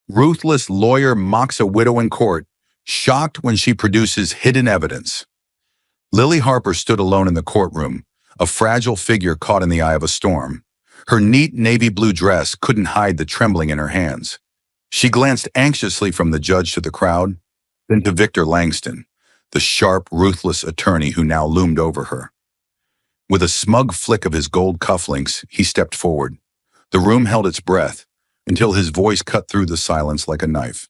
Ruthless lawyer mocks a widow in court, shocked when she produces hidden evidence. Lily Harper stood alone in the courtroom, a fragile figure caught in the eye of a storm. Her neat navy blue dress couldn't hide the trembling in her hands. She glanced anxiously from the judge to the crowd, then to Victor Langston, the sharp, ruthless attorney who now loomed over her. With a smug flick of his gold cufflinks, he stepped forward. The room held its breath, until his voice cut through the silence like a knife.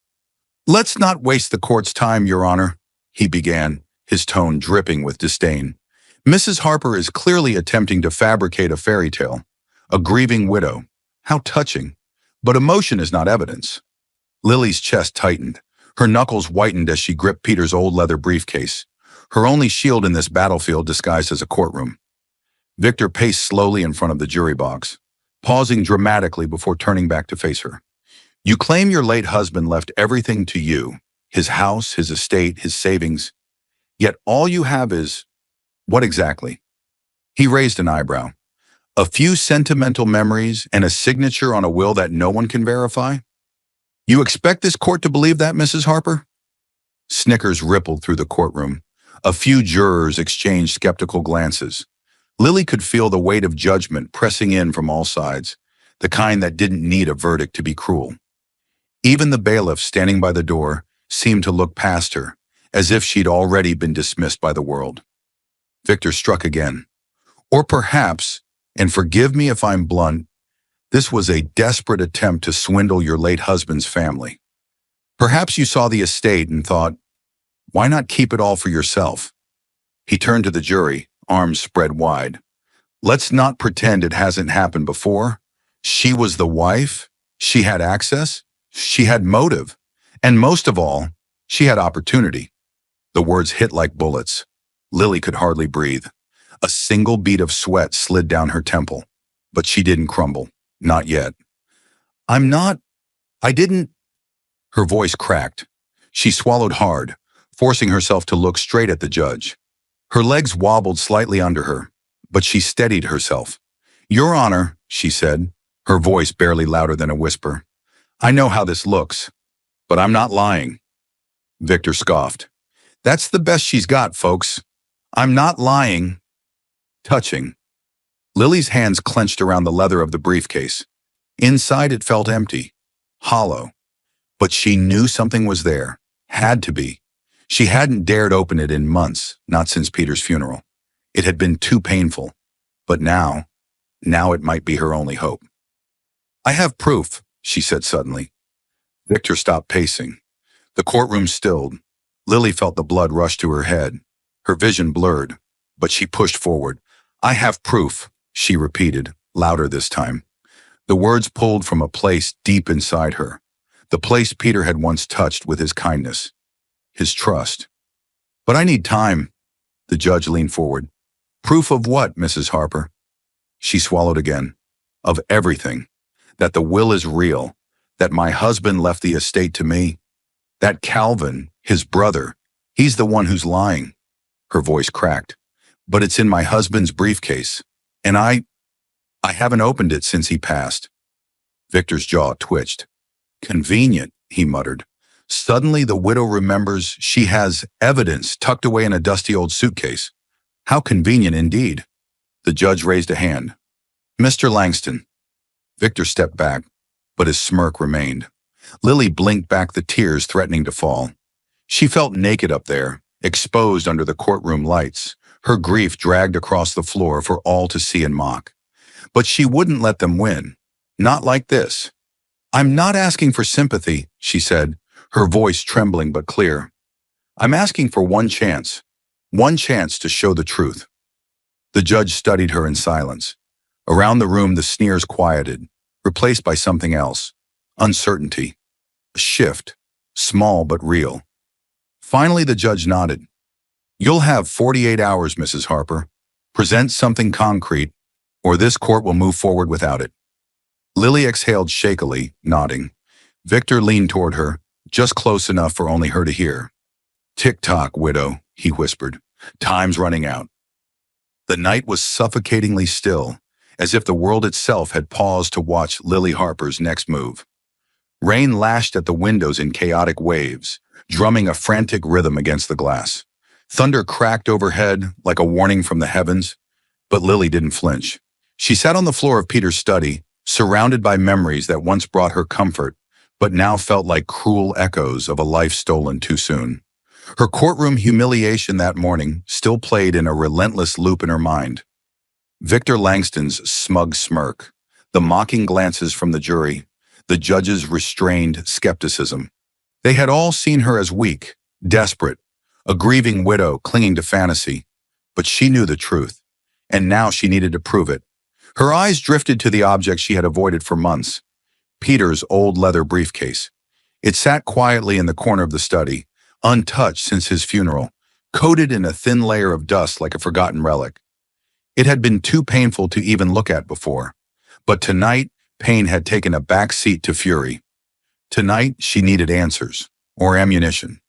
"Let's not waste the court's time, Your Honor," he began, his tone dripping with disdain. "Mrs. Harper is clearly attempting to fabricate a fairy tale. A grieving widow. How touching. But emotion is not evidence." Lily's chest tightened. Her knuckles whitened as she gripped Peter's old leather briefcase, her only shield in this battlefield disguised as a courtroom. Victor paced slowly in front of the jury box, pausing dramatically before turning back to face her. "You claim your late husband left everything to you, his house, his estate, his savings, yet all you have is, what exactly?" He raised an eyebrow. "A few sentimental memories and a signature on a will that no one can verify? You expect this court to believe that, Mrs. Harper?" Snickers rippled through the courtroom. A few jurors exchanged skeptical glances. Lily could feel the weight of judgment pressing in from all sides, the kind that didn't need a verdict to be cruel. Even the bailiff standing by the door seemed to look past her, as if she'd already been dismissed by the world. Victor struck again. "Or perhaps, and forgive me if I'm blunt, this was a desperate attempt to swindle your late husband's family. Perhaps you saw the estate and thought, why not keep it all for yourself?" He turned to the jury, arms spread wide. "Let's not pretend it hasn't happened before. She was the wife. She had access. She had motive. And most of all, she had opportunity." The words hit like bullets. Lily could hardly breathe. A single bead of sweat slid down her temple, but she didn't crumble. Not yet. I didn't." Her voice cracked. She swallowed hard, forcing herself to look straight at the judge. Her legs wobbled slightly under her, but she steadied herself. "Your Honor," she said, her voice barely louder than a whisper, "I know how this looks, but I'm not lying." Victor scoffed. "That's the best she's got, folks. I'm not lying." Touching. Lily's hands clenched around the leather of the briefcase. Inside it felt empty, hollow. But she knew something was there. Had to be. She hadn't dared open it in months, not since Peter's funeral. It had been too painful. But now it might be her only hope. "I have proof," she said suddenly. Victor stopped pacing. The courtroom stilled. Lily felt the blood rush to her head. Her vision blurred, but she pushed forward. "I have proof," she repeated, louder this time. The words pulled from a place deep inside her, the place Peter had once touched with his kindness, his trust. "But I need time." The judge leaned forward. "Proof of what, Mrs. Harper?" She swallowed again. "Of everything. That the will is real, that my husband left the estate to me. That Calvin, his brother, he's the one who's lying." Her voice cracked. "But it's in my husband's briefcase, and I haven't opened it since he passed." Victor's jaw twitched. "Convenient," he muttered. Suddenly the widow remembers she has evidence tucked away in a dusty old suitcase. How convenient indeed. The judge raised a hand. "Mr. Langston." Victor stepped back, but his smirk remained. Lily blinked back, the tears threatening to fall. She felt naked up there, exposed under the courtroom lights, her grief dragged across the floor for all to see and mock. But she wouldn't let them win. Not like this. "I'm not asking for sympathy," she said, her voice trembling but clear. "I'm asking for one chance to show the truth." The judge studied her in silence. Around the room the sneers quieted, replaced by something else. Uncertainty. A shift. Small but real. Finally the judge nodded. "You'll have 48 hours, Mrs. Harper. Present something concrete, or this court will move forward without it." Lily exhaled shakily, nodding. Victor leaned toward her, just close enough for only her to hear. "Tick-tock, widow," he whispered. "Time's running out." The night was suffocatingly still, as if the world itself had paused to watch Lily Harper's next move. Rain lashed at the windows in chaotic waves, drumming a frantic rhythm against the glass. Thunder cracked overhead like a warning from the heavens, but Lily didn't flinch. She sat on the floor of Peter's study, surrounded by memories that once brought her comfort, but now felt like cruel echoes of a life stolen too soon. Her courtroom humiliation that morning still played in a relentless loop in her mind. Victor Langston's smug smirk, the mocking glances from the jury, the judge's restrained skepticism. They had all seen her as weak, desperate, a grieving widow clinging to fantasy. But she knew the truth, and now she needed to prove it. Her eyes drifted to the object she had avoided for months, Peter's old leather briefcase. It sat quietly in the corner of the study, untouched since his funeral, coated in a thin layer of dust like a forgotten relic. It had been too painful to even look at before, but tonight, pain had taken a back seat to fury. Tonight, she needed answers, or ammunition.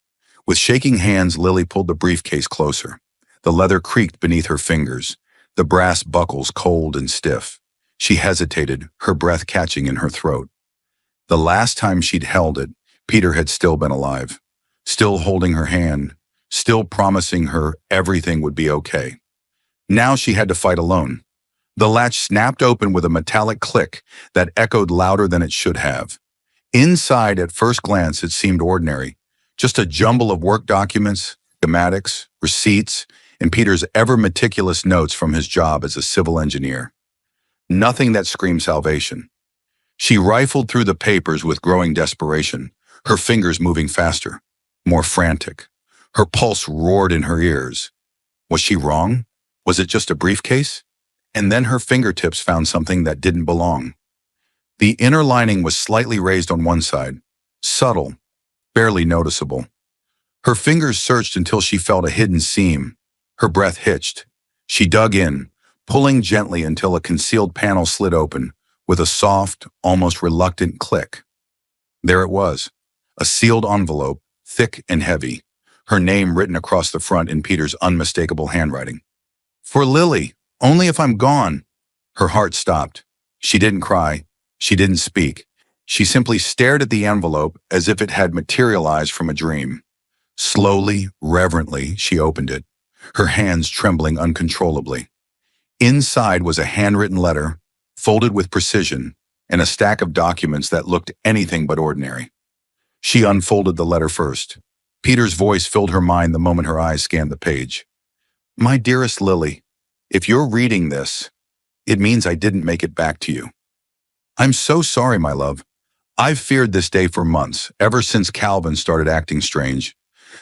With shaking hands, Lily pulled the briefcase closer. The leather creaked beneath her fingers, the brass buckles cold and stiff. She hesitated, her breath catching in her throat. The last time she'd held it, Peter had still been alive, still holding her hand, still promising her everything would be okay. Now she had to fight alone. The latch snapped open with a metallic click that echoed louder than it should have. Inside, at first glance, it seemed ordinary, just a jumble of work documents, schematics, receipts, and Peter's ever-meticulous notes from his job as a civil engineer. Nothing that screamed salvation. She rifled through the papers with growing desperation, her fingers moving faster, more frantic. Her pulse roared in her ears. Was she wrong? Was it just a briefcase? And then her fingertips found something that didn't belong. The inner lining was slightly raised on one side, subtle, barely noticeable. Her fingers searched until she felt a hidden seam. Her breath hitched. She dug in, pulling gently until a concealed panel slid open with a soft, almost reluctant click. There it was, a sealed envelope, thick and heavy, her name written across the front in Peter's unmistakable handwriting. For Lily, only if I'm gone. Her heart stopped. She didn't cry. She didn't speak. She simply stared at the envelope as if it had materialized from a dream. Slowly, reverently, she opened it, her hands trembling uncontrollably. Inside was a handwritten letter, folded with precision, and a stack of documents that looked anything but ordinary. She unfolded the letter first. Peter's voice filled her mind the moment her eyes scanned the page. My dearest Lily, if you're reading this, it means I didn't make it back to you. I'm so sorry, my love. I've feared this day for months, ever since Calvin started acting strange.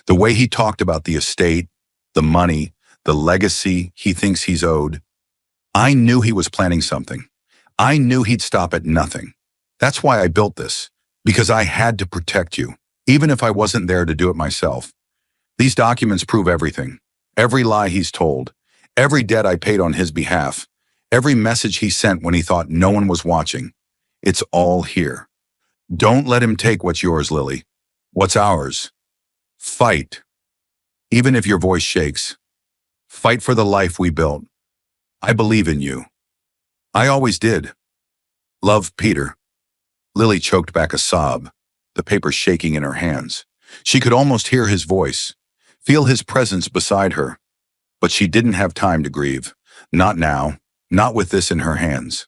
The way he talked about the estate, the money, the legacy he thinks he's owed. I knew he was planning something. I knew he'd stop at nothing. That's why I built this, because I had to protect you, even if I wasn't there to do it myself. These documents prove everything. Every lie he's told, every debt I paid on his behalf, every message he sent when he thought no one was watching. It's all here. Don't let him take what's yours, Lily. What's ours? Fight. Even if your voice shakes. Fight for the life we built. I believe in you. I always did. Love, Peter. Lily choked back a sob, the paper shaking in her hands. She could almost hear his voice, feel his presence beside her. But she didn't have time to grieve. Not now, not with this in her hands.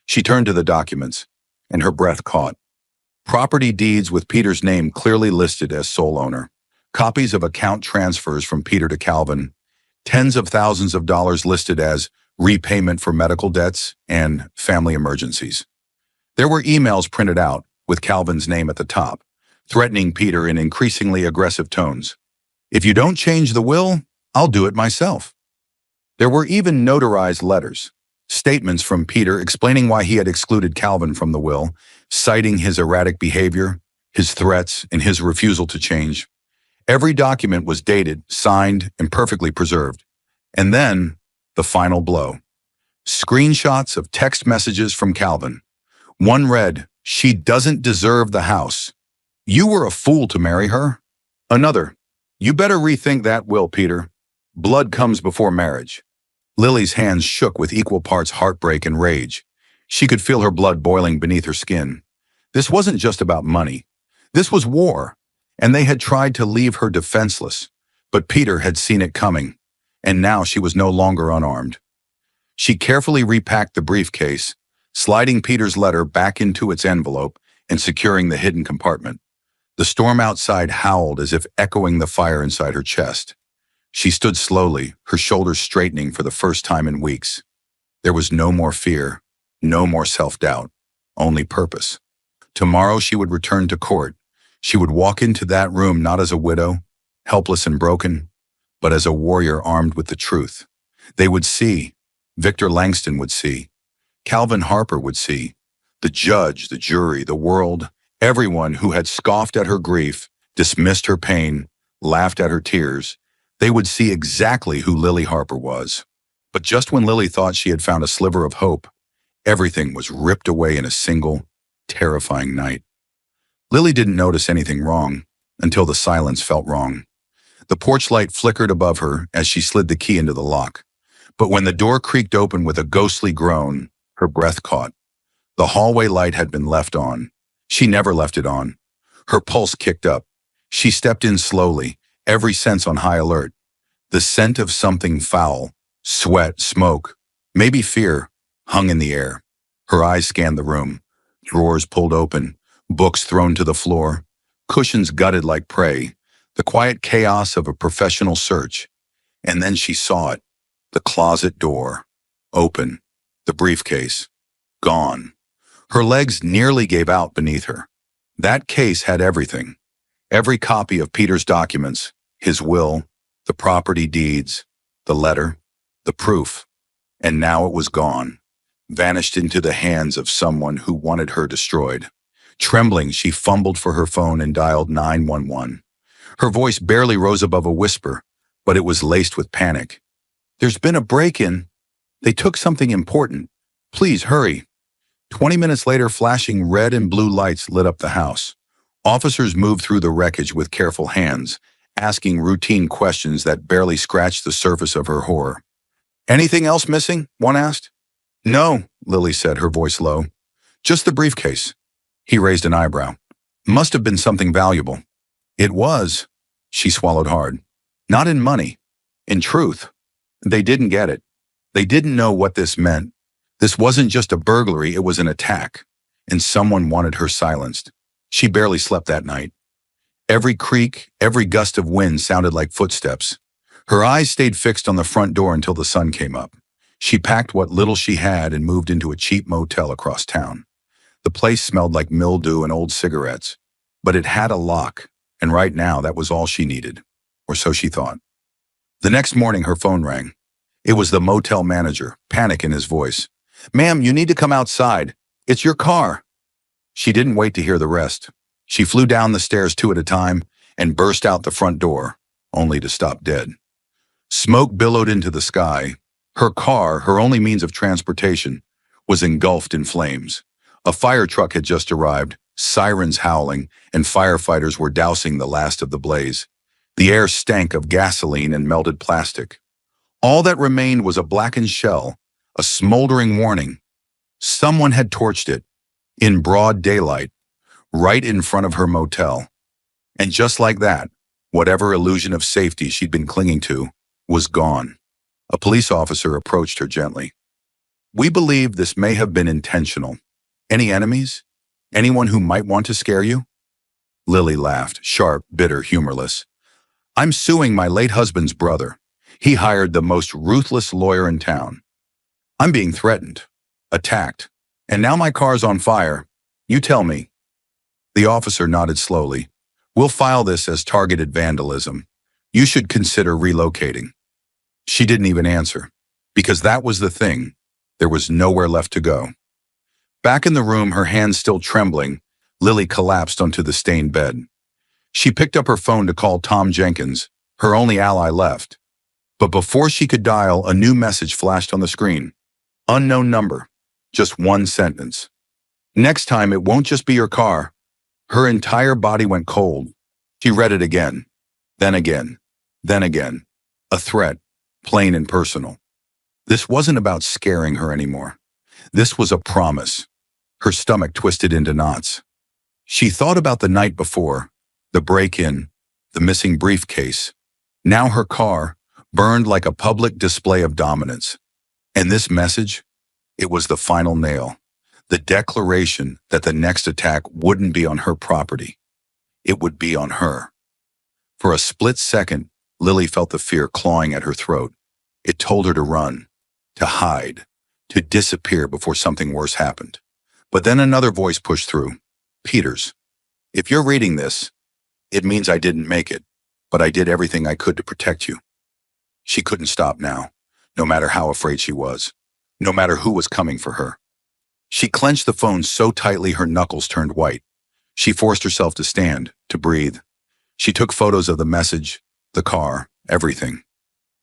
She turned to the documents, and her breath caught. Property deeds with Peter's name clearly listed as sole owner. Copies of account transfers from Peter to Calvin. Tens of thousands of dollars listed as repayment for medical debts and family emergencies. There were emails printed out, with Calvin's name at the top, threatening Peter in increasingly aggressive tones. If you don't change the will, I'll do it myself. There were even notarized letters, statements from Peter explaining why he had excluded Calvin from the will, citing his erratic behavior, his threats, and his refusal to change. Every document was dated, signed, and perfectly preserved. And then, the final blow. Screenshots of text messages from Calvin. One read, "She doesn't deserve the house. You were a fool to marry her." Another, "You better rethink that will, Peter. Blood comes before marriage." Lily's hands shook with equal parts heartbreak and rage. She could feel her blood boiling beneath her skin. This wasn't just about money. This was war, and they had tried to leave her defenseless. But Peter had seen it coming, and now she was no longer unarmed. She carefully repacked the briefcase, sliding Peter's letter back into its envelope and securing the hidden compartment. The storm outside howled as if echoing the fire inside her chest. She stood slowly, her shoulders straightening for the first time in weeks. There was no more fear, no more self-doubt, only purpose. Tomorrow she would return to court. She would walk into that room not as a widow, helpless and broken, but as a warrior armed with the truth. They would see. Victor Langston would see. Calvin Harper would see. The judge, the jury, the world, everyone who had scoffed at her grief, dismissed her pain, laughed at her tears, they would see exactly who Lily Harper was. But just when Lily thought she had found a sliver of hope, everything was ripped away in a single, terrifying night. Lily didn't notice anything wrong until the silence felt wrong. The porch light flickered above her as she slid the key into the lock. But when the door creaked open with a ghostly groan, her breath caught. The hallway light had been left on. She never left it on. Her pulse kicked up. She stepped in slowly, every sense on high alert. The scent of something foul, sweat, smoke, maybe fear, hung in the air. Her eyes scanned the room. Drawers pulled open, books thrown to the floor, cushions gutted like prey, the quiet chaos of a professional search. And then she saw it. The closet door, open, the briefcase, gone. Her legs nearly gave out beneath her. That case had everything. Every copy of Peter's documents, his will, the property deeds, the letter, the proof. And now it was gone, vanished into the hands of someone who wanted her destroyed. Trembling, she fumbled for her phone and dialed 911. Her voice barely rose above a whisper, but it was laced with panic. "There's been a break-in. They took something important. Please hurry." 20 minutes later, flashing red and blue lights lit up the house. Officers moved through the wreckage with careful hands, asking routine questions that barely scratched the surface of her horror. "Anything else missing?" one asked. "No," Lily said, her voice low. "Just the briefcase." He raised an eyebrow. "Must have been something valuable." "It was." She swallowed hard. "Not in money. In truth." They didn't get it. They didn't know what this meant. This wasn't just a burglary, it was an attack. And someone wanted her silenced. She barely slept that night. Every creak, every gust of wind sounded like footsteps. Her eyes stayed fixed on the front door until the sun came up. She packed what little she had and moved into a cheap motel across town. The place smelled like mildew and old cigarettes. But it had a lock, and right now that was all she needed. Or so she thought. The next morning, her phone rang. It was the motel manager, panic in his voice. "Ma'am, you need to come outside. It's your car." She didn't wait to hear the rest. She flew down the stairs two at a time and burst out the front door, only to stop dead. Smoke billowed into the sky. Her car, her only means of transportation, was engulfed in flames. A fire truck had just arrived, sirens howling, and firefighters were dousing the last of the blaze. The air stank of gasoline and melted plastic. All that remained was a blackened shell, a smoldering warning. Someone had torched it, in broad daylight, right in front of her motel. And just like that, whatever illusion of safety she'd been clinging to was gone. A police officer approached her gently. "We believe this may have been intentional. Any enemies? Anyone who might want to scare you?" Lily laughed, sharp, bitter, humorless. "I'm suing my late husband's brother. He hired the most ruthless lawyer in town. I'm being threatened, attacked, and now my car's on fire. You tell me." The officer nodded slowly. "We'll file this as targeted vandalism. You should consider relocating." She didn't even answer, because that was the thing. There was nowhere left to go. Back in the room, her hands still trembling, Lily collapsed onto the stained bed. She picked up her phone to call Tom Jenkins, her only ally left. But before she could dial, a new message flashed on the screen. Unknown number. Just one sentence. "Next time, it won't just be your car." Her entire body went cold. She read it again. Then again. Then again. A threat, plain and personal. This wasn't about scaring her anymore. This was a promise. Her stomach twisted into knots. She thought about the night before, the break-in, the missing briefcase. Now her car, burned like a public display of dominance. And this message? It was the final nail. The declaration that the next attack wouldn't be on her property. It would be on her. For a split second, Lily felt the fear clawing at her throat. It told her to run, to hide, to disappear before something worse happened. But then another voice pushed through. Peters, if you're reading this, it means I didn't make it, but I did everything I could to protect you. She couldn't stop now, no matter how afraid she was, no matter who was coming for her. She clenched the phone so tightly her knuckles turned white. She forced herself to stand, to breathe. She took photos of the message, the car, everything.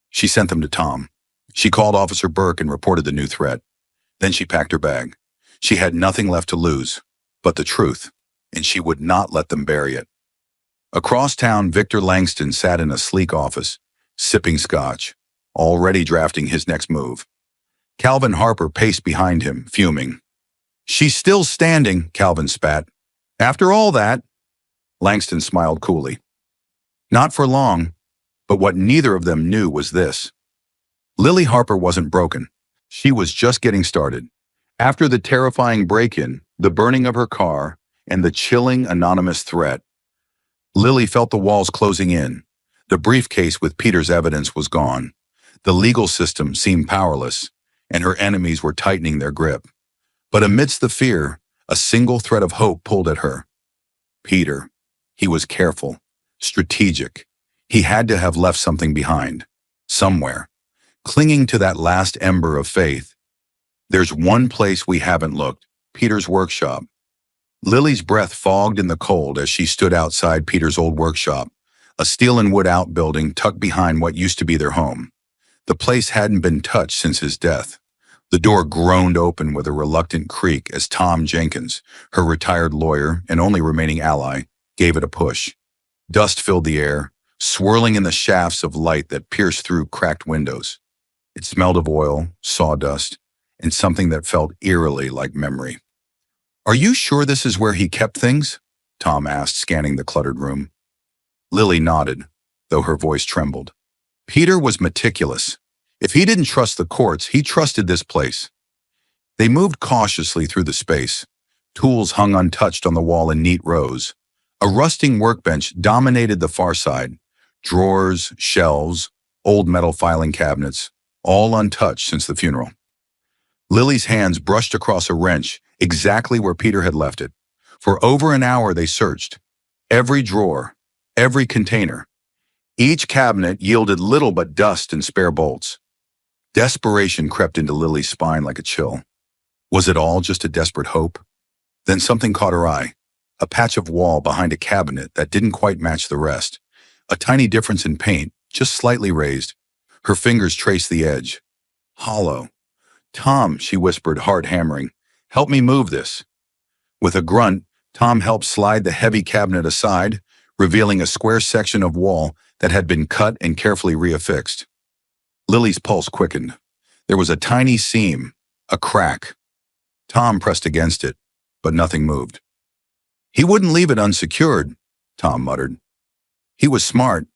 She sent them to Tom. She called Officer Burke and reported the new threat. Then she packed her bag. She had nothing left to lose, but the truth, and she would not let them bury it. Across town, Victor Langston sat in a sleek office, sipping scotch, already drafting his next move. Calvin Harper paced behind him, fuming. She's still standing, Calvin spat. After all that, Langston smiled coolly. Not for long, but what neither of them knew was this. Lily Harper wasn't broken. She was just getting started. After the terrifying break-in, the burning of her car, and the chilling anonymous threat, Lily felt the walls closing in. The briefcase with Peter's evidence was gone. The legal system seemed powerless, and her enemies were tightening their grip. But amidst the fear, a single thread of hope pulled at her. Peter. He was careful, strategic. He had to have left something behind, somewhere, clinging to that last ember of faith. There's one place we haven't looked, Peter's workshop. Lily's breath fogged in the cold as she stood outside Peter's old workshop, a steel and wood outbuilding tucked behind what used to be their home. The place hadn't been touched since his death. The door groaned open with a reluctant creak as Tom Jenkins, her retired lawyer and only remaining ally, gave it a push. Dust filled the air, swirling in the shafts of light that pierced through cracked windows. It smelled of oil, sawdust, and something that felt eerily like memory. Are you sure this is where he kept things? Tom asked, scanning the cluttered room. Lily nodded, though her voice trembled. Peter was meticulous. If he didn't trust the courts, he trusted this place. They moved cautiously through the space. Tools hung untouched on the wall in neat rows. A rusting workbench dominated the far side. Drawers, shelves, old metal filing cabinets, all untouched since the funeral. Lily's hands brushed across a wrench, exactly where Peter had left it. For over an hour they searched. Every drawer, every container. Each cabinet yielded little but dust and spare bolts. Desperation crept into Lily's spine like a chill. Was it all just a desperate hope? Then something caught her eye. A patch of wall behind a cabinet that didn't quite match the rest. A tiny difference in paint, just slightly raised. Her fingers traced the edge. Hollow. Tom, she whispered, hard hammering. Help me move this. With a grunt, Tom helped slide the heavy cabinet aside, revealing a square section of wall that had been cut and carefully reaffixed. Lily's pulse quickened. There was a tiny seam, a crack. Tom pressed against it, but nothing moved. He wouldn't leave it unsecured, Tom muttered. He was smart.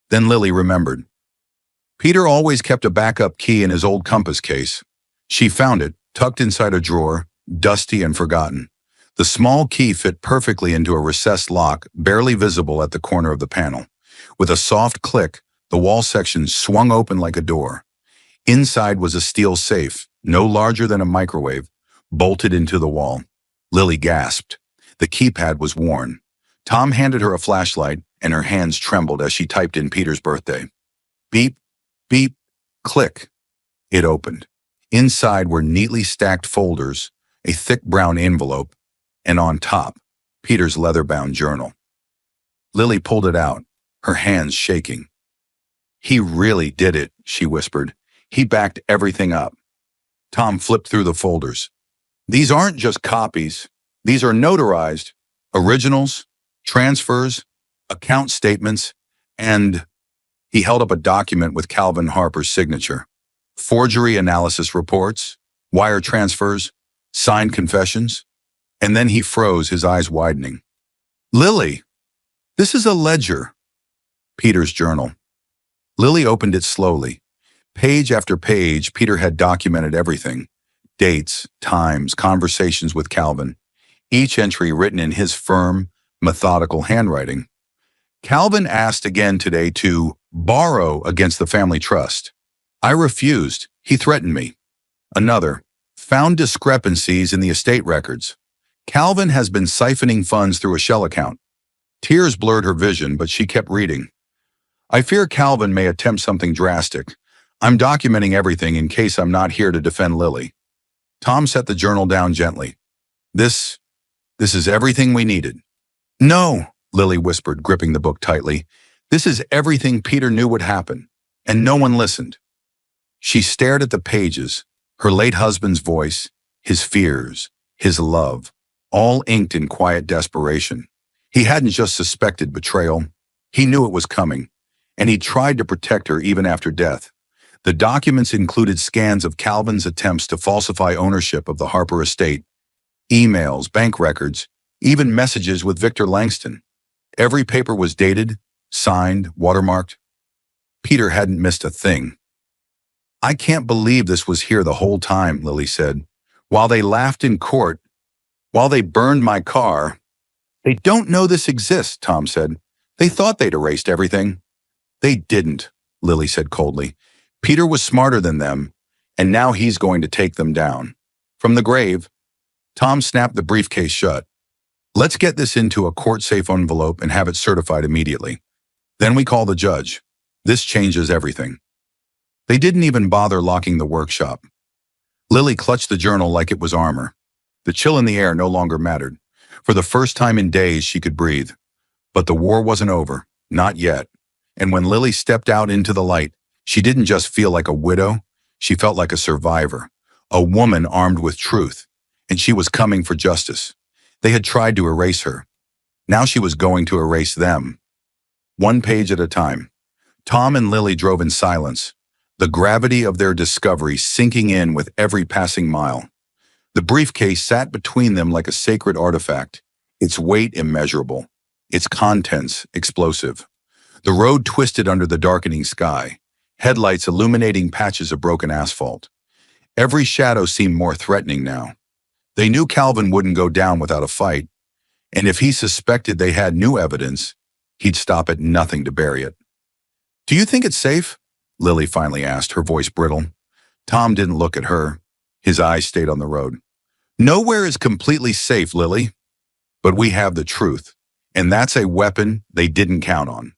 Then Lily remembered. Peter always kept a backup key in his old compass case. She found it, tucked inside a drawer, dusty and forgotten. The small key fit perfectly into a recessed lock, barely visible at the corner of the panel. With a soft click, the wall section swung open like a door. Inside was a steel safe, no larger than a microwave, bolted into the wall. Lily gasped. The keypad was worn. Tom handed her a flashlight, and her hands trembled as she typed in Peter's birthday. Beep, beep, click. It opened. Inside were neatly stacked folders, a thick brown envelope, and on top, Peter's leather-bound journal. Lily pulled it out, her hands shaking. He really did it, she whispered. He backed everything up. Tom flipped through the folders. These aren't just copies. These are notarized, originals, transfers, account statements, and he held up a document with Calvin Harper's signature. Forgery analysis reports, wire transfers, signed confessions. And then he froze, his eyes widening. Lily, this is a ledger. Peter's journal. Lily opened it slowly. Page after page, Peter had documented everything. Dates, times, conversations with Calvin. Each entry written in his firm, methodical handwriting. Calvin asked again today to borrow against the family trust. I refused. He threatened me. Another. Found discrepancies in the estate records. Calvin has been siphoning funds through a shell account. Tears blurred her vision, but she kept reading. I fear Calvin may attempt something drastic. I'm documenting everything in case I'm not here to defend Lily. Tom set the journal down gently. This is everything we needed. No, Lily whispered, gripping the book tightly. This is everything Peter knew would happen, and no one listened. She stared at the pages, her late husband's voice, his fears, his love, all inked in quiet desperation. He hadn't just suspected betrayal. He knew it was coming, and he tried to protect her even after death. The documents included scans of Calvin's attempts to falsify ownership of the Harper estate, emails, bank records, even messages with Victor Langston. Every paper was dated, signed, watermarked. Peter hadn't missed a thing. I can't believe this was here the whole time, Lily said. While they laughed in court, while they burned my car. They don't know this exists, Tom said. They thought they'd erased everything. They didn't, Lily said coldly. Peter was smarter than them, and now he's going to take them down. From the grave, Tom snapped the briefcase shut. Let's get this into a court-safe envelope and have it certified immediately. Then we call the judge. This changes everything. They didn't even bother locking the workshop. Lily clutched the journal like it was armor. The chill in the air no longer mattered. For the first time in days, she could breathe. But the war wasn't over, not yet. And when Lily stepped out into the light, she didn't just feel like a widow, she felt like a survivor, a woman armed with truth, and she was coming for justice. They had tried to erase her. Now she was going to erase them. One page at a time. Tom and Lily drove in silence, the gravity of their discovery sinking in with every passing mile. The briefcase sat between them like a sacred artifact, its weight immeasurable, its contents explosive. The road twisted under the darkening sky, headlights illuminating patches of broken asphalt. Every shadow seemed more threatening now. They knew Calvin wouldn't go down without a fight, and if he suspected they had new evidence, he'd stop at nothing to bury it. Do you think it's safe? Lily finally asked, her voice brittle. Tom didn't look at her. His eyes stayed on the road. Nowhere is completely safe, Lily. But we have the truth, and that's a weapon they didn't count on.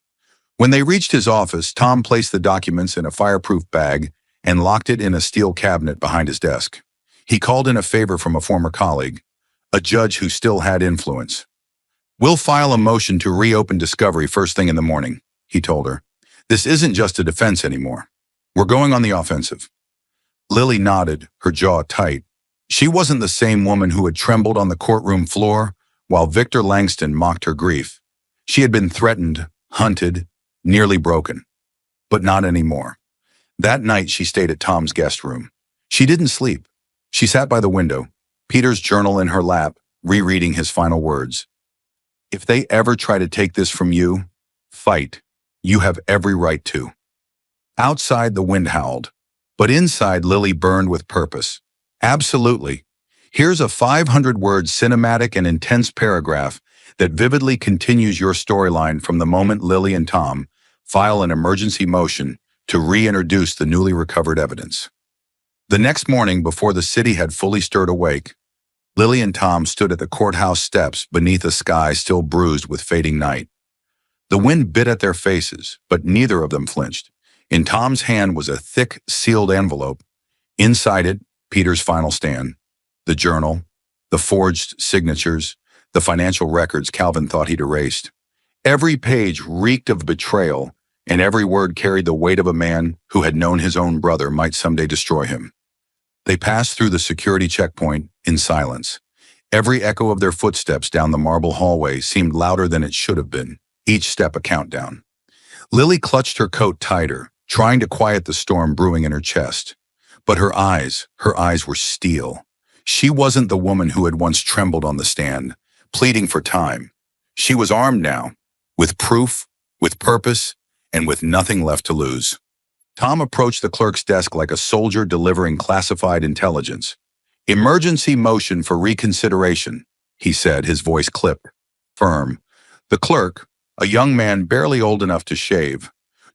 When they reached his office, Tom placed the documents in a fireproof bag and locked it in a steel cabinet behind his desk. He called in a favor from a former colleague, a judge who still had influence. We'll file a motion to reopen discovery first thing in the morning, he told her. This isn't just a defense anymore. We're going on the offensive. Lily nodded, her jaw tight. She wasn't the same woman who had trembled on the courtroom floor while Victor Langston mocked her grief. She had been threatened, hunted, nearly broken. But not anymore. That night she stayed at Tom's guest room. She didn't sleep. She sat by the window, Peter's journal in her lap, rereading his final words. If they ever try to take this from you, fight. You have every right to. Outside, the wind howled, but inside, Lily burned with purpose. Absolutely. Here's a 500-word cinematic and intense paragraph that vividly continues your storyline from the moment Lily and Tom file an emergency motion to reintroduce the newly recovered evidence. The next morning, before the city had fully stirred awake, Lily and Tom stood at the courthouse steps beneath a sky still bruised with fading night. The wind bit at their faces, but neither of them flinched. In Tom's hand was a thick, sealed envelope. Inside it, Peter's final stand, the journal, the forged signatures, the financial records Calvin thought he'd erased. Every page reeked of betrayal, and every word carried the weight of a man who had known his own brother might someday destroy him. They passed through the security checkpoint in silence. Every echo of their footsteps down the marble hallway seemed louder than it should have been, each step a countdown. Lily clutched her coat tighter, trying to quiet the storm brewing in her chest. But her eyes were steel. She wasn't the woman who had once trembled on the stand, pleading for time. She was armed now, with proof, with purpose, and with nothing left to lose. Tom approached the clerk's desk like a soldier delivering classified intelligence. "Emergency motion for reconsideration," he said, his voice clipped, firm. The clerk, a young man barely old enough to shave,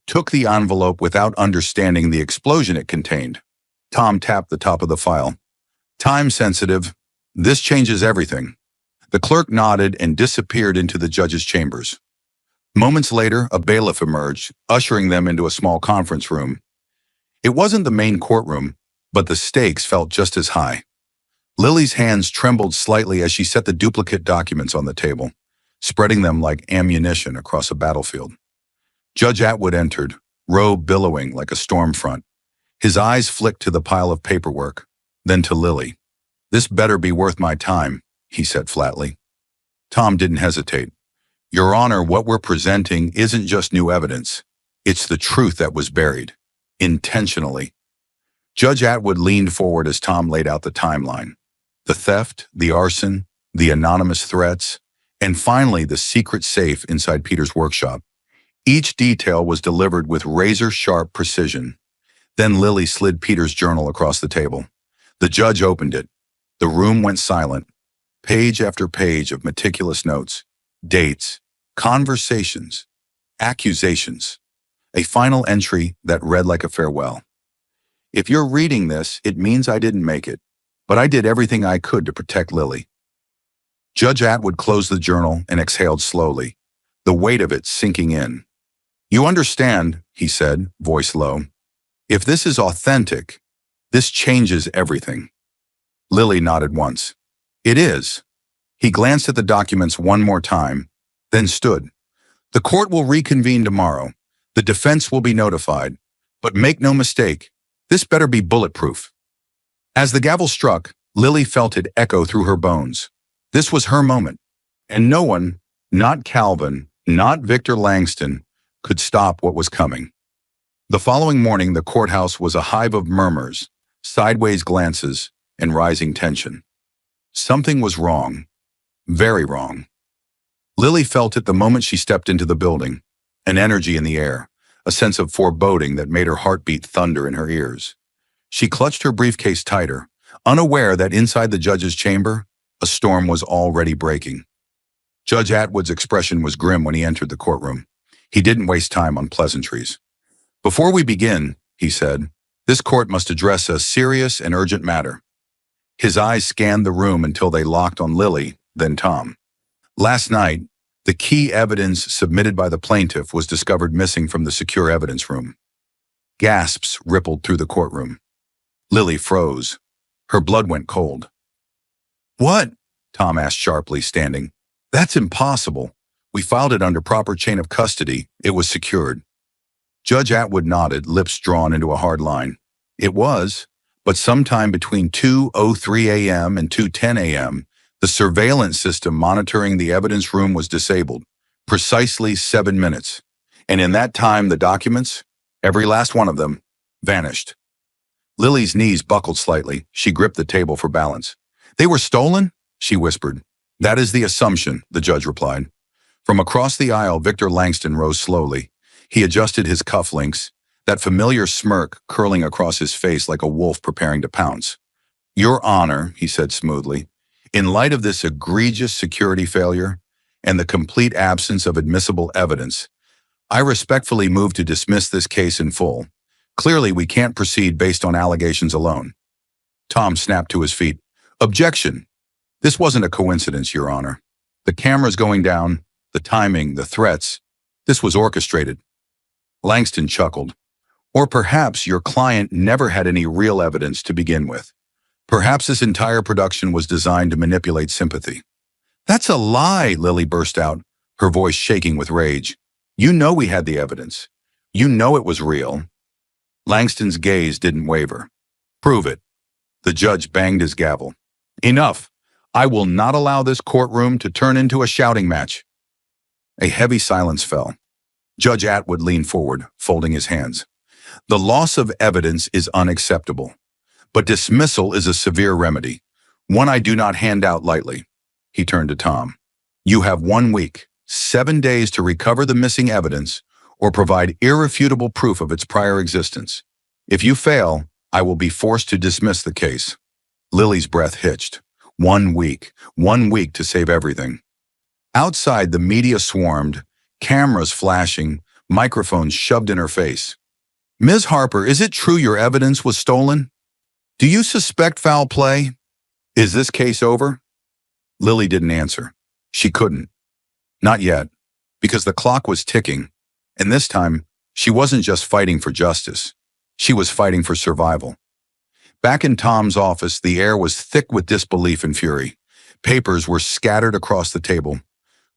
took the envelope without understanding the explosion it contained. Tom tapped the top of the file. "Time sensitive. This changes everything." The clerk nodded and disappeared into the judge's chambers. Moments later, a bailiff emerged, ushering them into a small conference room. It wasn't the main courtroom, but the stakes felt just as high. Lily's hands trembled slightly as she set the duplicate documents on the table, spreading them like ammunition across a battlefield. Judge Atwood entered, robe billowing like a storm front. His eyes flicked to the pile of paperwork, then to Lily. "This better be worth my time," he said flatly. Tom didn't hesitate. "Your Honor, what we're presenting isn't just new evidence. It's the truth that was buried. Intentionally." Judge Atwood leaned forward as Tom laid out the timeline. The theft, the arson, the anonymous threats, and finally the secret safe inside Peter's workshop. Each detail was delivered with razor-sharp precision. Then Lily slid Peter's journal across the table. The judge opened it. The room went silent. Page after page of meticulous notes, dates, conversations, accusations. A final entry that read like a farewell. "If you're reading this, it means I didn't make it, but I did everything I could to protect Lily." Judge Atwood closed the journal and exhaled slowly, the weight of it sinking in. "You understand," he said, voice low. "If this is authentic, this changes everything." Lily nodded once. "It is." He glanced at the documents one more time, then stood. "The court will reconvene tomorrow. The defense will be notified. But make no mistake, this better be bulletproof." As the gavel struck, Lily felt it echo through her bones. This was her moment, and no one, not Calvin, not Victor Langston, could stop what was coming. The following morning, the courthouse was a hive of murmurs, sideways glances, and rising tension. Something was wrong, very wrong. Lily felt it the moment she stepped into the building, an energy in the air, a sense of foreboding that made her heartbeat thunder in her ears. She clutched her briefcase tighter, unaware that inside the judge's chamber, a storm was already breaking. Judge Atwood's expression was grim when he entered the courtroom. He didn't waste time on pleasantries. "Before we begin," he said, "this court must address a serious and urgent matter." His eyes scanned the room until they locked on Lily, then Tom. Last night, the key evidence submitted by the plaintiff was discovered missing from the secure evidence room. Gasps rippled through the courtroom. Lily froze. Her blood went cold. "What?" Tom asked sharply, standing. "That's impossible. We filed it under proper chain of custody. It was secured." Judge Atwood nodded, lips drawn into a hard line. "It was, but sometime between 2:03 a.m. and 2:10 a.m., the surveillance system monitoring the evidence room was disabled. Precisely 7 minutes. And in that time, the documents, every last one of them, vanished." Lily's knees buckled slightly. She gripped the table for balance. "They were stolen?" she whispered. "That is the assumption," the judge replied. From across the aisle, Victor Langston rose slowly. He adjusted his cufflinks, that familiar smirk curling across his face like a wolf preparing to pounce. "Your Honor," he said smoothly, "in light of this egregious security failure and the complete absence of admissible evidence, I respectfully move to dismiss this case in full. Clearly, we can't proceed based on allegations alone." Tom snapped to his feet. "Objection! This wasn't a coincidence, Your Honor. The cameras going down, the timing, the threats, this was orchestrated." Langston chuckled. "Or perhaps your client never had any real evidence to begin with. Perhaps this entire production was designed to manipulate sympathy." "That's a lie," Lily burst out, her voice shaking with rage. "You know we had the evidence. You know it was real." Langston's gaze didn't waver. "Prove it." The judge banged his gavel. "Enough. I will not allow this courtroom to turn into a shouting match." A heavy silence fell. Judge Atwood leaned forward, folding his hands. "The loss of evidence is unacceptable, but dismissal is a severe remedy. One I do not hand out lightly. He turned to Tom. You have 1 week, 7 days to recover the missing evidence or provide irrefutable proof of its prior existence. If you fail, I will be forced to dismiss the case. Lily's breath hitched. 1 week, 1 week to save everything. Outside, the media swarmed, cameras flashing, microphones shoved in her face. Ms. Harper, is it true your evidence was stolen? Do you suspect foul play? Is this case over? Lily didn't answer. She couldn't. Not yet, because the clock was ticking, and this time, she wasn't just fighting for justice. She was fighting for survival. Back in Tom's office, the air was thick with disbelief and fury. Papers were scattered across the table,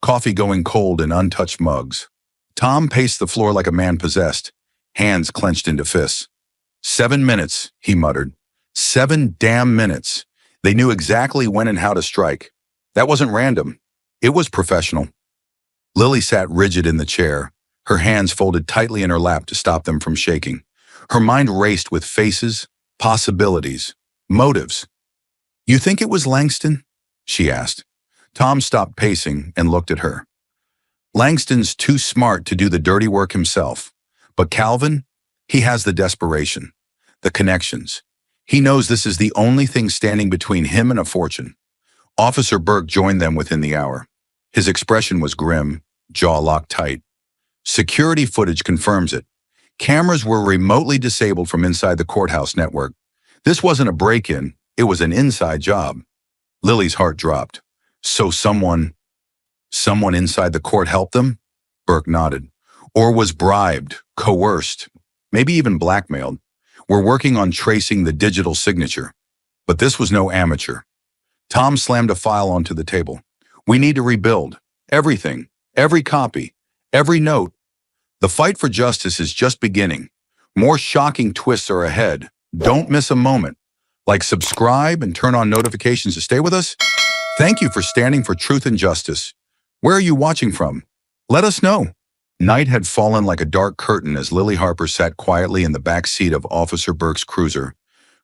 coffee going cold in untouched mugs. Tom paced the floor like a man possessed, hands clenched into fists. 7 minutes, he muttered. 7 damn minutes. They knew exactly when and how to strike. That wasn't random. It was professional. Lily sat rigid in the chair, her hands folded tightly in her lap to stop them from shaking. Her mind raced with faces, possibilities, motives. You think it was Langston? She asked. Tom stopped pacing and looked at her. Langston's too smart to do the dirty work himself. But Calvin, he has the desperation, the connections. He knows this is the only thing standing between him and a fortune. Officer Burke joined them within the hour. His expression was grim, jaw locked tight. Security footage confirms it. Cameras were remotely disabled from inside the courthouse network. This wasn't a break-in, it was an inside job. Lily's heart dropped. So someone inside the court helped them? Burke nodded. Or was bribed, coerced, maybe even blackmailed. We're working on tracing the digital signature. But this was no amateur. Tom slammed a file onto the table. We need to rebuild. Everything. Every copy. Every note. The fight for justice is just beginning. More shocking twists are ahead. Don't miss a moment. Like, subscribe and turn on notifications to stay with us. Thank you for standing for truth and justice. Where are you watching from? Let us know. Night had fallen like a dark curtain as Lily Harper sat quietly in the back seat of Officer Burke's cruiser,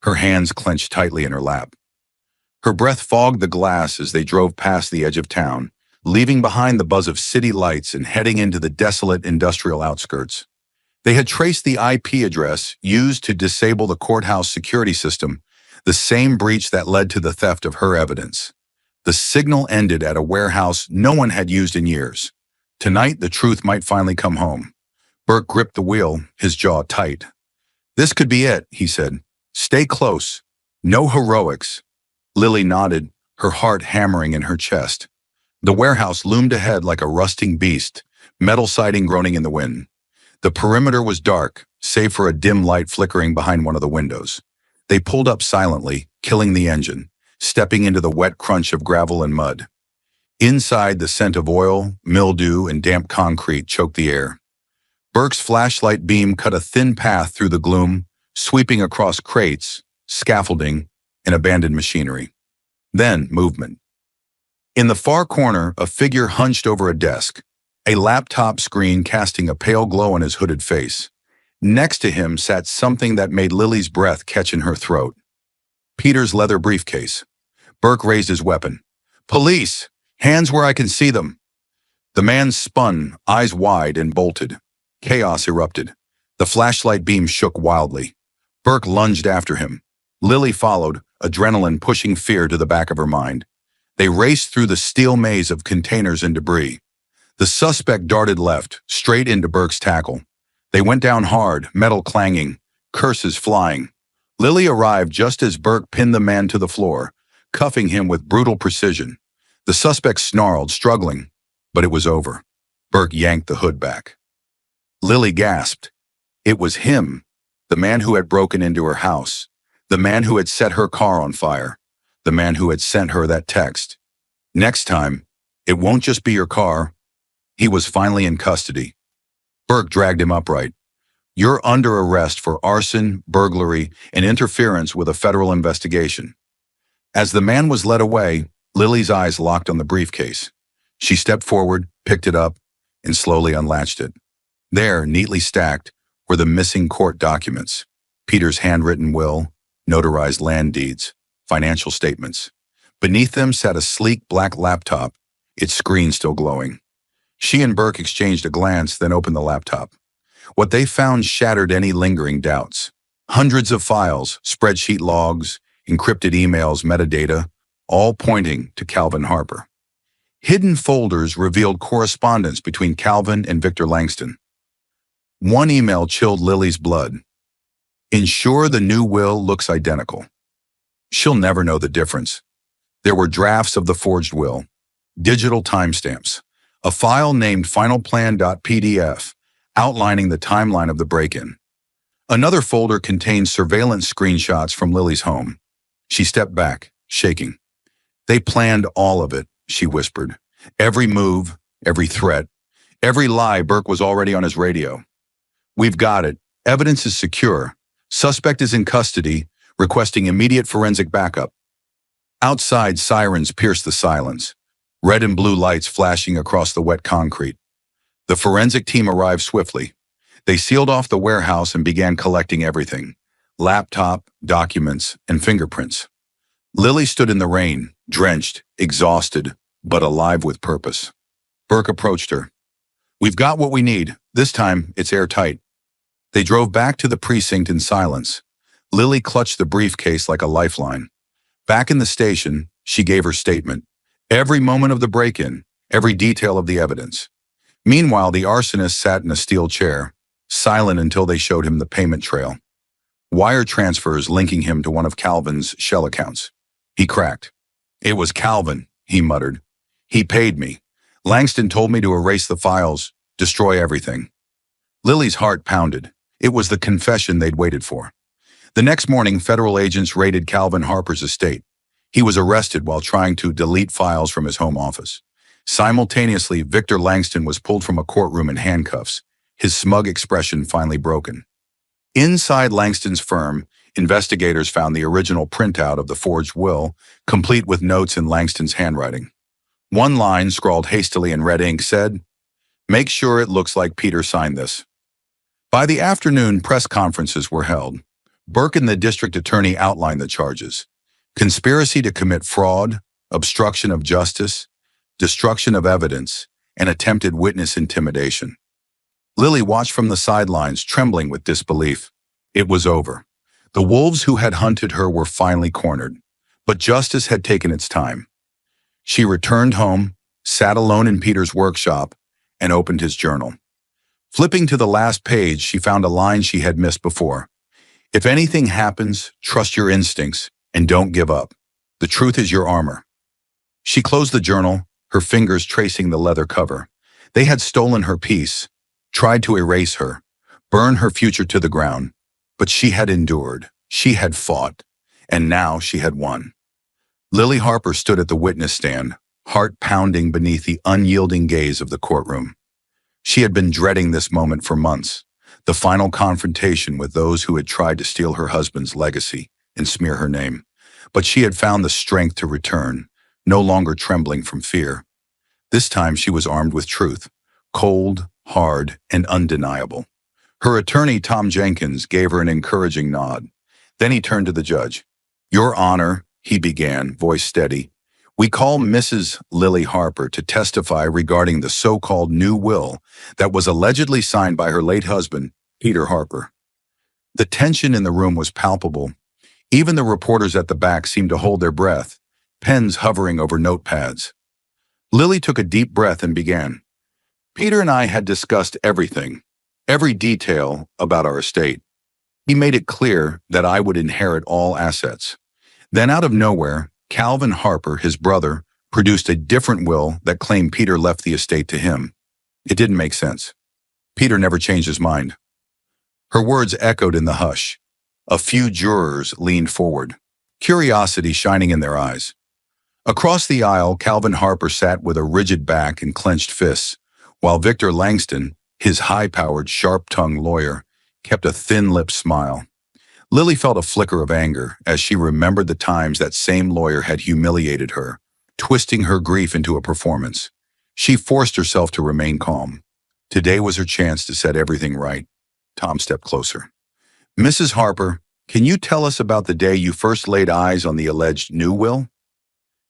her hands clenched tightly in her lap. Her breath fogged the glass as they drove past the edge of town, leaving behind the buzz of city lights and heading into the desolate industrial outskirts. They had traced the IP address used to disable the courthouse security system, the same breach that led to the theft of her evidence. The signal ended at a warehouse no one had used in years. Tonight, the truth might finally come home. Burke gripped the wheel, his jaw tight. This could be it, he said. Stay close. No heroics. Lily nodded, her heart hammering in her chest. The warehouse loomed ahead like a rusting beast, metal siding groaning in the wind. The perimeter was dark, save for a dim light flickering behind one of the windows. They pulled up silently, killing the engine, stepping into the wet crunch of gravel and mud. Inside, the scent of oil, mildew, and damp concrete choked the air. Burke's flashlight beam cut a thin path through the gloom, sweeping across crates, scaffolding, and abandoned machinery. Then, movement. In the far corner, a figure hunched over a desk, a laptop screen casting a pale glow on his hooded face. Next to him sat something that made Lily's breath catch in her throat. Peter's leather briefcase. Burke raised his weapon. Police! Hands where I can see them. The man spun, eyes wide, and bolted. Chaos erupted. The flashlight beam shook wildly. Burke lunged after him. Lily followed, adrenaline pushing fear to the back of her mind. They raced through the steel maze of containers and debris. The suspect darted left, straight into Burke's tackle. They went down hard, metal clanging, curses flying. Lily arrived just as Burke pinned the man to the floor, cuffing him with brutal precision. The suspect snarled, struggling, but it was over. Burke yanked the hood back. Lily gasped. It was him, the man who had broken into her house, the man who had set her car on fire, the man who had sent her that text. Next time, it won't just be your car. He was finally in custody. Burke dragged him upright. You're under arrest for arson, burglary, and interference with a federal investigation. As the man was led away, Lily's eyes locked on the briefcase. She stepped forward, picked it up, and slowly unlatched it. There, neatly stacked, were the missing court documents. Peter's handwritten will, notarized land deeds, financial statements. Beneath them sat a sleek black laptop, its screen still glowing. She and Burke exchanged a glance, then opened the laptop. What they found shattered any lingering doubts. Hundreds of files, spreadsheet logs, encrypted emails, metadata, all pointing to Calvin Harper. Hidden folders revealed correspondence between Calvin and Victor Langston. One email chilled Lily's blood. Ensure the new will looks identical. She'll never know the difference. There were drafts of the forged will, digital timestamps, a file named finalplan.pdf outlining the timeline of the break-in. Another folder contained surveillance screenshots from Lily's home. She stepped back, shaking. They planned all of it, she whispered. Every move, every threat, every lie. Burke was already on his radio. We've got it. Evidence is secure. Suspect is in custody, requesting immediate forensic backup. Outside, sirens pierced the silence, red and blue lights flashing across the wet concrete. The forensic team arrived swiftly. They sealed off the warehouse and began collecting everything: laptop, documents, and fingerprints. Lily stood in the rain, drenched, exhausted, but alive with purpose. Burke approached her. We've got what we need. This time, it's airtight. They drove back to the precinct in silence. Lily clutched the briefcase like a lifeline. Back in the station, she gave her statement. Every moment of the break-in, every detail of the evidence. Meanwhile, the arsonist sat in a steel chair, silent until they showed him the payment trail. Wire transfers linking him to one of Calvin's shell accounts. He cracked. It was Calvin, he muttered. He paid me. Langston told me to erase the files, destroy everything. Lily's heart pounded. It was the confession they'd waited for. The next morning, federal agents raided Calvin Harper's estate. He was arrested while trying to delete files from his home office. Simultaneously, Victor Langston was pulled from a courtroom in handcuffs, his smug expression finally broken. Inside Langston's firm, investigators found the original printout of the forged will, complete with notes in Langston's handwriting. One line, scrawled hastily in red ink, said, "Make sure it looks like Peter signed this." By the afternoon, press conferences were held. Burke and the district attorney outlined the charges: conspiracy to commit fraud, obstruction of justice, destruction of evidence, and attempted witness intimidation. Lily watched from the sidelines, trembling with disbelief. It was over. The wolves who had hunted her were finally cornered, but justice had taken its time. She returned home, sat alone in Peter's workshop, and opened his journal. Flipping to the last page, she found a line she had missed before. If anything happens, trust your instincts and don't give up. The truth is your armor. She closed the journal, her fingers tracing the leather cover. They had stolen her peace, tried to erase her, burn her future to the ground. But she had endured, she had fought, and now she had won. Lily Harper stood at the witness stand, heart pounding beneath the unyielding gaze of the courtroom. She had been dreading this moment for months, the final confrontation with those who had tried to steal her husband's legacy and smear her name. But she had found the strength to return, no longer trembling from fear. This time she was armed with truth, cold, hard, and undeniable. Her attorney, Tom Jenkins, gave her an encouraging nod. Then he turned to the judge. "Your Honor," he began, voice steady, "we call Mrs. Lily Harper to testify regarding the so-called new will that was allegedly signed by her late husband, Peter Harper." The tension in the room was palpable. Even the reporters at the back seemed to hold their breath, pens hovering over notepads. Lily took a deep breath and began. "Peter and I had discussed everything, every detail about our estate. He made it clear that I would inherit all assets. Then out of nowhere, Calvin Harper, his brother, produced a different will that claimed Peter left the estate to him. It didn't make sense. Peter never changed his mind." Her words echoed in the hush. A few jurors leaned forward, curiosity shining in their eyes. Across the aisle, Calvin Harper sat with a rigid back and clenched fists, while Victor Langston, his high-powered, sharp-tongued lawyer, kept a thin-lipped smile. Lily felt a flicker of anger as she remembered the times that same lawyer had humiliated her, twisting her grief into a performance. She forced herself to remain calm. Today was her chance to set everything right. Tom stepped closer. "Mrs. Harper, can you tell us about the day you first laid eyes on the alleged new will?"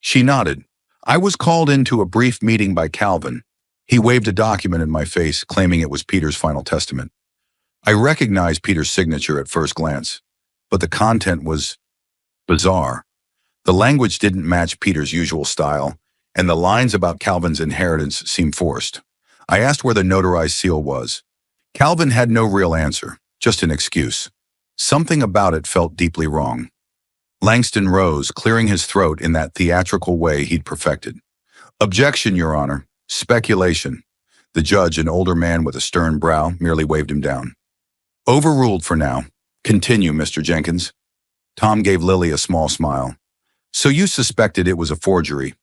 She nodded. I was called into a brief meeting by Calvin. He waved a document in my face, claiming it was Peter's final testament. I recognized Peter's signature at first glance, but the content was bizarre. The language didn't match Peter's usual style, and the lines about Calvin's inheritance seemed forced. I asked where the notarized seal was. Calvin had no real answer, just an excuse. Something about it felt deeply wrong. Langston rose, clearing his throat in that theatrical way he'd perfected. Objection, Your Honor. Speculation. The judge, an older man with a stern brow, merely waved him down. Overruled for now. Continue, Mr. Jenkins. Tom gave Lily a small smile. So you suspected it was a forgery.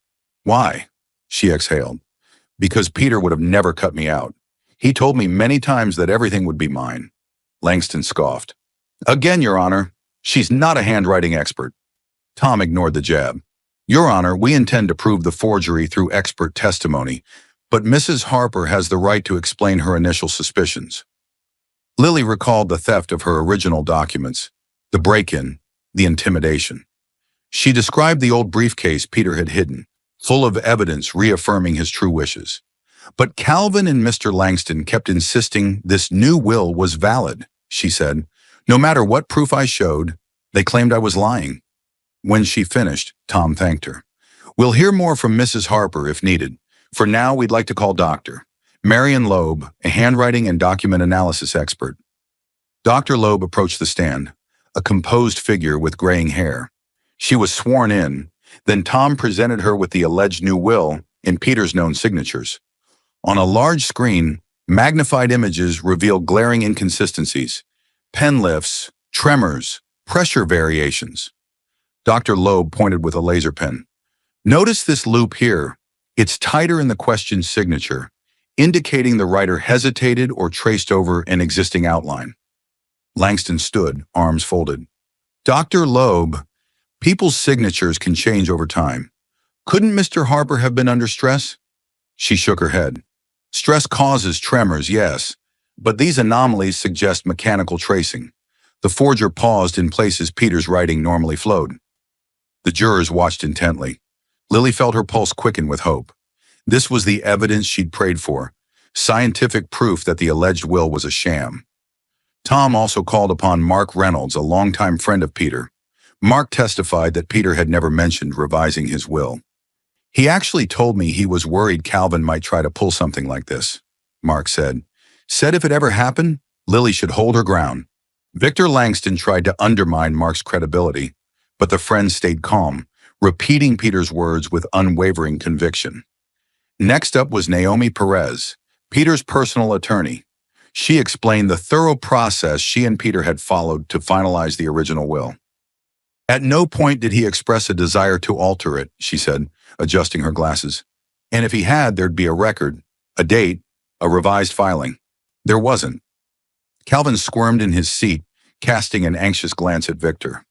Why? She exhaled. Because Peter would have never cut me out. He told me many times that everything would be mine. Langston scoffed. Again, Your Honor. She's not a handwriting expert. Tom ignored the jab. Your Honor, we intend to prove the forgery through expert testimony, but Mrs. Harper has the right to explain her initial suspicions. Lily recalled the theft of her original documents, the break-in, the intimidation. She described the old briefcase Peter had hidden, full of evidence reaffirming his true wishes. But Calvin and Mr. Langston kept insisting this new will was valid, she said. No matter what proof I showed, they claimed I was lying. When she finished, Tom thanked her. We'll hear more from Mrs. Harper if needed. For now, we'd like to call Dr. Marion Loeb, a handwriting and document analysis expert. Dr. Loeb approached the stand, a composed figure with graying hair. She was sworn in. Then Tom presented her with the alleged new will in Peter's known signatures. On a large screen, magnified images revealed glaring inconsistencies, pen lifts, tremors, pressure variations. Dr. Loeb pointed with a laser pen. Notice this loop here. It's tighter in the question's signature, indicating the writer hesitated or traced over an existing outline. Langston stood, arms folded. Dr. Loeb, people's signatures can change over time. Couldn't Mr. Harper have been under stress? She shook her head. Stress causes tremors, yes, but these anomalies suggest mechanical tracing. The forger paused in places Peter's writing normally flowed. The jurors watched intently. Lily felt her pulse quicken with hope. This was the evidence she'd prayed for, scientific proof that the alleged will was a sham. Tom also called upon Mark Reynolds, a longtime friend of Peter. Mark testified that Peter had never mentioned revising his will. He actually told me he was worried Calvin might try to pull something like this, Mark said. Said if it ever happened, Lily should hold her ground. Victor Langston tried to undermine Mark's credibility, but the friend stayed calm, repeating Peter's words with unwavering conviction. Next up was Naomi Perez, Peter's personal attorney. She explained the thorough process she and Peter had followed to finalize the original will. At no point did he express a desire to alter it, she said, adjusting her glasses. And if he had, there'd be a record, a date, a revised filing. There wasn't. Calvin squirmed in his seat, casting an anxious glance at Victor.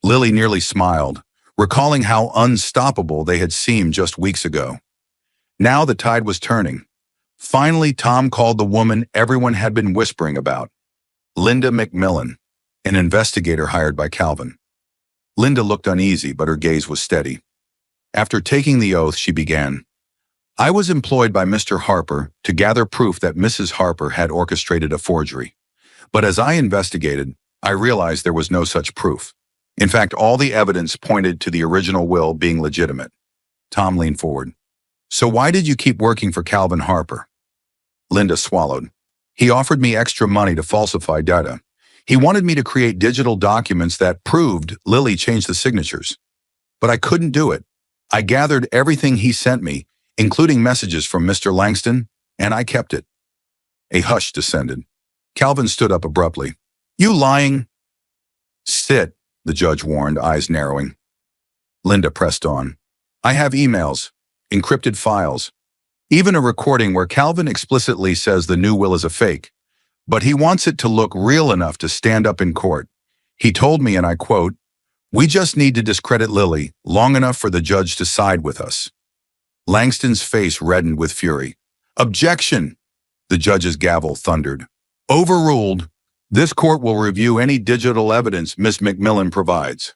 Lily nearly smiled, recalling how unstoppable they had seemed just weeks ago. Now the tide was turning. Finally, Tom called the woman everyone had been whispering about, Linda McMillan, an investigator hired by Calvin. Linda looked uneasy, but her gaze was steady. After taking the oath, she began, I was employed by Mr. Harper to gather proof that Mrs. Harper had orchestrated a forgery. But as I investigated, I realized there was no such proof. In fact, all the evidence pointed to the original will being legitimate. Tom leaned forward. So why did you keep working for Calvin Harper? Linda swallowed. He offered me extra money to falsify data. He wanted me to create digital documents that proved Lily changed the signatures. But I couldn't do it. I gathered everything he sent me, including messages from Mr. Langston, and I kept it. A hush descended. Calvin stood up abruptly. You lying? Sit, the judge warned, eyes narrowing. Linda pressed on. I have emails, encrypted files, even a recording where Calvin explicitly says the new will is a fake, but he wants it to look real enough to stand up in court. He told me, and I quote, we just need to discredit Lily long enough for the judge to side with us. Langston's face reddened with fury. Objection! The judge's gavel thundered. Overruled. This court will review any digital evidence Miss McMillan provides.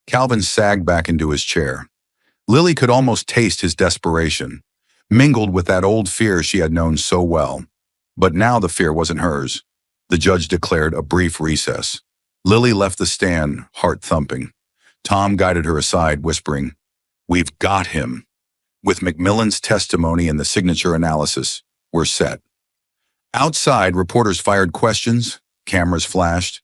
Calvin sagged back into his chair. Lily could almost taste his desperation, mingled with that old fear she had known so well. But now the fear wasn't hers. The judge declared a brief recess. Lily left the stand, heart thumping. Tom guided her aside, whispering, "We've got him. With Macmillan's testimony and the signature analysis, we're set." Outside, reporters fired questions, cameras flashed.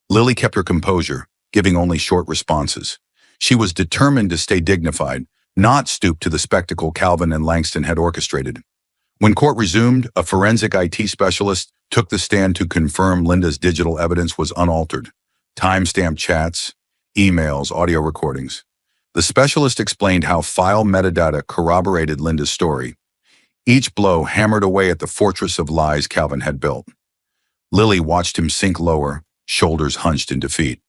Lily kept her composure, giving only short responses. She was determined to stay dignified, not stoop to the spectacle Calvin and Langston had orchestrated. When court resumed, a forensic IT specialist took the stand to confirm Linda's digital evidence was unaltered. Timestamped chats, emails, audio recordings. The specialist explained how file metadata corroborated Linda's story. Each blow hammered away at the fortress of lies Calvin had built. Lily watched him sink lower, shoulders hunched in defeat.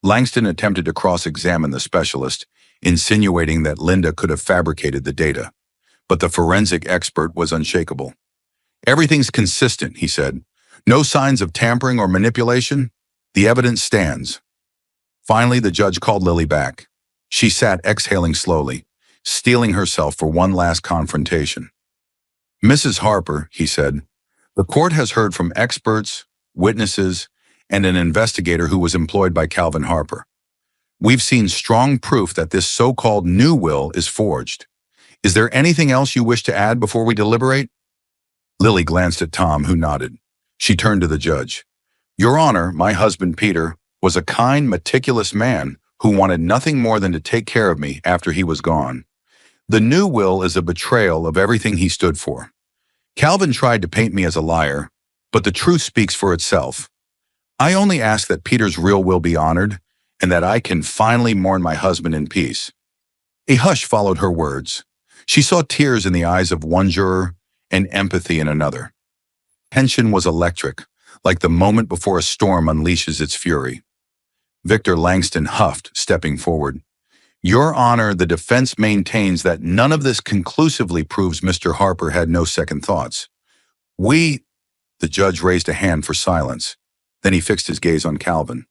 Langston attempted to cross-examine the specialist, insinuating that Linda could have fabricated the data. But the forensic expert was unshakable. "Everything's consistent," he said. "No signs of tampering or manipulation. The evidence stands." Finally, the judge called Lily back. She sat exhaling slowly, steeling herself for one last confrontation. "Mrs. Harper," he said, "the court has heard from experts, witnesses, and an investigator who was employed by Calvin Harper. We've seen strong proof that this so-called new will is forged. Is there anything else you wish to add before we deliberate?" Lily glanced at Tom, who nodded. She turned to the judge. "Your Honor, my husband Peter was a kind, meticulous man who wanted nothing more than to take care of me after he was gone. The new will is a betrayal of everything he stood for. Calvin tried to paint me as a liar, but the truth speaks for itself. I only ask that Peter's real will be honored and that I can finally mourn my husband in peace." A hush followed her words. She saw tears in the eyes of one juror and empathy in another. Tension was electric, like the moment before a storm unleashes its fury. Victor Langston huffed, stepping forward. "Your Honor, the defense maintains that none of this conclusively proves Mr. Harper had no second thoughts. We—" The judge raised a hand for silence. Then he fixed his gaze on Calvin.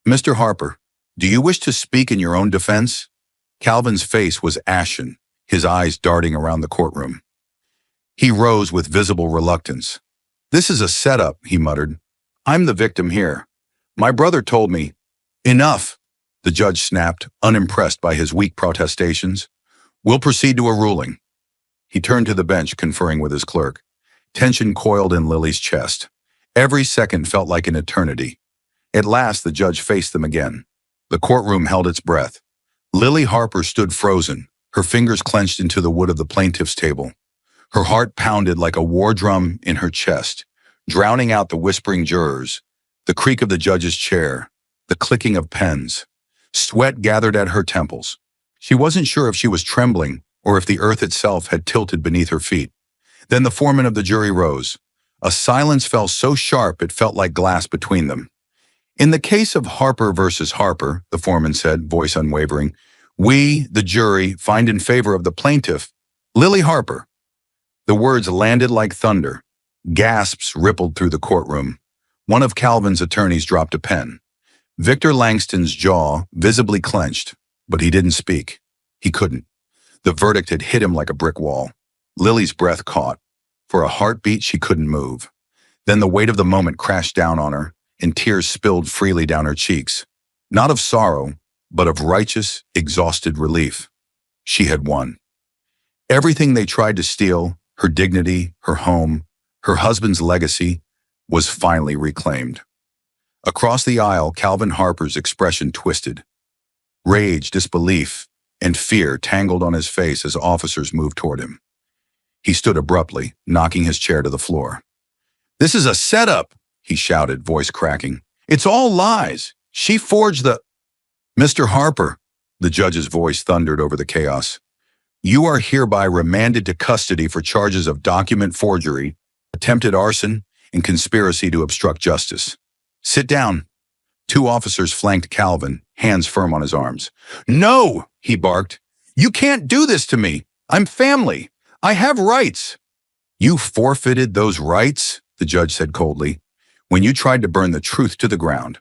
"Mr. Harper, do you wish to speak in your own defense?" Calvin's face was ashen, his eyes darting around the courtroom. He rose with visible reluctance. "This is a setup," he muttered. "I'm the victim here. My brother told me—" "Enough," the judge snapped, unimpressed by his weak protestations. "We'll proceed to a ruling." He turned to the bench, conferring with his clerk. Tension coiled in Lily's chest. Every second felt like an eternity. At last, the judge faced them again. The courtroom held its breath. Lily Harper stood frozen, her fingers clenched into the wood of the plaintiff's table. Her heart pounded like a war drum in her chest, drowning out the whispering jurors, the creak of the judge's chair, the clicking of pens. Sweat gathered at her temples. She wasn't sure if she was trembling or if the earth itself had tilted beneath her feet. Then the foreman of the jury rose. A silence fell so sharp it felt like glass between them. "In the case of Harper versus Harper," the foreman said, voice unwavering, "we, the jury, find in favor of the plaintiff, Lily Harper." The words landed like thunder. Gasps rippled through the courtroom. One of Calvin's attorneys dropped a pen. Victor Langston's jaw visibly clenched, but he didn't speak. He couldn't. The verdict had hit him like a brick wall. Lily's breath caught. For a heartbeat, she couldn't move. Then the weight of the moment crashed down on her, and tears spilled freely down her cheeks. Not of sorrow, but of righteous, exhausted relief. She had won. Everything they tried to steal, her dignity, her home, her husband's legacy, was finally reclaimed. Across the aisle, Calvin Harper's expression twisted. Rage, disbelief, and fear tangled on his face as officers moved toward him. He stood abruptly, knocking his chair to the floor. "This is a setup," he shouted, voice cracking. "It's all lies. She forged the—" "Mr. Harper," the judge's voice thundered over the chaos, "you are hereby remanded to custody for charges of document forgery, attempted arson, and conspiracy to obstruct justice. Sit down." Two officers flanked Calvin, hands firm on his arms. "No!" he barked. "You can't do this to me. I'm family. I have rights." "You forfeited those rights," the judge said coldly, "when you tried to burn the truth to the ground."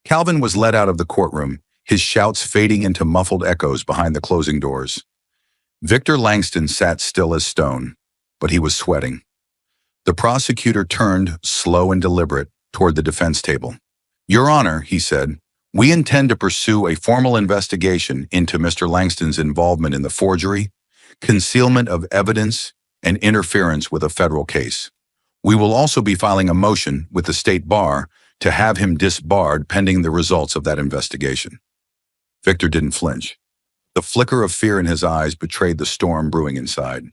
Calvin was led out of the courtroom, his shouts fading into muffled echoes behind the closing doors. Victor Langston sat still as stone, but he was sweating. The prosecutor turned, slow and deliberate, toward the defense table. "Your Honor," he said, "we intend to pursue a formal investigation into Mr. Langston's involvement in the forgery, concealment of evidence, and interference with a federal case. We will also be filing a motion with the state bar to have him disbarred pending the results of that investigation." Victor didn't flinch. The flicker of fear in his eyes betrayed the storm brewing inside.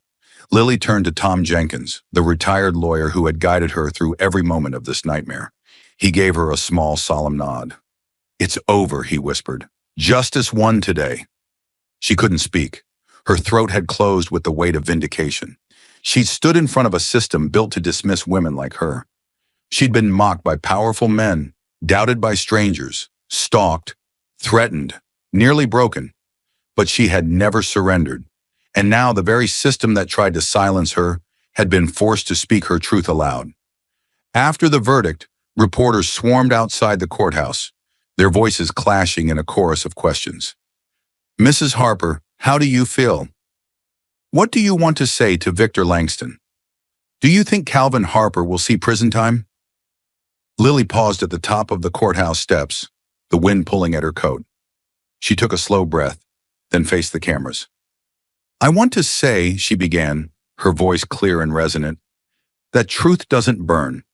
Lily turned to Tom Jenkins, the retired lawyer who had guided her through every moment of this nightmare. He gave her a small, solemn nod. "It's over," he whispered. "Justice won today." She couldn't speak. Her throat had closed with the weight of vindication. She'd stood in front of a system built to dismiss women like her. She'd been mocked by powerful men, doubted by strangers, stalked, threatened, nearly broken. But she had never surrendered. And now the very system that tried to silence her had been forced to speak her truth aloud. After the verdict, reporters swarmed outside the courthouse, their voices clashing in a chorus of questions. "Mrs. Harper, how do you feel? What do you want to say to Victor Langston? Do you think Calvin Harper will see prison time?" Lily paused at the top of the courthouse steps, the wind pulling at her coat. She took a slow breath, then faced the cameras. "I want to say," she began, her voice clear and resonant, "that truth doesn't burn.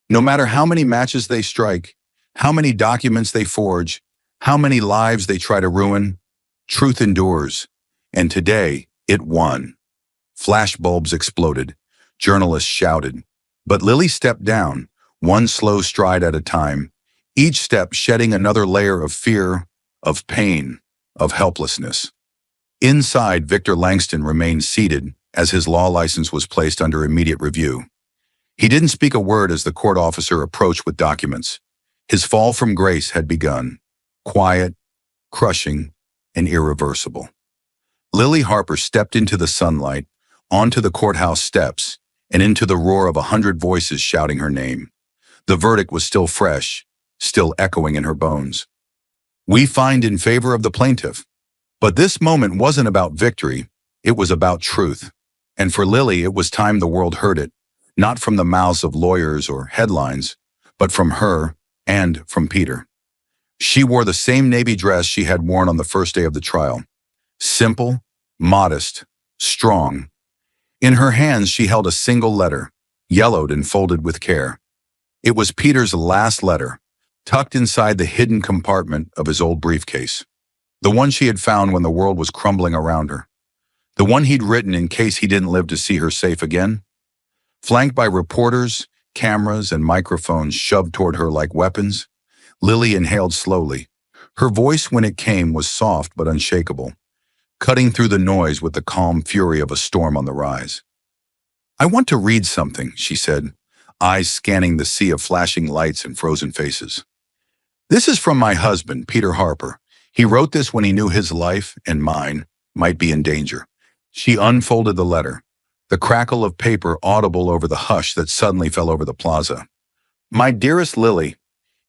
No matter how many matches they strike, how many documents they forge, how many lives they try to ruin, truth endures. And today, it won." Flashbulbs exploded. Journalists shouted. But Lily stepped down, one slow stride at a time, each step shedding another layer of fear, of pain, of helplessness. Inside, Victor Langston remained seated as his law license was placed under immediate review. He didn't speak a word as the court officer approached with documents. His fall from grace had begun, quiet, crushing, and irreversible. Lily Harper stepped into the sunlight, onto the courthouse steps, and into the roar of 100 voices shouting her name. The verdict was still fresh, still echoing in her bones. "We find in favor of the plaintiff." But this moment wasn't about victory, it was about truth. And for Lily, it was time the world heard it, not from the mouths of lawyers or headlines, but from her and from Peter. She wore the same navy dress she had worn on the first day of the trial. Simple, modest, strong. In her hands, she held a single letter, yellowed and folded with care. It was Peter's last letter, tucked inside the hidden compartment of his old briefcase. The one she had found when the world was crumbling around her. The one he'd written in case he didn't live to see her safe again. Flanked by reporters, cameras, and microphones shoved toward her like weapons, Lily inhaled slowly. Her voice, when it came, was soft but unshakable, cutting through the noise with the calm fury of a storm on the rise. "I want to read something," she said, eyes scanning the sea of flashing lights and frozen faces. "This is from my husband, Peter Harper. He wrote this when he knew his life and mine might be in danger." She unfolded the letter, the crackle of paper audible over the hush that suddenly fell over the plaza. "My dearest Lily,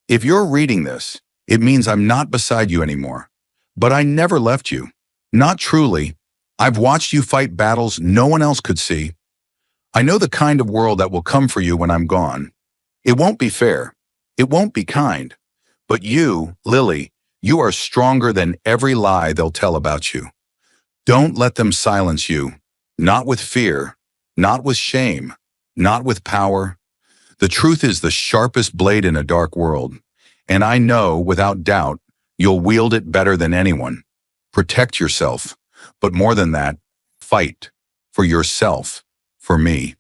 if you're reading this, it means I'm not beside you anymore. But I never left you. Not truly. I've watched you fight battles no one else could see. I know the kind of world that will come for you when I'm gone. It won't be fair. It won't be kind. But you, Lily, you are stronger than every lie they'll tell about you. Don't let them silence you. Not with fear, not with shame, not with power. The truth is the sharpest blade in a dark world. And I know, without doubt, you'll wield it better than anyone. Protect yourself. But more than that, fight. For yourself. For me.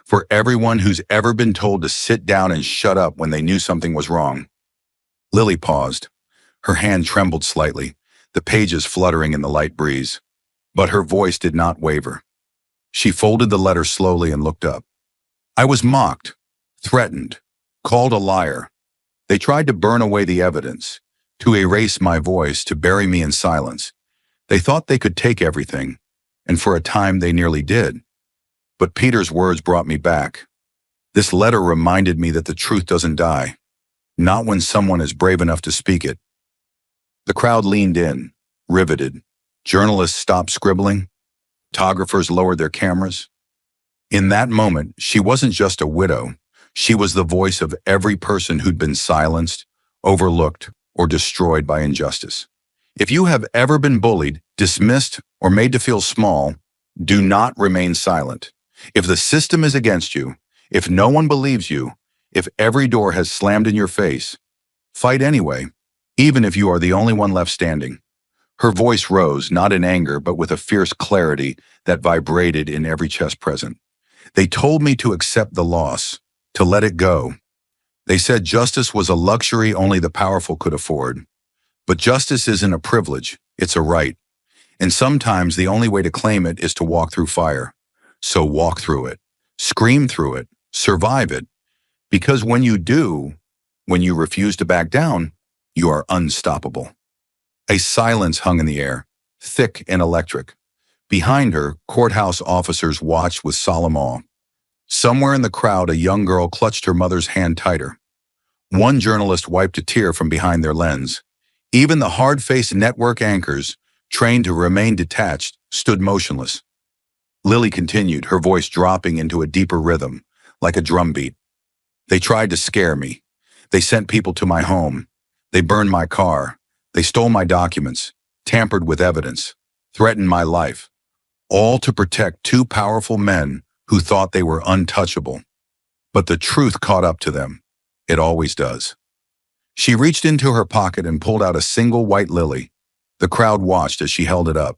For everyone who's ever been told to sit down and shut up when they knew something was wrong." Lily paused. Her hand trembled slightly, the pages fluttering in the light breeze. But her voice did not waver. She folded the letter slowly and looked up. "I was mocked, threatened, called a liar. They tried to burn away the evidence, to erase my voice, to bury me in silence. They thought they could take everything, and for a time they nearly did. But Peter's words brought me back. This letter reminded me that the truth doesn't die, not when someone is brave enough to speak it." The crowd leaned in, riveted. Journalists stopped scribbling. Photographers lowered their cameras. In that moment, she wasn't just a widow. She was the voice of every person who'd been silenced, overlooked, or destroyed by injustice. If you have ever been bullied, dismissed, or made to feel small, do not remain silent. If the system is against you, if no one believes you, if every door has slammed in your face, fight anyway, even if you are the only one left standing. Her voice rose, not in anger, but with a fierce clarity that vibrated in every chest present. They told me to accept the loss, to let it go. They said justice was a luxury only the powerful could afford. But justice isn't a privilege, it's a right. And sometimes the only way to claim it is to walk through fire. So walk through it, scream through it, survive it. Because when you do, when you refuse to back down, you are unstoppable. A silence hung in the air, thick and electric. Behind her, courthouse officers watched with solemn awe. Somewhere in the crowd, a young girl clutched her mother's hand tighter. One journalist wiped a tear from behind their lens. Even the hard-faced network anchors, trained to remain detached, stood motionless. Lily continued, her voice dropping into a deeper rhythm, like a drumbeat. They tried to scare me. They sent people to my home. They burned my car. They stole my documents, tampered with evidence, threatened my life, all to protect two powerful men who thought they were untouchable. But the truth caught up to them. It always does. She reached into her pocket and pulled out a single white lily. The crowd watched as she held it up.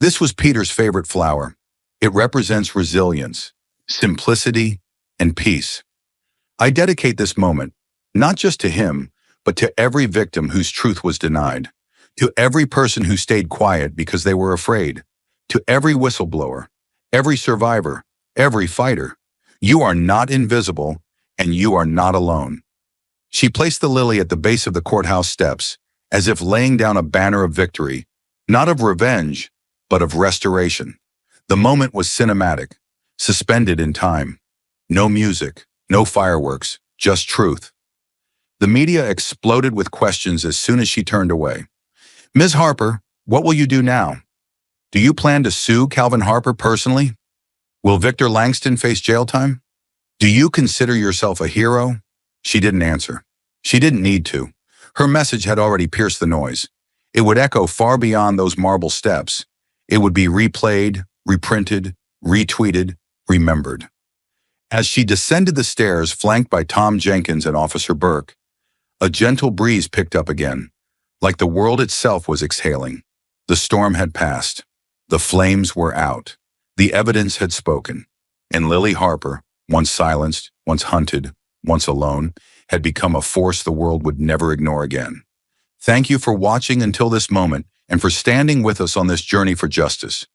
This was Peter's favorite flower. It represents resilience, simplicity, and peace. I dedicate this moment, not just to him, but to every victim whose truth was denied, to every person who stayed quiet because they were afraid, to every whistleblower, every survivor, every fighter. You are not invisible, and you are not alone. She placed the lily at the base of the courthouse steps, as if laying down a banner of victory, not of revenge, but of restoration. The moment was cinematic, suspended in time. No music, no fireworks, just truth. The media exploded with questions as soon as she turned away. Ms. Harper, what will you do now? Do you plan to sue Calvin Harper personally? Will Victor Langston face jail time? Do you consider yourself a hero? She didn't answer. She didn't need to. Her message had already pierced the noise. It would echo far beyond those marble steps. It would be replayed, reprinted, retweeted, remembered. As she descended the stairs, flanked by Tom Jenkins and Officer Burke, a gentle breeze picked up again, like the world itself was exhaling. The storm had passed. The flames were out. The evidence had spoken. And Lily Harper, once silenced, once hunted, once alone, had become a force the world would never ignore again. Thank you for watching until this moment and for standing with us on this journey for justice.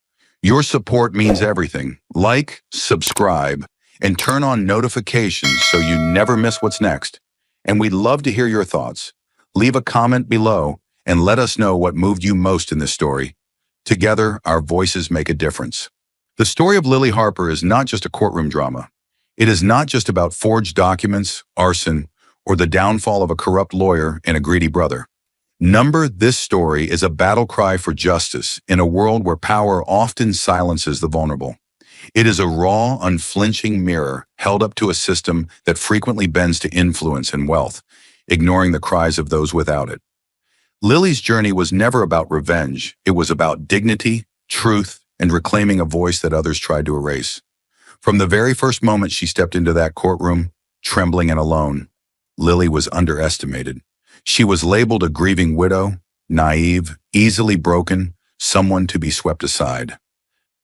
Your support means everything. Like, subscribe, and turn on notifications so you never miss what's next. And we'd love to hear your thoughts. Leave a comment below and let us know what moved you most in this story. Together, our voices make a difference. The story of Lily Harper is not just a courtroom drama. It is not just about forged documents, arson, or the downfall of a corrupt lawyer and a greedy brother. This story is a battle cry for justice in a world where power often silences the vulnerable. It is a raw, unflinching mirror held up to a system that frequently bends to influence and wealth, ignoring the cries of those without it. Lily's journey was never about revenge. It was about dignity, truth, and reclaiming a voice that others tried to erase. From the very first moment she stepped into that courtroom, trembling and alone, Lily was underestimated. She was labeled a grieving widow, naive, easily broken, someone to be swept aside.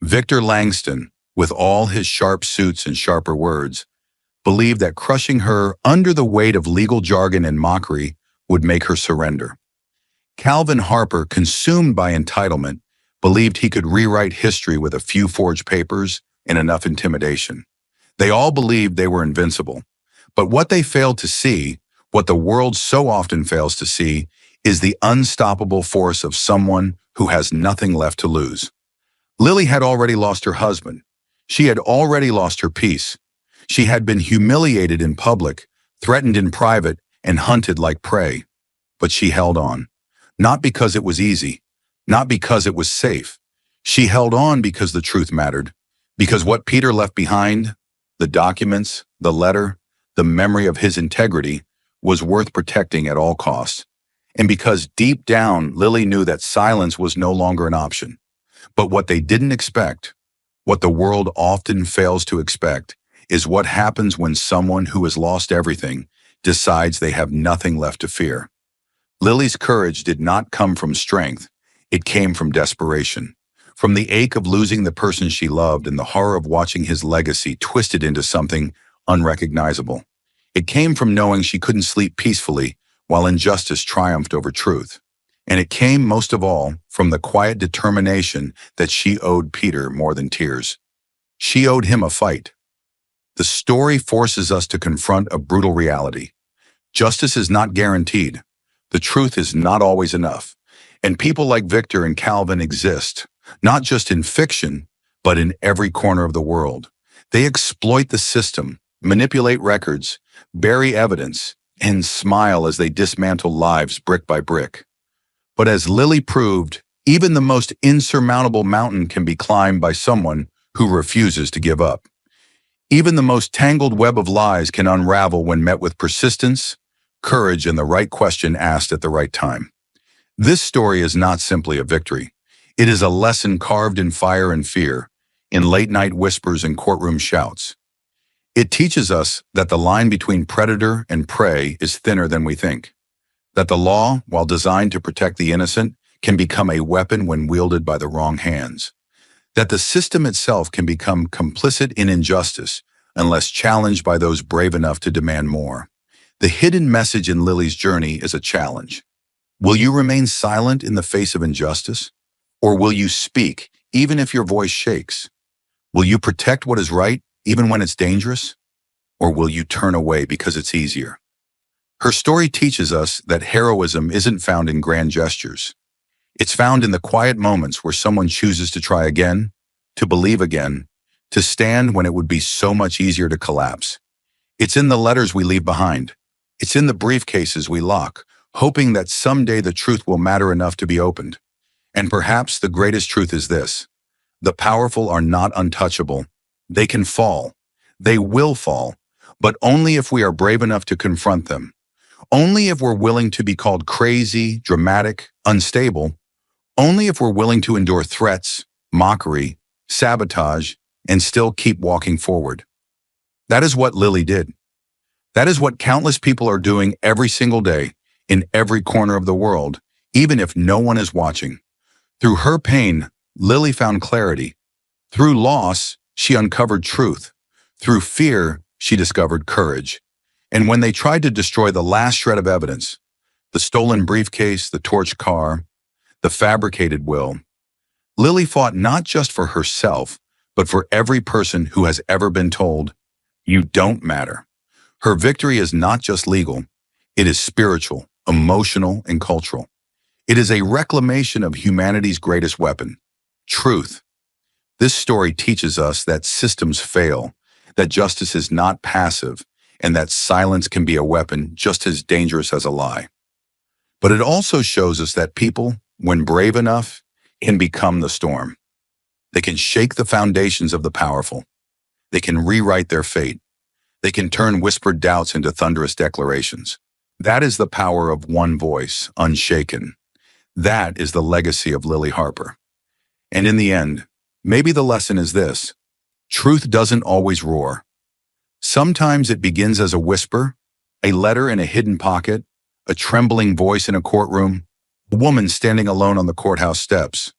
Victor Langston, with all his sharp suits and sharper words, believed that crushing her under the weight of legal jargon and mockery would make her surrender. Calvin Harper, consumed by entitlement, believed he could rewrite history with a few forged papers and enough intimidation. They all believed they were invincible. But what they failed to see, what the world so often fails to see, is the unstoppable force of someone who has nothing left to lose. Lily had already lost her husband. She had already lost her peace. She had been humiliated in public, threatened in private, and hunted like prey. But she held on. Not because it was easy, not because it was safe. She held on because the truth mattered, because what Peter left behind, the documents, the letter, the memory of his integrity, was worth protecting at all costs. And because deep down, Lily knew that silence was no longer an option. But what they didn't expect, what the world often fails to expect, is what happens when someone who has lost everything decides they have nothing left to fear. Lily's courage did not come from strength, it came from desperation. From the ache of losing the person she loved and the horror of watching his legacy twisted into something unrecognizable. It came from knowing she couldn't sleep peacefully while injustice triumphed over truth. And it came, most of all, from the quiet determination that she owed Peter more than tears. She owed him a fight. The story forces us to confront a brutal reality. Justice is not guaranteed. The truth is not always enough. And people like Victor and Calvin exist, not just in fiction, but in every corner of the world. They exploit the system, manipulate records, bury evidence, and smile as they dismantle lives brick by brick. But as Lily proved, even the most insurmountable mountain can be climbed by someone who refuses to give up. Even the most tangled web of lies can unravel when met with persistence, courage, and the right question asked at the right time. This story is not simply a victory. It is a lesson carved in fire and fear, in late-night whispers and courtroom shouts. It teaches us that the line between predator and prey is thinner than we think. That the law, while designed to protect the innocent, can become a weapon when wielded by the wrong hands. That the system itself can become complicit in injustice unless challenged by those brave enough to demand more. The hidden message in Lily's journey is a challenge. Will you remain silent in the face of injustice? Or will you speak, even if your voice shakes? Will you protect what is right, even when it's dangerous? Or will you turn away because it's easier? Her story teaches us that heroism isn't found in grand gestures. It's found in the quiet moments where someone chooses to try again, to believe again, to stand when it would be so much easier to collapse. It's in the letters we leave behind. It's in the briefcases we lock, hoping that someday the truth will matter enough to be opened. And perhaps the greatest truth is this: the powerful are not untouchable. They can fall. They will fall, but only if we are brave enough to confront them. Only if we're willing to be called crazy, dramatic, unstable. Only if we're willing to endure threats, mockery, sabotage, and still keep walking forward. That is what Lily did. That is what countless people are doing every single day, in every corner of the world, even if no one is watching. Through her pain, Lily found clarity. Through loss, she uncovered truth. Through fear, she discovered courage. And when they tried to destroy the last shred of evidence, the stolen briefcase, the torched car, the fabricated will, Lily fought not just for herself, but for every person who has ever been told, "You don't matter." Her victory is not just legal, it is spiritual, emotional, and cultural. It is a reclamation of humanity's greatest weapon, truth. This story teaches us that systems fail, that justice is not passive, and that silence can be a weapon just as dangerous as a lie. But it also shows us that people, when brave enough, can become the storm. They can shake the foundations of the powerful. They can rewrite their fate. They can turn whispered doubts into thunderous declarations. That is the power of one voice, unshaken. That is the legacy of Lily Harper. And in the end, maybe the lesson is this: truth doesn't always roar. Sometimes it begins as a whisper, a letter in a hidden pocket, a trembling voice in a courtroom, a woman standing alone on the courthouse steps.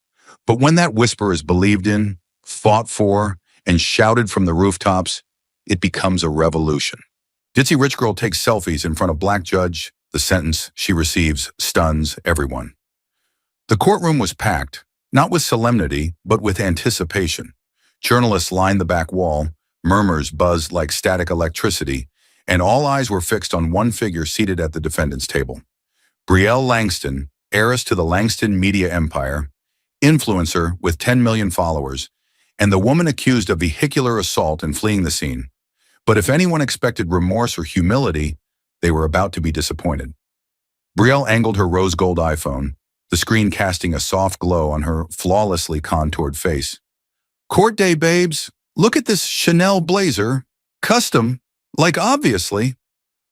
But when that whisper is believed in, fought for, and shouted from the rooftops, it becomes a revolution. Ditzy rich girl takes selfies in front of black judge. The sentence she receives stuns everyone. The courtroom was packed, not with solemnity, but with anticipation. Journalists lined the back wall, murmurs buzzed like static electricity, and all eyes were fixed on one figure seated at the defendant's table. Brielle Langston, heiress to the Langston media empire, influencer with 10 million followers, and the woman accused of vehicular assault and fleeing the scene. But if anyone expected remorse or humility, they were about to be disappointed. Brielle angled her rose gold iPhone, the screen casting a soft glow on her flawlessly contoured face. "Court day, babes. Look at this Chanel blazer. Custom. Like, obviously."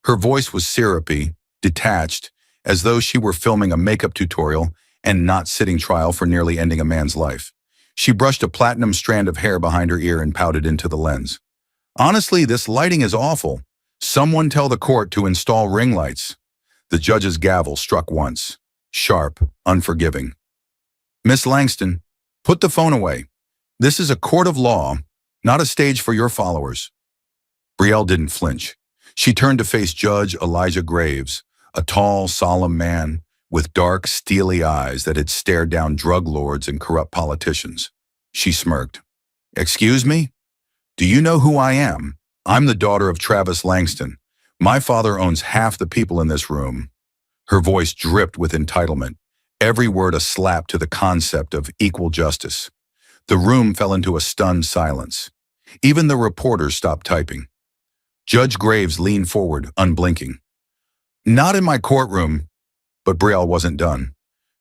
Her voice was syrupy, detached, as though she were filming a makeup tutorial and not sitting trial for nearly ending a man's life. She brushed a platinum strand of hair behind her ear and pouted into the lens. "Honestly, this lighting is awful. Someone tell the court to install ring lights." The judge's gavel struck once. Sharp, unforgiving. "Miss Langston, put the phone away. This is a court of law, not a stage for your followers." Brielle didn't flinch. She turned to face Judge Elijah Graves, a tall, solemn man with dark, steely eyes that had stared down drug lords and corrupt politicians. She smirked. "Excuse me? Do you know who I am? I'm the daughter of Travis Langston. My father owns half the people in this room." Her voice dripped with entitlement, every word a slap to the concept of equal justice. The room fell into a stunned silence. Even the reporters stopped typing. Judge Graves leaned forward, unblinking. "Not in my courtroom." But Brielle wasn't done.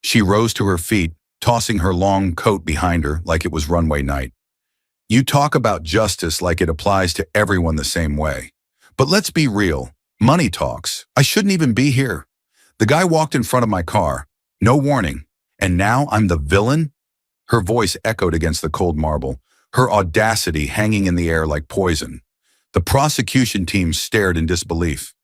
She rose to her feet, tossing her long coat behind her like it was runway night. "You talk about justice like it applies to everyone the same way. But let's be real. Money talks. I shouldn't even be here. The guy walked in front of my car. No warning. And now I'm the villain?" Her voice echoed against the cold marble, her audacity hanging in the air like poison. The prosecution team stared in disbelief.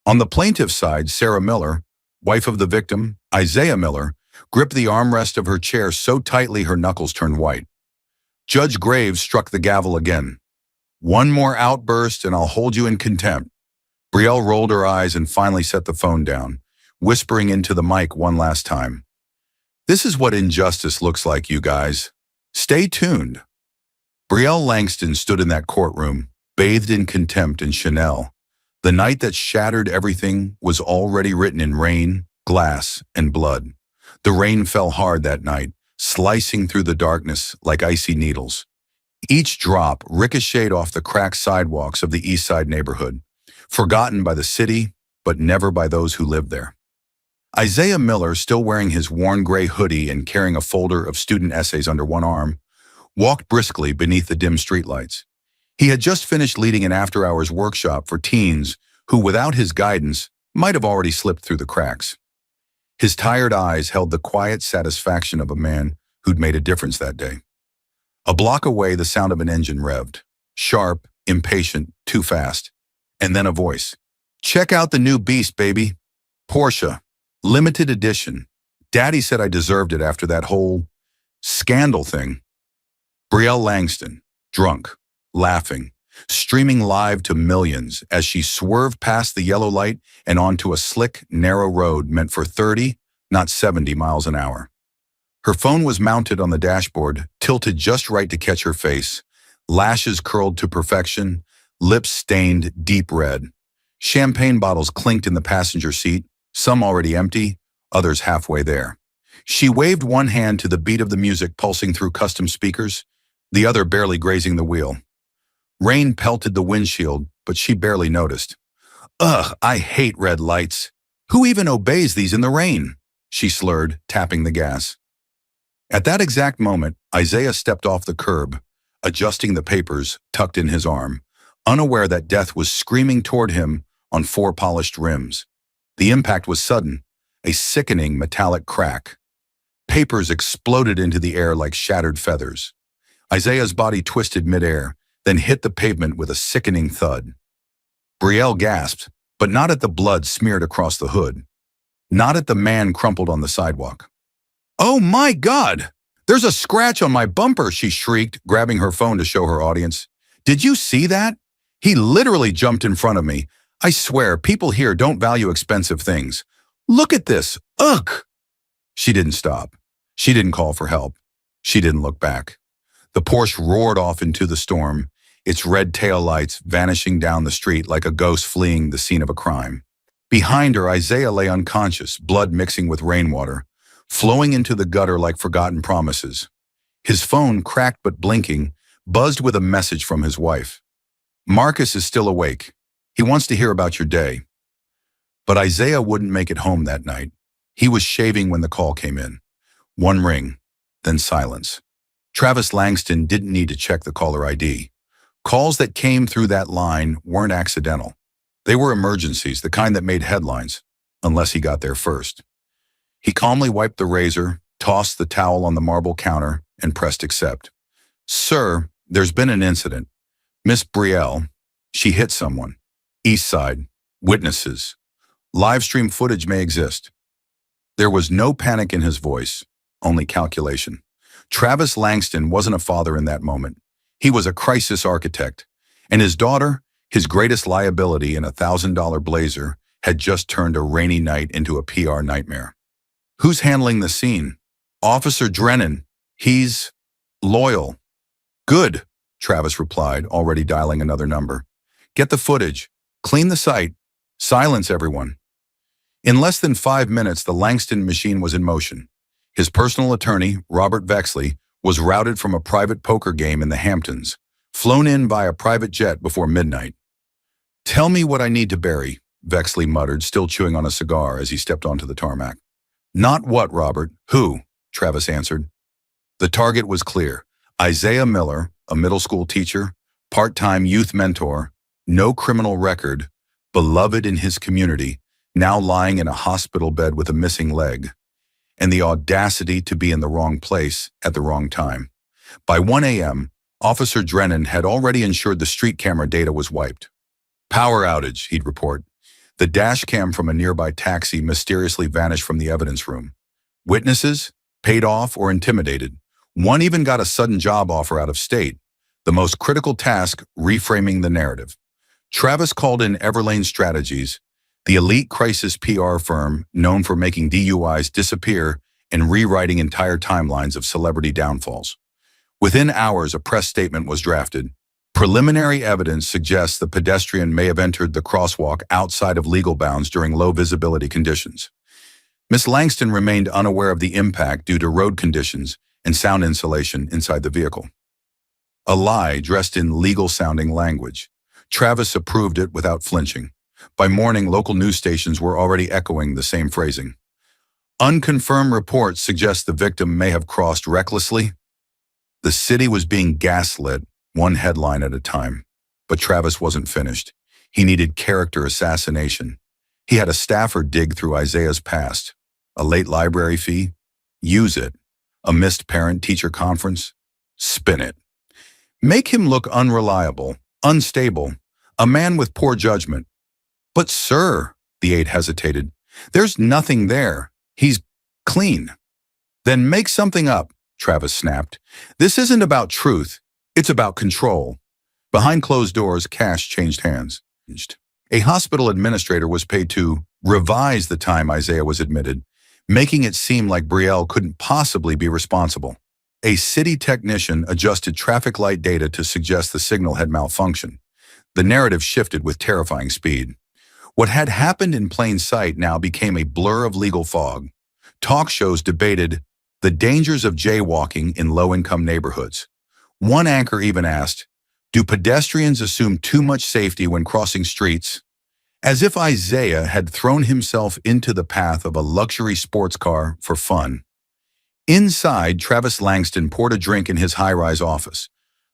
On the plaintiff's side, Sarah Miller, wife of the victim, Isaiah Miller, gripped the armrest of her chair so tightly her knuckles turned white. Judge Graves struck the gavel again. "One more outburst and I'll hold you in contempt." Brielle rolled her eyes and finally set the phone down, whispering into the mic one last time. "This is what injustice looks like, you guys. Stay tuned." Brielle Langston stood in that courtroom, bathed in contempt and Chanel. The night that shattered everything was already written in rain, glass, and blood. The rain fell hard that night, slicing through the darkness like icy needles. Each drop ricocheted off the cracked sidewalks of the East Side neighborhood, forgotten by the city, but never by those who lived there. Isaiah Miller, still wearing his worn gray hoodie and carrying a folder of student essays under one arm, walked briskly beneath the dim streetlights. He had just finished leading an after-hours workshop for teens who, without his guidance, might have already slipped through the cracks. His tired eyes held the quiet satisfaction of a man who'd made a difference that day. A block away, the sound of an engine revved. Sharp, impatient, too fast. And then a voice. "Check out the new beast, baby. Porsche. Limited edition. Daddy said I deserved it after that whole scandal thing." Brielle Langston, drunk, laughing, streaming live to millions as she swerved past the yellow light and onto a slick, narrow road meant for 30, not 70 miles an hour. Her phone was mounted on the dashboard, tilted just right to catch her face, lashes curled to perfection, lips stained deep red. Champagne bottles clinked in the passenger seat, some already empty, others halfway there. She waved one hand to the beat of the music pulsing through custom speakers, the other barely grazing the wheel. Rain pelted the windshield, but she barely noticed. "Ugh, I hate red lights. Who even obeys these in the rain?" she slurred, tapping the gas. At that exact moment, Isaiah stepped off the curb, adjusting the papers tucked in his arm, unaware that death was screaming toward him on four polished rims. The impact was sudden, a sickening metallic crack. Papers exploded into the air like shattered feathers. Isaiah's body twisted midair, then hit the pavement with a sickening thud. Brielle gasped, but not at the blood smeared across the hood. Not at the man crumpled on the sidewalk. "Oh my God! There's a scratch on my bumper," she shrieked, grabbing her phone to show her audience. "Did you see that? He literally jumped in front of me. I swear, people here don't value expensive things. Look at this. Ugh!" She didn't stop. She didn't call for help. She didn't look back. The Porsche roared off into the storm, its red taillights vanishing down the street like a ghost fleeing the scene of a crime. Behind her, Isaiah lay unconscious, blood mixing with rainwater, flowing into the gutter like forgotten promises. His phone, cracked but blinking, buzzed with a message from his wife. "Marcus is still awake. He wants to hear about your day." But Isaiah wouldn't make it home that night. He was shaving when the call came in. One ring, then silence. Travis Langston didn't need to check the caller ID. Calls that came through that line weren't accidental. They were emergencies, the kind that made headlines, unless he got there first. He calmly wiped the razor, tossed the towel on the marble counter, and pressed accept. "Sir, there's been an incident. Miss Brielle, she hit someone. East Side. Witnesses. Live stream footage may exist." There was no panic in his voice, only calculation. Travis Langston wasn't a father in that moment. He was a crisis architect, and his daughter, his greatest liability in a $1,000 blazer, had just turned a rainy night into a PR nightmare. "Who's handling the scene?" "Officer Drennan. He's loyal." "Good," Travis replied, already dialing another number. "Get the footage. Clean the site. Silence everyone." In less than 5 minutes, the Langston machine was in motion. His personal attorney, Robert Vexley, was routed from a private poker game in the Hamptons, flown in by a private jet before midnight. "Tell me what I need to bury," Vexley muttered, still chewing on a cigar as he stepped onto the tarmac. "Not what, Robert? Who?" Travis answered. The target was clear. Isaiah Miller, a middle school teacher, part-time youth mentor, no criminal record, beloved in his community, now lying in a hospital bed with a missing leg, and the audacity to be in the wrong place at the wrong time. By 1 a.m., Officer Drennan had already ensured the street camera data was wiped. "Power outage," he'd report. The dash cam from a nearby taxi mysteriously vanished from the evidence room. Witnesses? Paid off or intimidated. One even got a sudden job offer out of state. The most critical task, reframing the narrative. Travis called in Everlane Strategies, the elite crisis PR firm known for making DUIs disappear and rewriting entire timelines of celebrity downfalls. Within hours, a press statement was drafted. Preliminary evidence suggests the pedestrian may have entered the crosswalk outside of legal bounds during low visibility conditions. Miss Langston remained unaware of the impact due to road conditions and sound insulation inside the vehicle. A lie dressed in legal-sounding language. Travis approved it without flinching. By morning, local news stations were already echoing the same phrasing. Unconfirmed reports suggest the victim may have crossed recklessly. The city was being gaslit, one headline at a time. But Travis wasn't finished. He needed character assassination. He had a staffer dig through Isaiah's past. A late library fee? Use it. A missed parent-teacher conference? Spin it. Make him look unreliable, unstable, a man with poor judgment. "But sir," the aide hesitated, "there's nothing there. He's clean." "Then make something up," Travis snapped. "This isn't about truth. It's about control." Behind closed doors, cash changed hands. A hospital administrator was paid to revise the time Isaiah was admitted, making it seem like Brielle couldn't possibly be responsible. A city technician adjusted traffic light data to suggest the signal had malfunctioned. The narrative shifted with terrifying speed. What had happened in plain sight now became a blur of legal fog. Talk shows debated the dangers of jaywalking in low-income neighborhoods. One anchor even asked, "Do pedestrians assume too much safety when crossing streets?" As if Isaiah had thrown himself into the path of a luxury sports car for fun. Inside, Travis Langston poured a drink in his high-rise office,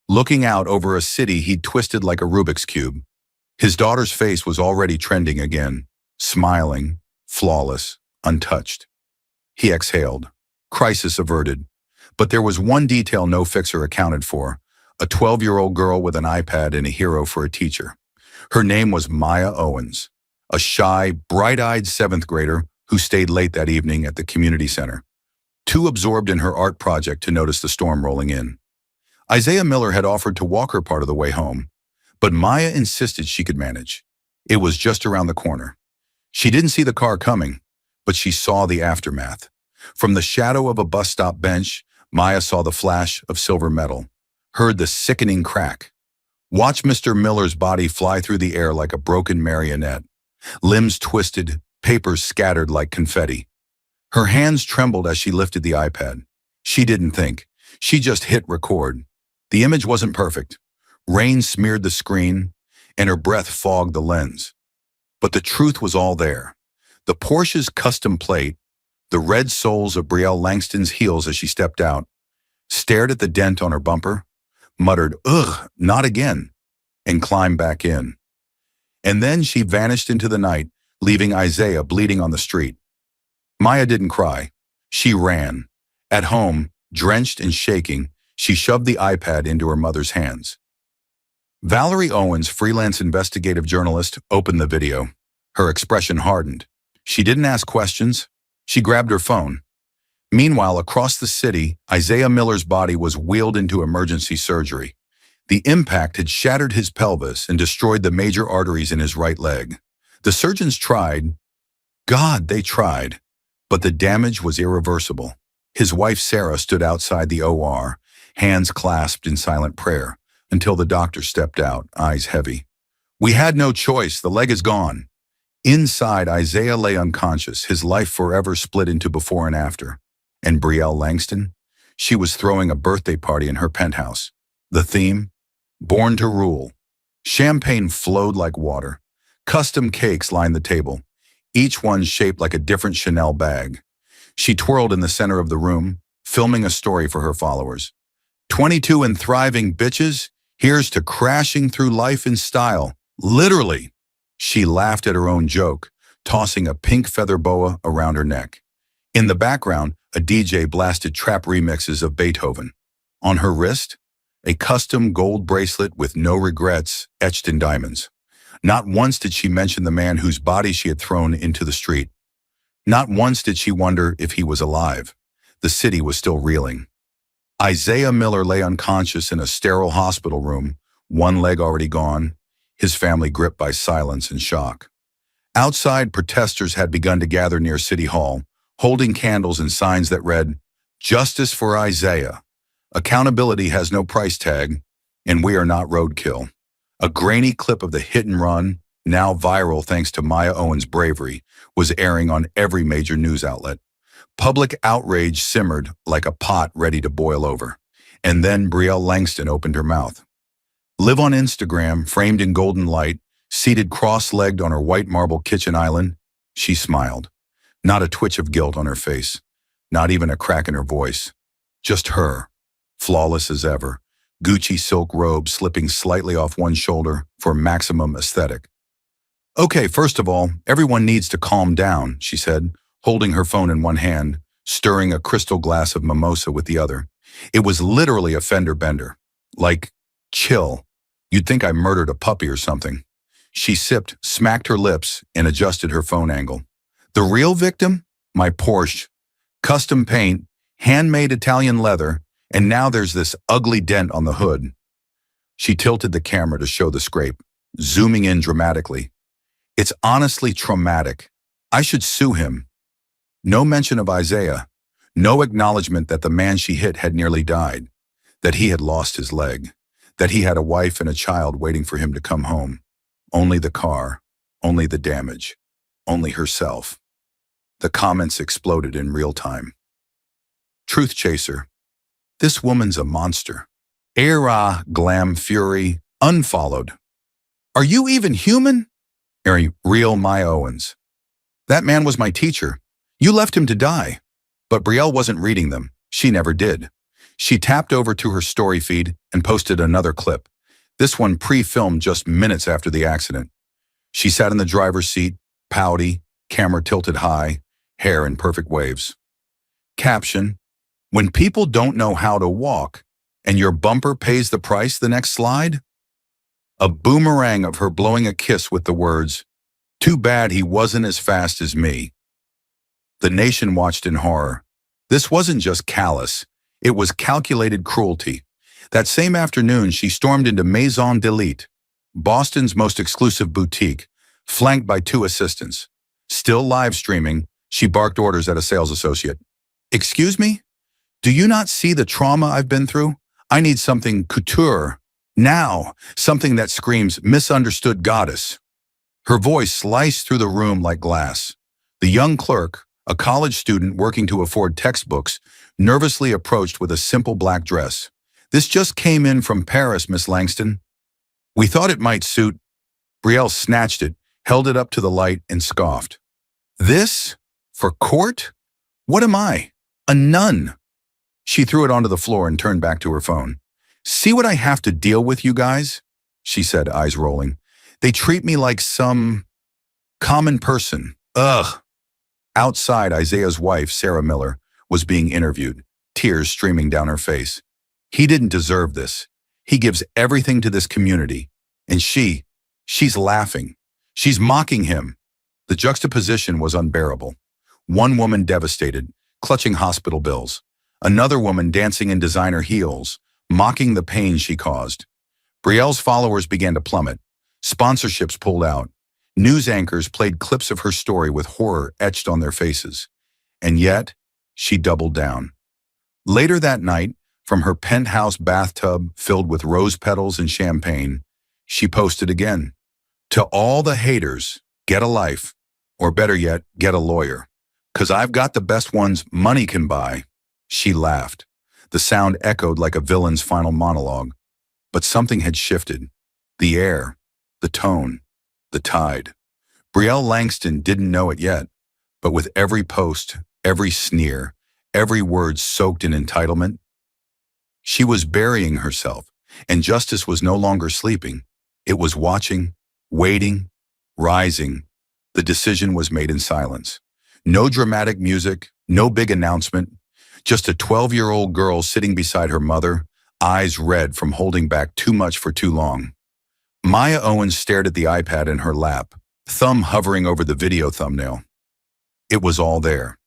looking out over a city he'd twisted like a Rubik's Cube. His daughter's face was already trending again, smiling, flawless, untouched. He exhaled, crisis averted. But there was one detail no fixer accounted for, a 12-year-old girl with an iPad and a hero for a teacher. Her name was Maya Owens, a shy, bright-eyed 7th grader who stayed late that evening at the community center, too absorbed in her art project to notice the storm rolling in. Isaiah Miller had offered to walk her part of the way home, but Maya insisted she could manage. It was just around the corner. She didn't see the car coming, but she saw the aftermath. From the shadow of a bus stop bench, Maya saw the flash of silver metal, heard the sickening crack. Watched Mr. Miller's body fly through the air like a broken marionette, limbs twisted, papers scattered like confetti. Her hands trembled as she lifted the iPad. She didn't think. She just hit record. The image wasn't perfect. Rain smeared the screen, and her breath fogged the lens. But the truth was all there. The Porsche's custom plate, the red soles of Brielle Langston's heels as she stepped out, stared at the dent on her bumper, muttered, "Ugh, not again," and climbed back in. And then she vanished into the night, leaving Isaiah bleeding on the street. Maya didn't cry. She ran. At home, drenched and shaking, she shoved the iPad into her mother's hands. Valerie Owens, freelance investigative journalist, opened the video. Her expression hardened. She didn't ask questions. She grabbed her phone. Meanwhile, across the city, Isaiah Miller's body was wheeled into emergency surgery. The impact had shattered his pelvis and destroyed the major arteries in his right leg. The surgeons tried. God, they tried. But the damage was irreversible. His wife Sarah stood outside the OR, hands clasped in silent prayer, until the doctor stepped out, eyes heavy. "We had no choice. The leg is gone." Inside, Isaiah lay unconscious, his life forever split into before and after. And Brielle Langston? She was throwing a birthday party in her penthouse. The theme? Born to Rule. Champagne flowed like water. Custom cakes lined the table, each one shaped like a different Chanel bag. She twirled in the center of the room, filming a story for her followers. 22 and thriving bitches, here's to crashing through life in style. Literally. She laughed at her own joke, tossing a pink feather boa around her neck. In the background, a DJ blasted trap remixes of Beethoven. On her wrist, a custom gold bracelet with "no regrets" etched in diamonds. Not once did she mention the man whose body she had thrown into the street. Not once did she wonder if he was alive. The city was still reeling. Isaiah Miller lay unconscious in a sterile hospital room, one leg already gone, his family gripped by silence and shock. Outside, protesters had begun to gather near City Hall, holding candles and signs that read, "Justice for Isaiah. Accountability has no price tag, and we are not roadkill." A grainy clip of the hit and run, now viral thanks to Maya Owens' bravery, was airing on every major news outlet. Public outrage simmered like a pot ready to boil over. And then Brielle Langston opened her mouth. Live on Instagram, framed in golden light, seated cross-legged on her white marble kitchen island, she smiled. Not a twitch of guilt on her face, not even a crack in her voice. Just her, flawless as ever, Gucci silk robe slipping slightly off one shoulder for maximum aesthetic. "Okay, first of all, everyone needs to calm down," she said, holding her phone in one hand, stirring a crystal glass of mimosa with the other. It was literally a fender bender. Like, chill. You'd think I murdered a puppy or something. She sipped, smacked her lips, and adjusted her phone angle. "The real victim? My Porsche. Custom paint, handmade Italian leather, and now there's this ugly dent on the hood." She tilted the camera to show the scrape, zooming in dramatically. "It's honestly traumatic. I should sue him." No mention of Isaiah. No acknowledgement that the man she hit had nearly died, that he had lost his leg, that he had a wife and a child waiting for him to come home. Only the car, only the damage, only herself. The comments exploded in real time. Truth chaser. This woman's a monster. Era, glam fury, unfollowed. Are you even human? Real Maya Owens. That man was my teacher. You left him to die. But Brielle wasn't reading them. She never did. She tapped over to her story feed and posted another clip. This one pre-filmed just minutes after the accident. She sat in the driver's seat, pouty, camera tilted high, hair in perfect waves. Caption: "When people don't know how to walk, and your bumper pays the price the next slide?" A boomerang of her blowing a kiss with the words, "Too bad he wasn't as fast as me." The nation watched in horror. This wasn't just callous. It was calculated cruelty. That same afternoon, she stormed into Maison d'Elite, Boston's most exclusive boutique, flanked by 2 assistants. Still live streaming, she barked orders at a sales associate. "Excuse me? Do you not see the trauma I've been through? I need something couture. Now, something that screams misunderstood goddess." Her voice sliced through the room like glass. The young clerk, a college student working to afford textbooks, nervously approached with a simple black dress. "This just came in from Paris, Miss Langston." "We thought it might suit." Brielle snatched it, held it up to the light, and scoffed. "This? For court? What am I? A nun. She threw it onto the floor and turned back to her phone. See what I have to deal with, you guys? She said, eyes rolling. They treat me like some common person. Ugh. Outside, Isaiah's wife, Sarah Miller, was being interviewed, tears streaming down her face. He didn't deserve this. He gives everything to this community. And she's laughing. She's mocking him. The juxtaposition was unbearable. One woman devastated, clutching hospital bills. Another woman dancing in designer heels, mocking the pain she caused. Brielle's followers began to plummet. Sponsorships pulled out. News anchors played clips of her story with horror etched on their faces. And yet, she doubled down. Later that night, from her penthouse bathtub filled with rose petals and champagne, she posted again. To all the haters, get a life, or better yet, get a lawyer. 'Cause I've got the best ones money can buy. She laughed. The sound echoed like a villain's final monologue. But something had shifted. The air, the tone, the tide. Brielle Langston didn't know it yet, but with every post, every sneer, every word soaked in entitlement, she was burying herself, and justice was no longer sleeping. It was watching, waiting, rising. The decision was made in silence. No dramatic music, no big announcement, just a 12-year-old girl sitting beside her mother, eyes red from holding back too much for too long. Maya Owens stared at the iPad in her lap, thumb hovering over the video thumbnail. It was all there.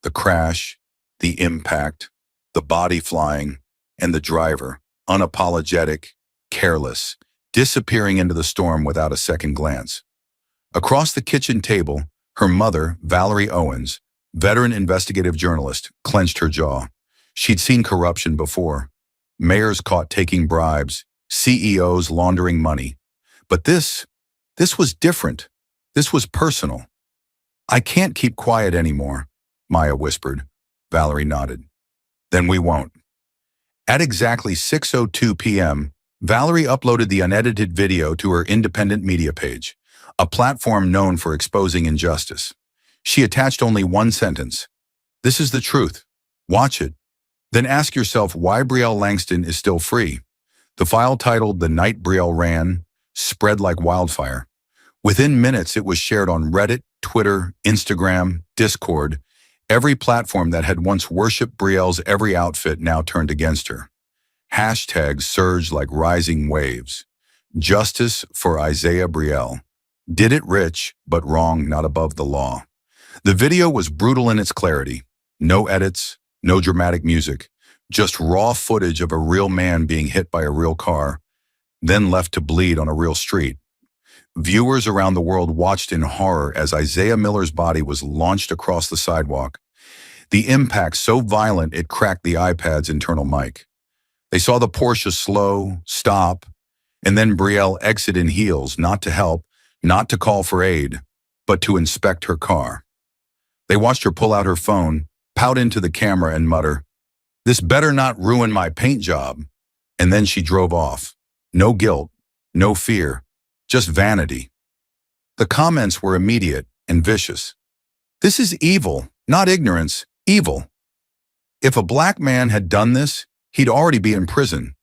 The crash, the impact, the body flying, and the driver, unapologetic, careless, disappearing into the storm without a second glance. Across the kitchen table, her mother, Valerie Owens, veteran investigative journalist, clenched her jaw. She'd seen corruption before. Mayors caught taking bribes, CEOs laundering money. But this was different. This was personal. I can't keep quiet anymore, Maya whispered. Valerie nodded. Then we won't. At exactly 6:02 p.m., Valerie uploaded the unedited video to her independent media page, a platform known for exposing injustice. She attached only one sentence. This is the truth. Watch it. Then ask yourself why Brielle Langston is still free. The file titled The Night Brielle Ran spread like wildfire. Within minutes, it was shared on Reddit, Twitter, Instagram, Discord. Every platform that had once worshipped Brielle's every outfit now turned against her. Hashtags surged like rising waves. Justice for Isaiah Brielle. Did it rich, but wrong, not above the law. The video was brutal in its clarity. No edits, no dramatic music, just raw footage of a real man being hit by a real car, then left to bleed on a real street. Viewers around the world watched in horror as Isaiah Miller's body was launched across the sidewalk. The impact so violent it cracked the iPad's internal mic. They saw the Porsche slow, stop, and then Brielle exit in heels, not to help, not to call for aid, but to inspect her car. They watched her pull out her phone, pout into the camera and mutter, "This better not ruin my paint job." And then she drove off. No guilt, no fear, just vanity. The comments were immediate and vicious. This is evil, not ignorance, evil. If a black man had done this, he'd already be in prison.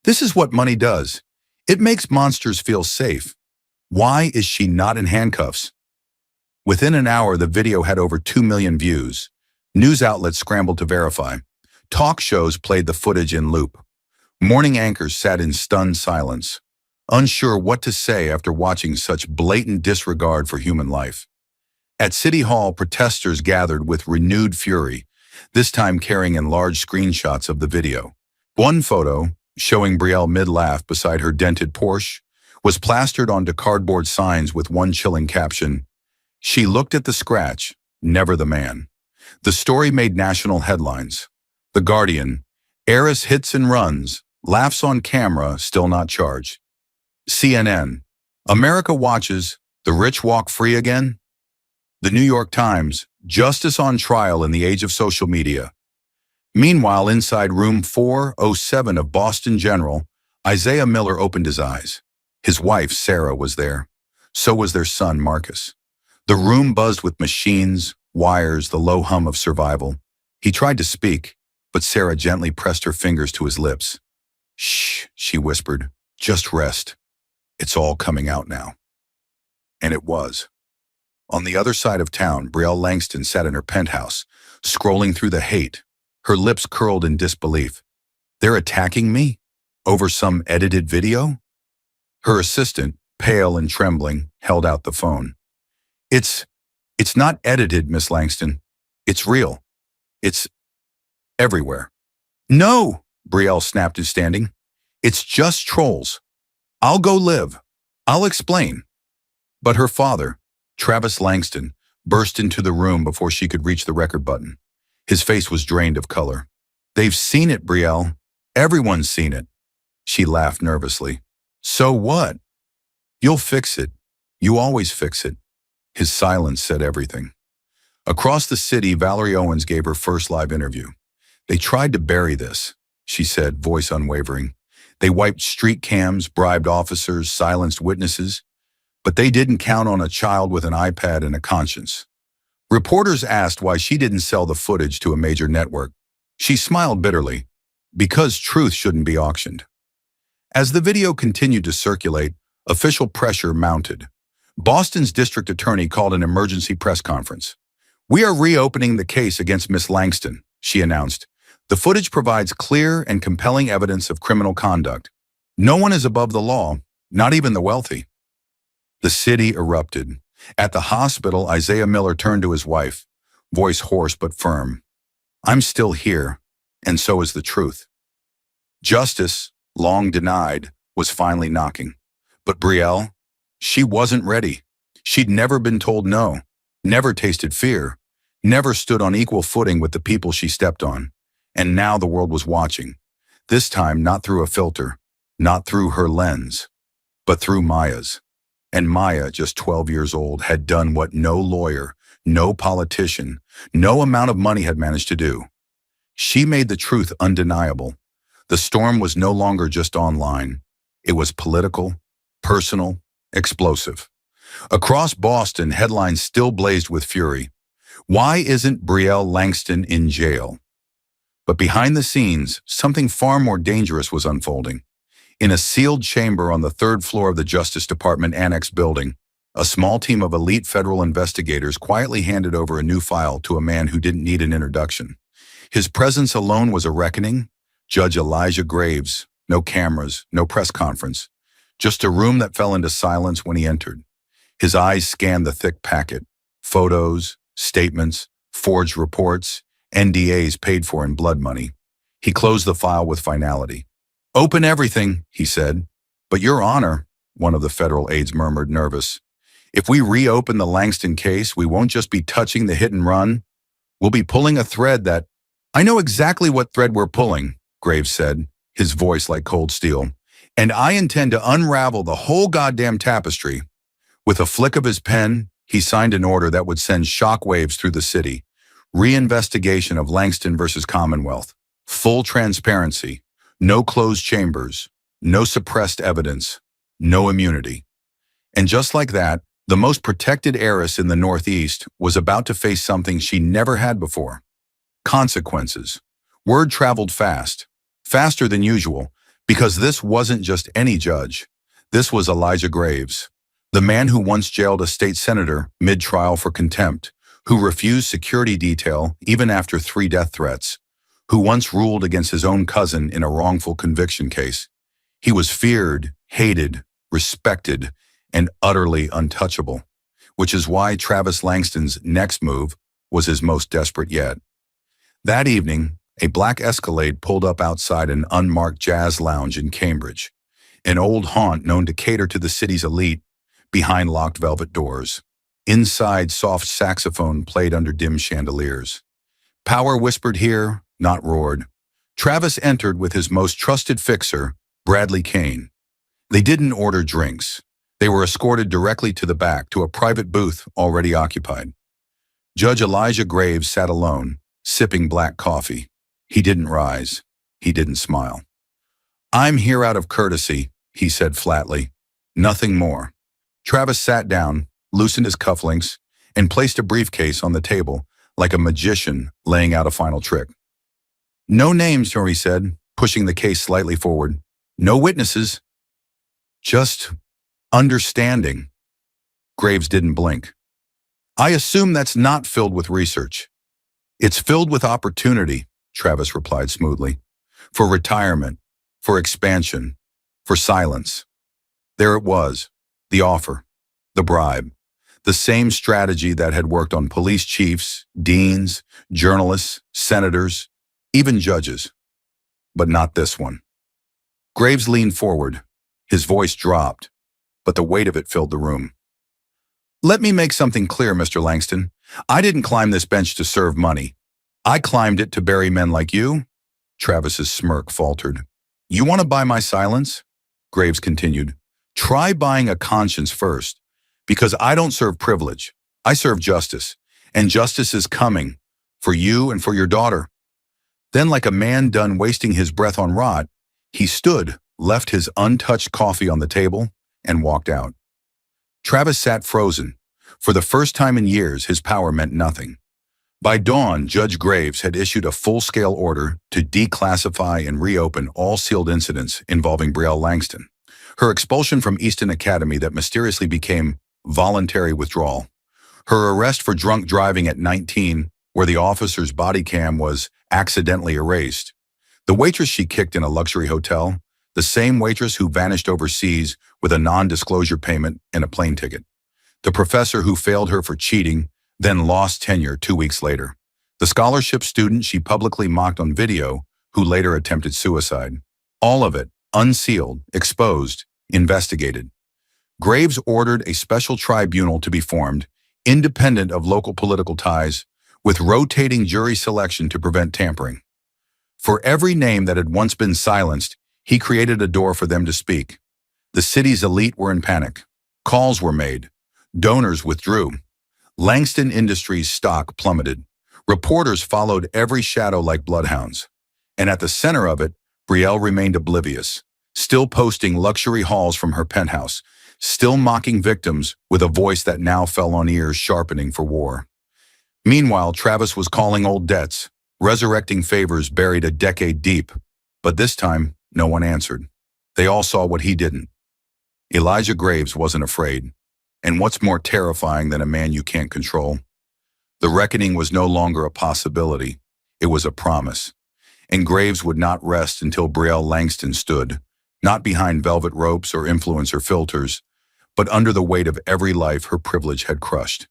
This is what money does. It makes monsters feel safe. Why is she not in handcuffs? Within an hour, the video had over 2 million views. News outlets scrambled to verify. Talk shows played the footage in loop. Morning anchors sat in stunned silence, unsure what to say after watching such blatant disregard for human life. At City Hall, protesters gathered with renewed fury, this time carrying in large screenshots of the video. One photo, showing Brielle mid-laugh beside her dented Porsche, was plastered onto cardboard signs with one chilling caption, "She looked at the scratch, never the man." The story made national headlines. The Guardian, heiress hits and runs, laughs on camera, still not charged. CNN, America watches, the rich walk free again. The New York Times, justice on trial in the age of social media. Meanwhile, inside room 407 of Boston General, Isaiah Miller opened his eyes. His wife, Sarah, was there. So was their son, Marcus. The room buzzed with machines, wires, the low hum of survival. He tried to speak, but Sarah gently pressed her fingers to his lips. "Shh," she whispered. "Just rest. It's all coming out now." And it was. On the other side of town, Brielle Langston sat in her penthouse, scrolling through the hate, her lips curled in disbelief. They're attacking me? Over some edited video? Her assistant, pale and trembling, held out the phone. It's not edited, Miss Langston. It's real. It's everywhere." "No," Brielle snapped, standing. "It's just trolls. I'll go live. I'll explain." But her father, Travis Langston, burst into the room before she could reach the record button. His face was drained of color. "They've seen it, Brielle. Everyone's seen it." She laughed nervously. "So what? You'll fix it. You always fix it." His silence said everything. Across the city, Valerie Owens gave her first live interview. "They tried to bury this," she said, voice unwavering. "They wiped street cams, bribed officers, silenced witnesses, but they didn't count on a child with an iPad and a conscience." Reporters asked why she didn't sell the footage to a major network. She smiled bitterly. Because truth shouldn't be auctioned. As the video continued to circulate, official pressure mounted. Boston's district attorney called an emergency press conference. "We are reopening the case against Miss Langston," she announced. "The footage provides clear and compelling evidence of criminal conduct. No one is above the law, not even the wealthy." The city erupted. At the hospital, Isaiah Miller turned to his wife, voice hoarse but firm. "I'm still here, and so is the truth." Justice, long denied, was finally knocking. But Brielle, she wasn't ready. She'd never been told no, never tasted fear, never stood on equal footing with the people she stepped on. And now the world was watching. This time not through a filter, not through her lens, but through Maya's. And Maya, just 12 years old, had done what no lawyer, no politician, no amount of money had managed to do. She made the truth undeniable. The storm was no longer just online. It was political, personal, explosive. Across Boston, headlines still blazed with fury. Why isn't Brielle Langston in jail? But behind the scenes, something far more dangerous was unfolding. In a sealed chamber on the third floor of the Justice Department Annex building, a small team of elite federal investigators quietly handed over a new file to a man who didn't need an introduction. His presence alone was a reckoning. Judge Elijah Graves, no cameras, no press conference, just a room that fell into silence when he entered. His eyes scanned the thick packet, photos, statements, forged reports, NDAs paid for in blood money. He closed the file with finality. "Open everything," he said. "But Your Honor," one of the federal aides murmured, nervous, "if we reopen the Langston case, we won't just be touching the hit and run. We'll be pulling a thread that—" "I know exactly what thread we're pulling," Graves said, his voice like cold steel. "And I intend to unravel the whole goddamn tapestry." With a flick of his pen, he signed an order that would send shockwaves through the city. Reinvestigation of Langston versus Commonwealth. Full transparency. No closed chambers. No suppressed evidence. No immunity. And just like that, the most protected heiress in the Northeast was about to face something she never had before. Consequences. Word traveled fast. Faster than usual, because this wasn't just any judge. This was Elijah Graves, the man who once jailed a state senator mid-trial for contempt, who refused security detail even after 3 death threats, who once ruled against his own cousin in a wrongful conviction case. He was feared, hated, respected, and utterly untouchable, which is why Travis Langston's next move was his most desperate yet. That evening, a black Escalade pulled up outside an unmarked jazz lounge in Cambridge, an old haunt known to cater to the city's elite, behind locked velvet doors. Inside, soft saxophone played under dim chandeliers. Power whispered here, not roared. Travis entered with his most trusted fixer, Bradley Kane. They didn't order drinks. They were escorted directly to the back, to a private booth already occupied. Judge Elijah Graves sat alone, sipping black coffee. He didn't rise. He didn't smile. "I'm here out of courtesy," he said flatly. "Nothing more." Travis sat down, loosened his cufflinks, and placed a briefcase on the table like a magician laying out a final trick. "No names," Jory said, pushing the case slightly forward. "No witnesses. Just understanding." Graves didn't blink. "I assume that's not filled with research." "It's filled with opportunity," Travis replied smoothly. "For retirement, for expansion, for silence." There it was, the offer, the bribe, the same strategy that had worked on police chiefs, deans, journalists, senators, even judges. But not this one. Graves leaned forward. His voice dropped, but the weight of it filled the room. "Let me make something clear, Mr. Langston. I didn't climb this bench to serve money. I climbed it to bury men like you." Travis's smirk faltered. "You want to buy my silence?" Graves continued. "Try buying a conscience first, because I don't serve privilege. I serve justice, and justice is coming, for you and for your daughter." Then, like a man done wasting his breath on rot, he stood, left his untouched coffee on the table, and walked out. Travis sat frozen. For the first time in years, his power meant nothing. By dawn, Judge Graves had issued a full-scale order to declassify and reopen all sealed incidents involving Brielle Langston. Her expulsion from Easton Academy that mysteriously became voluntary withdrawal. Her arrest for drunk driving at 19, where the officer's body cam was accidentally erased. The waitress she kicked in a luxury hotel, the same waitress who vanished overseas with a non-disclosure payment and a plane ticket. The professor who failed her for cheating, then lost tenure 2 weeks later. The scholarship student she publicly mocked on video, who later attempted suicide. All of it, unsealed, exposed, investigated. Graves ordered a special tribunal to be formed, independent of local political ties, with rotating jury selection to prevent tampering. For every name that had once been silenced, he created a door for them to speak. The city's elite were in panic. Calls were made. Donors withdrew. Langston Industries' stock plummeted. Reporters followed every shadow like bloodhounds. And at the center of it, Brielle remained oblivious, still posting luxury hauls from her penthouse, still mocking victims with a voice that now fell on ears sharpening for war. Meanwhile, Travis was calling old debts, resurrecting favors buried a decade deep. But this time, no one answered. They all saw what he didn't. Elijah Graves wasn't afraid. And what's more terrifying than a man you can't control? The reckoning was no longer a possibility. It was a promise. And Graves would not rest until Brielle Langston stood, not behind velvet ropes or influencer filters, but under the weight of every life her privilege had crushed.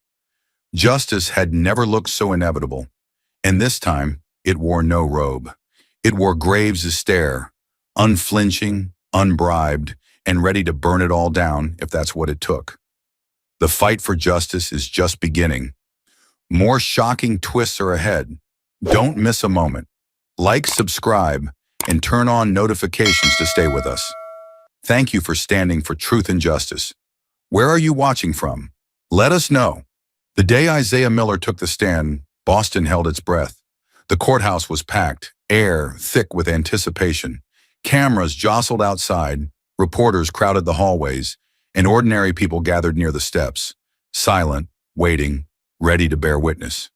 Justice had never looked so inevitable, and this time it wore no robe. It wore Graves' stare, unflinching, unbribed, and ready to burn it all down if that's what it took. The fight for justice is just beginning. More shocking twists are ahead. Don't miss a moment. Like, subscribe, and turn on notifications to stay with us. Thank you for standing for truth and justice. Where are you watching from? Let us know. The day Isaiah Miller took the stand, Boston held its breath. The courthouse was packed, air thick with anticipation. Cameras jostled outside, reporters crowded the hallways, and ordinary people gathered near the steps, silent, waiting, ready to bear witness.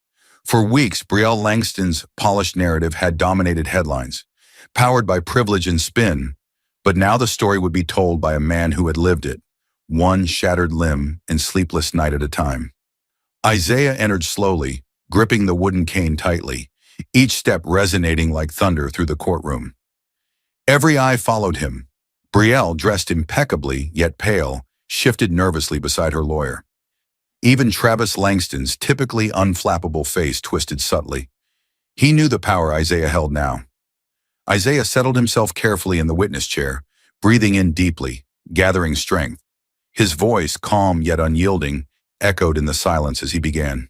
For weeks, Brielle Langston's polished narrative had dominated headlines, powered by privilege and spin, but now the story would be told by a man who had lived it, one shattered limb and sleepless night at a time. Isaiah entered slowly, gripping the wooden cane tightly, each step resonating like thunder through the courtroom. Every eye followed him. Brielle, dressed impeccably, yet pale, shifted nervously beside her lawyer. Even Travis Langston's typically unflappable face twisted subtly. He knew the power Isaiah held now. Isaiah settled himself carefully in the witness chair, breathing in deeply, gathering strength. His voice, calm yet unyielding, echoed in the silence as he began.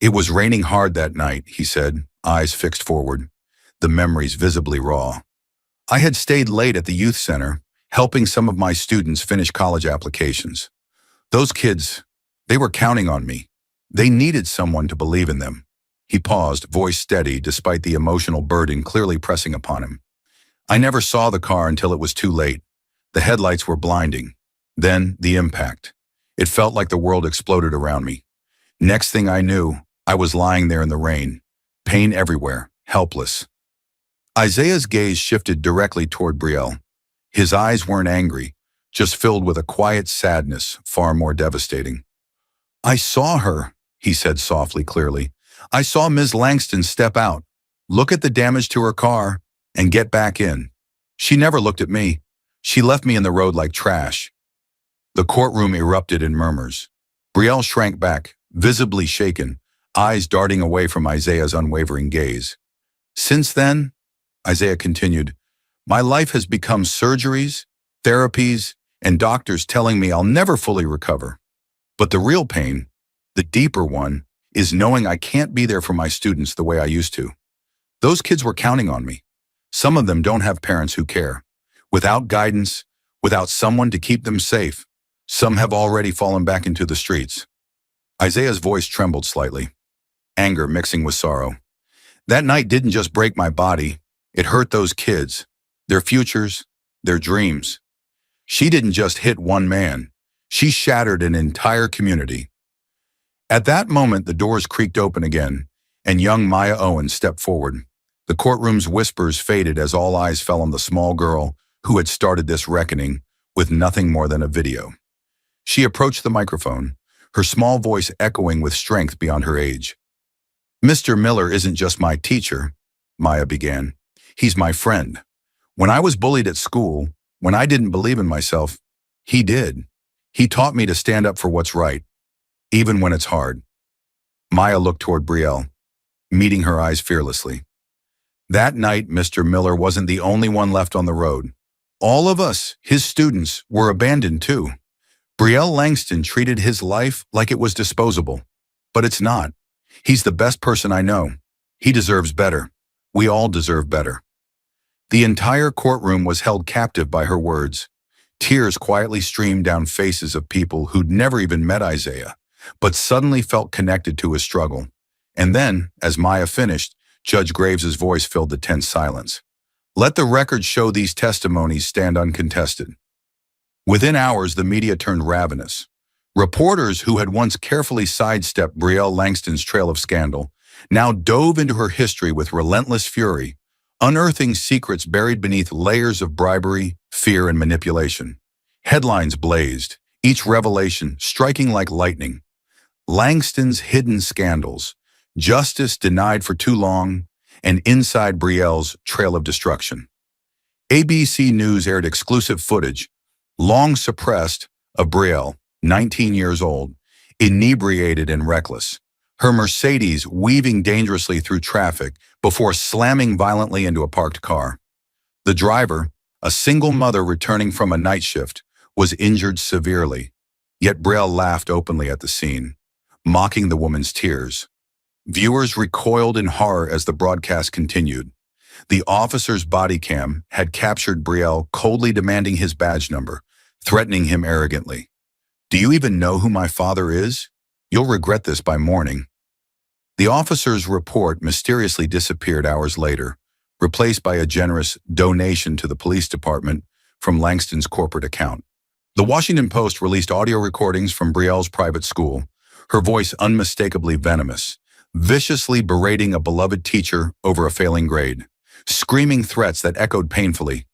"It was raining hard that night," he said, eyes fixed forward, the memories visibly raw. "I had stayed late at the youth center, helping some of my students finish college applications. Those kids, they were counting on me. They needed someone to believe in them." He paused, voice steady despite the emotional burden clearly pressing upon him. "I never saw the car until it was too late. The headlights were blinding. Then, the impact. It felt like the world exploded around me. Next thing I knew, I was lying there in the rain, pain everywhere, helpless. Isaiah's gaze shifted directly toward Brielle. His eyes weren't angry, just filled with a quiet sadness far more devastating. "I saw her," he said softly, clearly. "I saw Ms. Langston step out, look at the damage to her car, and get back in. She never looked at me. She left me in the road like trash." The courtroom erupted in murmurs. Brielle shrank back, visibly shaken, eyes darting away from Isaiah's unwavering gaze. "Since then," Isaiah continued, "my life has become surgeries, therapies, and doctors telling me I'll never fully recover. But the real pain, the deeper one, is knowing I can't be there for my students the way I used to. Those kids were counting on me. Some of them don't have parents who care. Without guidance, without someone to keep them safe, some have already fallen back into the streets." Isaiah's voice trembled slightly, anger mixing with sorrow. "That night didn't just break my body, it hurt those kids, their futures, their dreams. She didn't just hit one man, she shattered an entire community." At that moment, the doors creaked open again, and young Maya Owen stepped forward. The courtroom's whispers faded as all eyes fell on the small girl who had started this reckoning with nothing more than a video. She approached the microphone, her small voice echoing with strength beyond her age. "Mr. Miller isn't just my teacher," Maya began. "He's my friend. When I was bullied at school, when I didn't believe in myself, he did. He taught me to stand up for what's right, even when it's hard." Maya looked toward Brielle, meeting her eyes fearlessly. That night, Mr. Miller wasn't the only one left on the road. All of us, his students, were abandoned too. Brielle Langston treated his life like it was disposable. But it's not. He's the best person I know. He deserves better. We all deserve better. The entire courtroom was held captive by her words. Tears quietly streamed down faces of people who'd never even met Isaiah, but suddenly felt connected to his struggle. And then, as Maya finished, Judge Graves's voice filled the tense silence. "Let the record show these testimonies stand uncontested." Within hours, the media turned ravenous. Reporters who had once carefully sidestepped Brielle Langston's trail of scandal now dove into her history with relentless fury, unearthing secrets buried beneath layers of bribery, fear, and manipulation. Headlines blazed, each revelation striking like lightning. Langston's hidden scandals, justice denied for too long, and inside Brielle's trail of destruction. ABC News aired exclusive footage, long suppressed, of Brielle, 19 years old, inebriated and reckless, her Mercedes weaving dangerously through traffic before slamming violently into a parked car. The driver, a single mother returning from a night shift, was injured severely, yet Brielle laughed openly at the scene, mocking the woman's tears. Viewers recoiled in horror as the broadcast continued. The officer's body cam had captured Brielle coldly demanding his badge number, threatening him arrogantly. "Do you even know who my father is? You'll regret this by morning." The officer's report mysteriously disappeared hours later, replaced by a generous donation to the police department from Langston's corporate account. The Washington Post released audio recordings from Brielle's private school, her voice unmistakably venomous, viciously berating a beloved teacher over a failing grade, screaming threats that echoed painfully.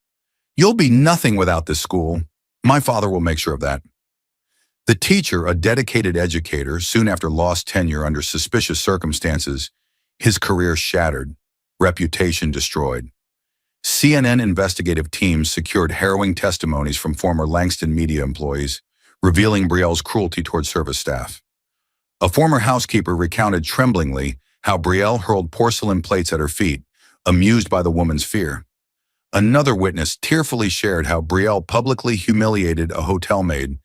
"You'll be nothing without this school. My father will make sure of that." The teacher, a dedicated educator, soon after lost tenure under suspicious circumstances, his career shattered, reputation destroyed. CNN investigative teams secured harrowing testimonies from former Langston media employees, revealing Brielle's cruelty toward service staff. A former housekeeper recounted tremblingly how Brielle hurled porcelain plates at her feet, amused by the woman's fear. Another witness tearfully shared how Brielle publicly humiliated a hotel maid,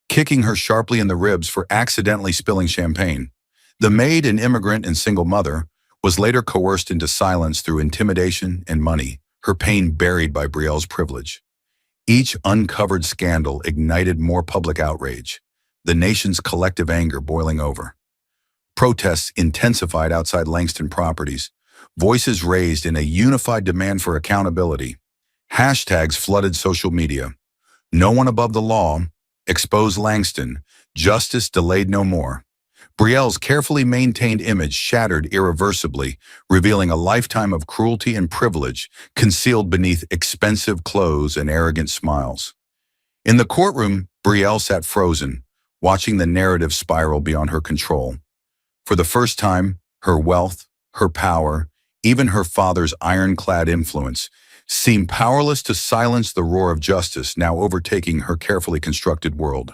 kicking her sharply in the ribs for accidentally spilling champagne. The maid, an immigrant and single mother, was later coerced into silence through intimidation and money, her pain buried by Brielle's privilege. Each uncovered scandal ignited more public outrage, the nation's collective anger boiling over. Protests intensified outside Langston properties, voices raised in a unified demand for accountability. Hashtags flooded social media. "No one above the law," "Expose Langston," "Justice delayed no more." Brielle's carefully maintained image shattered irreversibly, revealing a lifetime of cruelty and privilege concealed beneath expensive clothes and arrogant smiles. In the courtroom, Brielle sat frozen, watching the narrative spiral beyond her control. For the first time, her wealth, her power, even her father's ironclad influence, seemed powerless to silence the roar of justice now overtaking her carefully constructed world.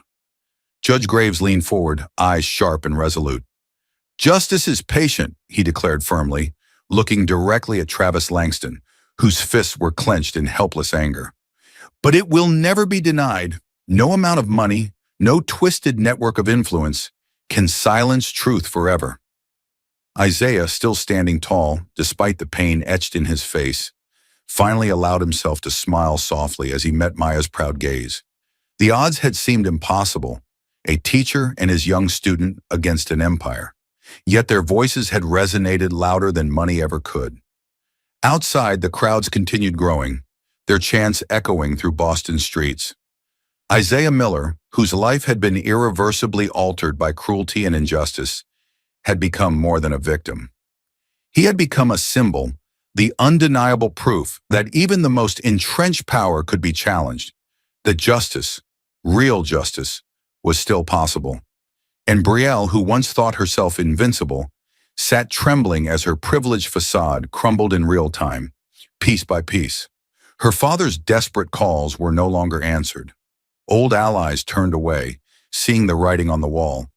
Judge Graves leaned forward, eyes sharp and resolute. "Justice is patient," he declared firmly, looking directly at Travis Langston, whose fists were clenched in helpless anger. "But it will never be denied. No amount of money, no twisted network of influence can silence truth forever." Isaiah, still standing tall, despite the pain etched in his face, finally allowed himself to smile softly as he met Maya's proud gaze. The odds had seemed impossible, a teacher and his young student against an empire. Yet their voices had resonated louder than money ever could. Outside, the crowds continued growing, their chants echoing through Boston streets. Isaiah Miller, whose life had been irreversibly altered by cruelty and injustice, had become more than a victim. He had become a symbol, the undeniable proof that even the most entrenched power could be challenged, that justice, real justice, was still possible. And Brielle, who once thought herself invincible, sat trembling as her privileged facade crumbled in real time, piece by piece. Her father's desperate calls were no longer answered. Old allies turned away, seeing the writing on the wall.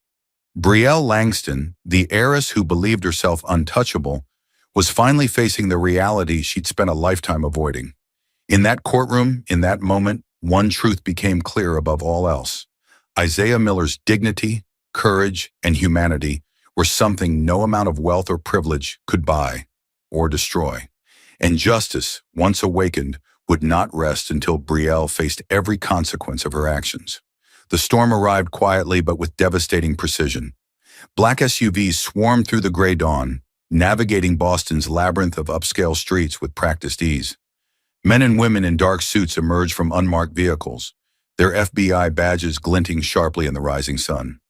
Brielle Langston, the heiress who believed herself untouchable, was finally facing the reality she'd spent a lifetime avoiding. In that courtroom, in that moment, one truth became clear above all else. Isaiah Miller's dignity, courage, and humanity were something no amount of wealth or privilege could buy or destroy. And justice, once awakened, would not rest until Brielle faced every consequence of her actions. The storm arrived quietly but with devastating precision. Black SUVs swarmed through the gray dawn, navigating Boston's labyrinth of upscale streets with practiced ease. Men and women in dark suits emerged from unmarked vehicles, their FBI badges glinting sharply in the rising sun.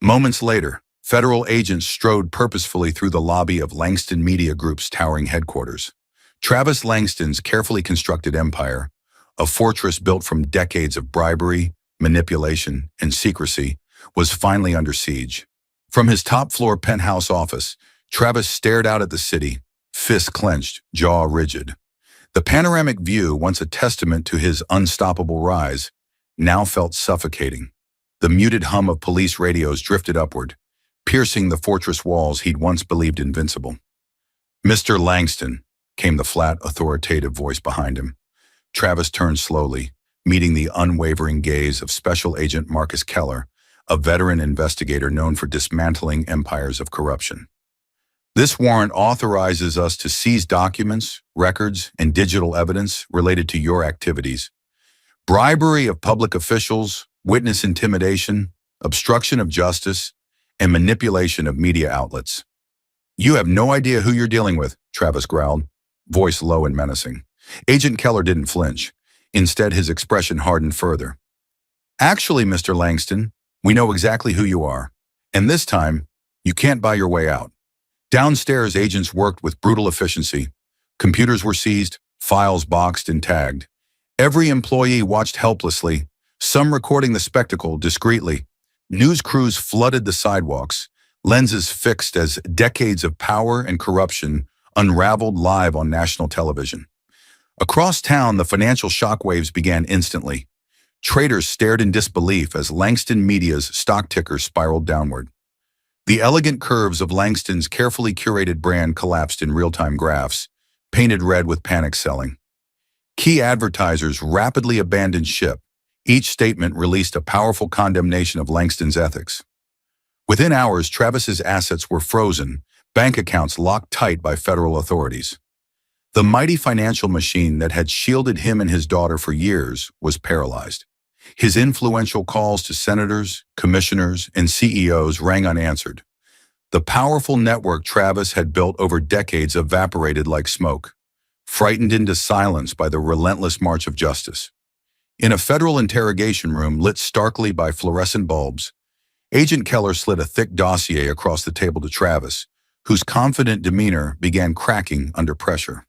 Moments later, federal agents strode purposefully through the lobby of Langston Media Group's towering headquarters. Travis Langston's carefully constructed empire, a fortress built from decades of bribery, manipulation, and secrecy, was finally under siege. From his top-floor penthouse office, Travis stared out at the city, fists clenched, jaw rigid. The panoramic view, once a testament to his unstoppable rise, now felt suffocating. The muted hum of police radios drifted upward, piercing the fortress walls he'd once believed invincible. "Mr. Langston," came the flat, authoritative voice behind him. Travis turned slowly, meeting the unwavering gaze of Special Agent Marcus Keller, a veteran investigator known for dismantling empires of corruption. "This warrant authorizes us to seize documents, records, and digital evidence related to your activities. Bribery of public officials, witness intimidation, obstruction of justice, and manipulation of media outlets." "You have no idea who you're dealing with," Travis growled, voice low and menacing. Agent Keller didn't flinch. Instead, his expression hardened further. "Actually, Mr. Langston, we know exactly who you are. And this time, you can't buy your way out." Downstairs, agents worked with brutal efficiency. Computers were seized, files boxed and tagged. Every employee watched helplessly, some recording the spectacle discreetly. News crews flooded the sidewalks, lenses fixed as decades of power and corruption unraveled live on national television. Across town, the financial shockwaves began instantly. Traders stared in disbelief as Langston Media's stock ticker spiraled downward. The elegant curves of Langston's carefully curated brand collapsed in real-time graphs, painted red with panic selling. Key advertisers rapidly abandoned ship. Each statement released a powerful condemnation of Langston's ethics. Within hours, Travis's assets were frozen, bank accounts locked tight by federal authorities. The mighty financial machine that had shielded him and his daughter for years was paralyzed. His influential calls to senators, commissioners, and CEOs rang unanswered. The powerful network Travis had built over decades evaporated like smoke, frightened into silence by the relentless march of justice. In a federal interrogation room lit starkly by fluorescent bulbs, Agent Keller slid a thick dossier across the table to Travis, whose confident demeanor began cracking under pressure.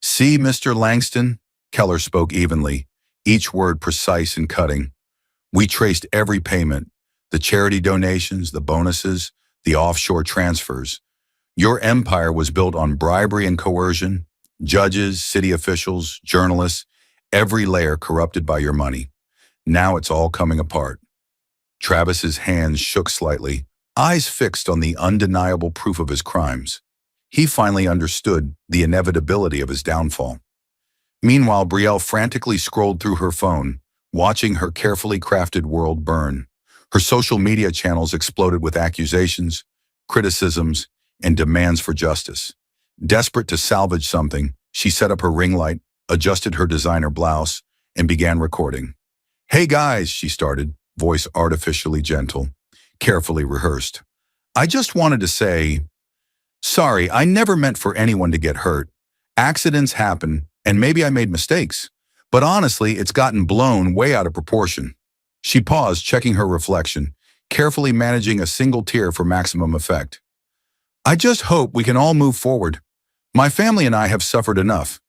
"See, Mr. Langston," Keller spoke evenly, each word precise and cutting. "We traced every payment, the charity donations, the bonuses, the offshore transfers. Your empire was built on bribery and coercion, judges, city officials, journalists, every layer corrupted by your money. Now it's all coming apart." Travis's hands shook slightly, eyes fixed on the undeniable proof of his crimes. He finally understood the inevitability of his downfall. Meanwhile, Brielle frantically scrolled through her phone, watching her carefully crafted world burn. Her social media channels exploded with accusations, criticisms, and demands for justice. Desperate to salvage something, she set up her ring light, adjusted her designer blouse, and began recording. "Hey guys," she started, voice artificially gentle, carefully rehearsed. "I just wanted to say, sorry, I never meant for anyone to get hurt. Accidents happen, and maybe I made mistakes. But honestly, it's gotten blown way out of proportion." She paused, checking her reflection, carefully managing a single tear for maximum effect. "I just hope we can all move forward. My family and I have suffered enough."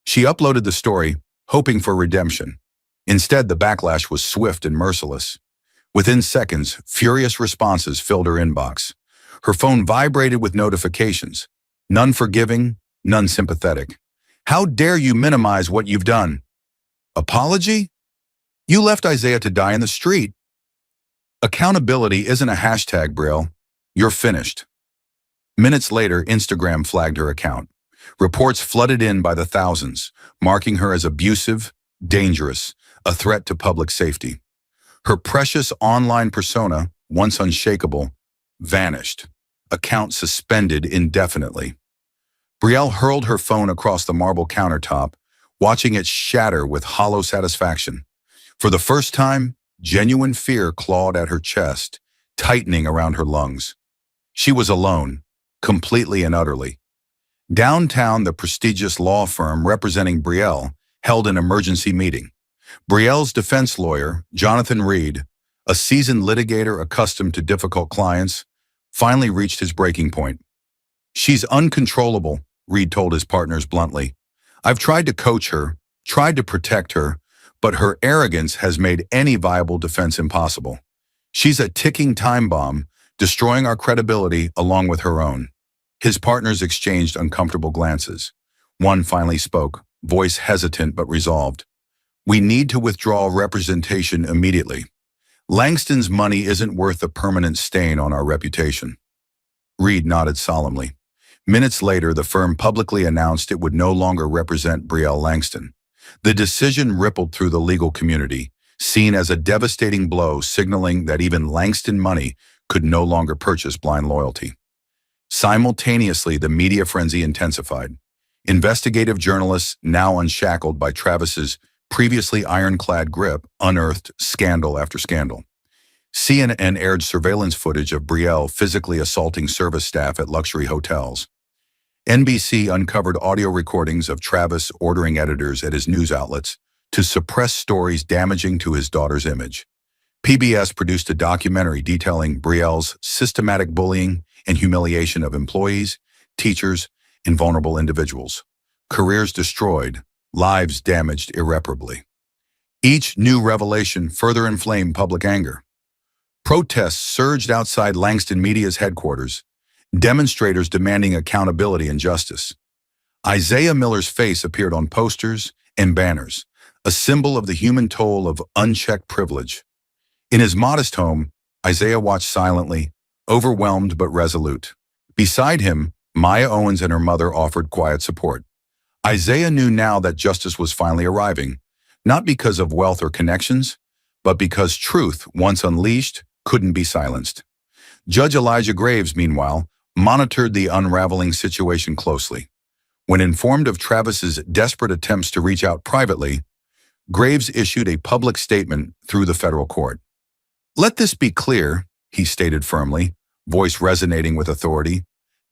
She uploaded the story, hoping for redemption. Instead, the backlash was swift and merciless. Within seconds, furious responses filled her inbox. Her phone vibrated with notifications. None forgiving, none sympathetic. "How dare you minimize what you've done? Apology? You left Isaiah to die in the street. Accountability isn't a hashtag, Brielle. You're finished." Minutes later, Instagram flagged her account. Reports flooded in by the thousands, marking her as abusive, dangerous, a threat to public safety. Her precious online persona, once unshakable, vanished, account suspended indefinitely. Brielle hurled her phone across the marble countertop, watching it shatter with hollow satisfaction. For the first time, genuine fear clawed at her chest, tightening around her lungs. She was alone, completely and utterly. Downtown, the prestigious law firm representing Brielle held an emergency meeting. Brielle's defense lawyer, Jonathan Reed, a seasoned litigator accustomed to difficult clients, finally reached his breaking point. "She's uncontrollable," Reed told his partners bluntly. "I've tried to coach her, tried to protect her, but her arrogance has made any viable defense impossible. She's a ticking time bomb, destroying our credibility along with her own." His partners exchanged uncomfortable glances. One finally spoke, voice hesitant but resolved. "We need to withdraw representation immediately. Langston's money isn't worth a permanent stain on our reputation." Reed nodded solemnly. Minutes later, the firm publicly announced it would no longer represent Brielle Langston. The decision rippled through the legal community, seen as a devastating blow signaling that even Langston money could no longer purchase blind loyalty. Simultaneously, the media frenzy intensified. Investigative journalists, now unshackled by Travis's previously ironclad grip, unearthed scandal after scandal. CNN aired surveillance footage of Brielle physically assaulting service staff at luxury hotels. NBC uncovered audio recordings of Travis ordering editors at his news outlets to suppress stories damaging to his daughter's image. PBS produced a documentary detailing Brielle's systematic bullying and humiliation of employees, teachers, and vulnerable individuals. Careers destroyed, lives damaged irreparably. Each new revelation further inflamed public anger. Protests surged outside Langston Media's headquarters, demonstrators demanding accountability and justice. Isaiah Miller's face appeared on posters and banners, a symbol of the human toll of unchecked privilege. In his modest home, Isaiah watched silently, overwhelmed but resolute. Beside him, Maya Owens and her mother offered quiet support. Isaiah knew now that justice was finally arriving, not because of wealth or connections, but because truth, once unleashed, couldn't be silenced. Judge Elijah Graves, meanwhile, monitored the unraveling situation closely. When informed of Travis's desperate attempts to reach out privately, Graves issued a public statement through the federal court. "Let this be clear," he stated firmly, voice resonating with authority.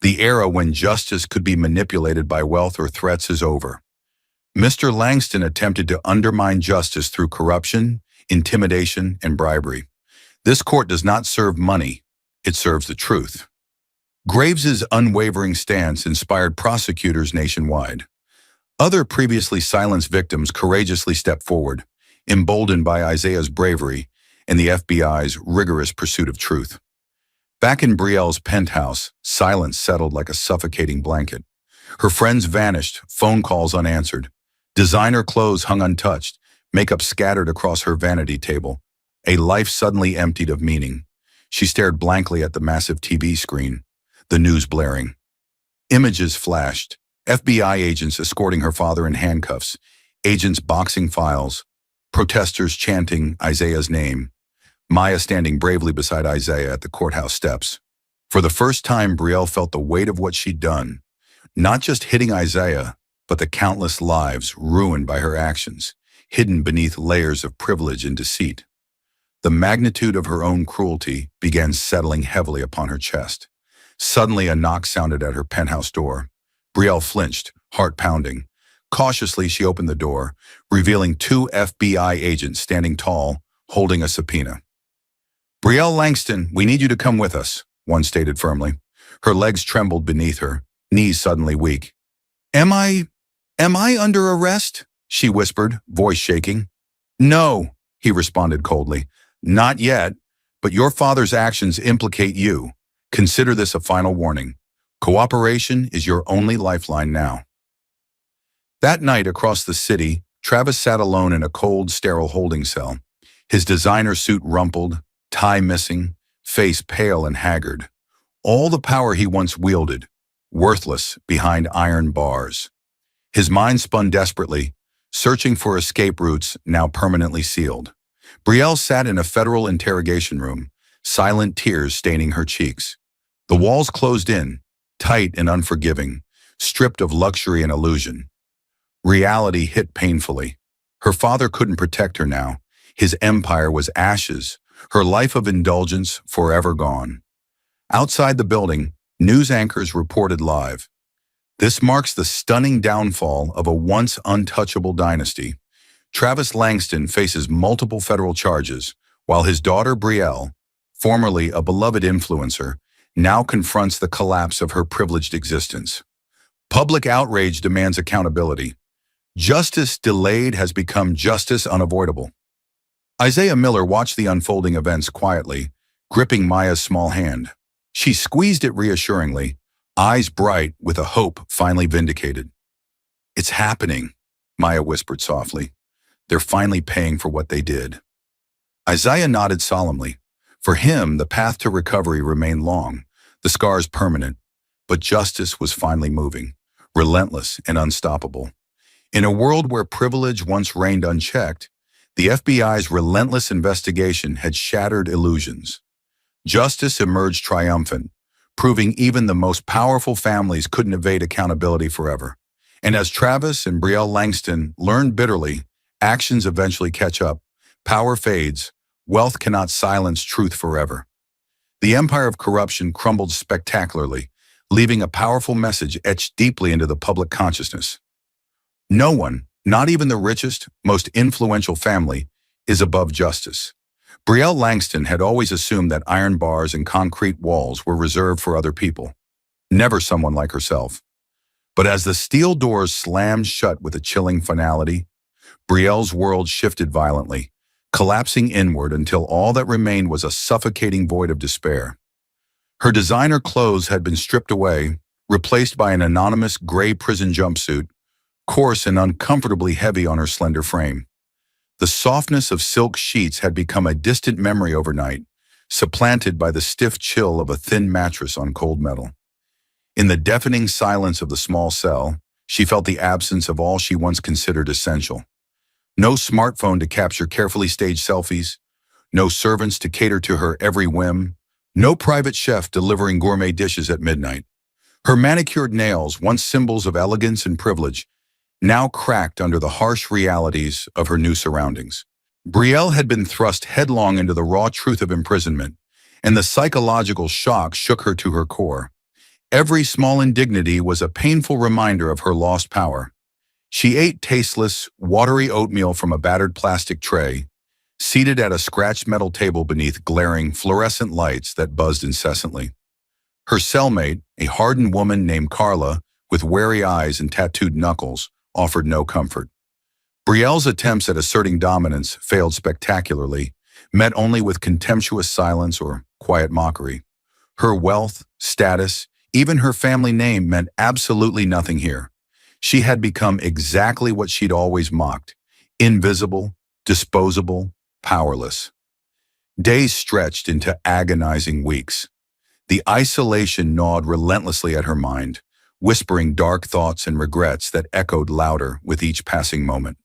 "The era when justice could be manipulated by wealth or threats is over. Mr. Langston attempted to undermine justice through corruption, intimidation, and bribery. This court does not serve money, it serves the truth. Graves's unwavering stance inspired prosecutors nationwide. Other previously silenced victims courageously stepped forward, emboldened by Isaiah's bravery and the FBI's rigorous pursuit of truth. Back in Brielle's penthouse, silence settled like a suffocating blanket. Her friends vanished, phone calls unanswered. Designer clothes hung untouched, makeup scattered across her vanity table. A life suddenly emptied of meaning. She stared blankly at the massive TV screen, the news blaring. Images flashed, FBI agents escorting her father in handcuffs, agents boxing files, protesters chanting Isaiah's name, Maya standing bravely beside Isaiah at the courthouse steps. For the first time, Brielle felt the weight of what she'd done, not just hitting Isaiah, but the countless lives ruined by her actions, hidden beneath layers of privilege and deceit. The magnitude of her own cruelty began settling heavily upon her chest. Suddenly, a knock sounded at her penthouse door. Brielle flinched, heart pounding. Cautiously, she opened the door, revealing two FBI agents standing tall, holding a subpoena. "Brielle Langston, we need you to come with us," one stated firmly. Her legs trembled beneath her, knees suddenly weak. Am I under arrest?" she whispered, voice shaking. "No," he responded coldly. "Not yet, but your father's actions implicate you. Consider this a final warning. Cooperation is your only lifeline now." That night across the city, Travis sat alone in a cold, sterile holding cell. His designer suit rumpled, tie missing, face pale and haggard. All the power he once wielded, worthless behind iron bars. His mind spun desperately, searching for escape routes now permanently sealed. Brielle sat in a federal interrogation room, silent tears staining her cheeks. The walls closed in, tight and unforgiving, stripped of luxury and illusion. Reality hit painfully. Her father couldn't protect her now. His empire was ashes, her life of indulgence forever gone. Outside the building, news anchors reported live. "This marks the stunning downfall of a once untouchable dynasty. Travis Langston faces multiple federal charges, while his daughter Brielle, formerly a beloved influencer, now confronts the collapse of her privileged existence. Public outrage demands accountability. Justice delayed has become justice unavoidable." Isaiah Miller watched the unfolding events quietly, gripping Maya's small hand. She squeezed it reassuringly, eyes bright with a hope finally vindicated. "It's happening," Maya whispered softly. "They're finally paying for what they did." Isaiah nodded solemnly. For him, the path to recovery remained long, the scars permanent, but justice was finally moving, relentless and unstoppable. In a world where privilege once reigned unchecked, the FBI's relentless investigation had shattered illusions. Justice emerged triumphant, proving even the most powerful families couldn't evade accountability forever. And as Travis and Brielle Langston learned bitterly, actions eventually catch up, power fades, wealth cannot silence truth forever. The empire of corruption crumbled spectacularly, leaving a powerful message etched deeply into the public consciousness. No one, not even the richest, most influential family, is above justice. Brielle Langston had always assumed that iron bars and concrete walls were reserved for other people, never someone like herself. But as the steel doors slammed shut with a chilling finality, Brielle's world shifted violently, collapsing inward until all that remained was a suffocating void of despair. Her designer clothes had been stripped away, replaced by an anonymous gray prison jumpsuit, coarse and uncomfortably heavy on her slender frame. The softness of silk sheets had become a distant memory overnight, supplanted by the stiff chill of a thin mattress on cold metal. In the deafening silence of the small cell, she felt the absence of all she once considered essential. No smartphone to capture carefully staged selfies, no servants to cater to her every whim, no private chef delivering gourmet dishes at midnight. Her manicured nails, once symbols of elegance and privilege, now cracked under the harsh realities of her new surroundings. Brielle had been thrust headlong into the raw truth of imprisonment, and the psychological shock shook her to her core. Every small indignity was a painful reminder of her lost power. She ate tasteless, watery oatmeal from a battered plastic tray, seated at a scratched metal table beneath glaring fluorescent lights that buzzed incessantly. Her cellmate, a hardened woman named Carla, with wary eyes and tattooed knuckles, offered no comfort. Brielle's attempts at asserting dominance failed spectacularly, met only with contemptuous silence or quiet mockery. Her wealth, status, even her family name meant absolutely nothing here. She had become exactly what she'd always mocked: invisible, disposable, powerless. Days stretched into agonizing weeks. The isolation gnawed relentlessly at her mind, whispering dark thoughts and regrets that echoed louder with each passing moment.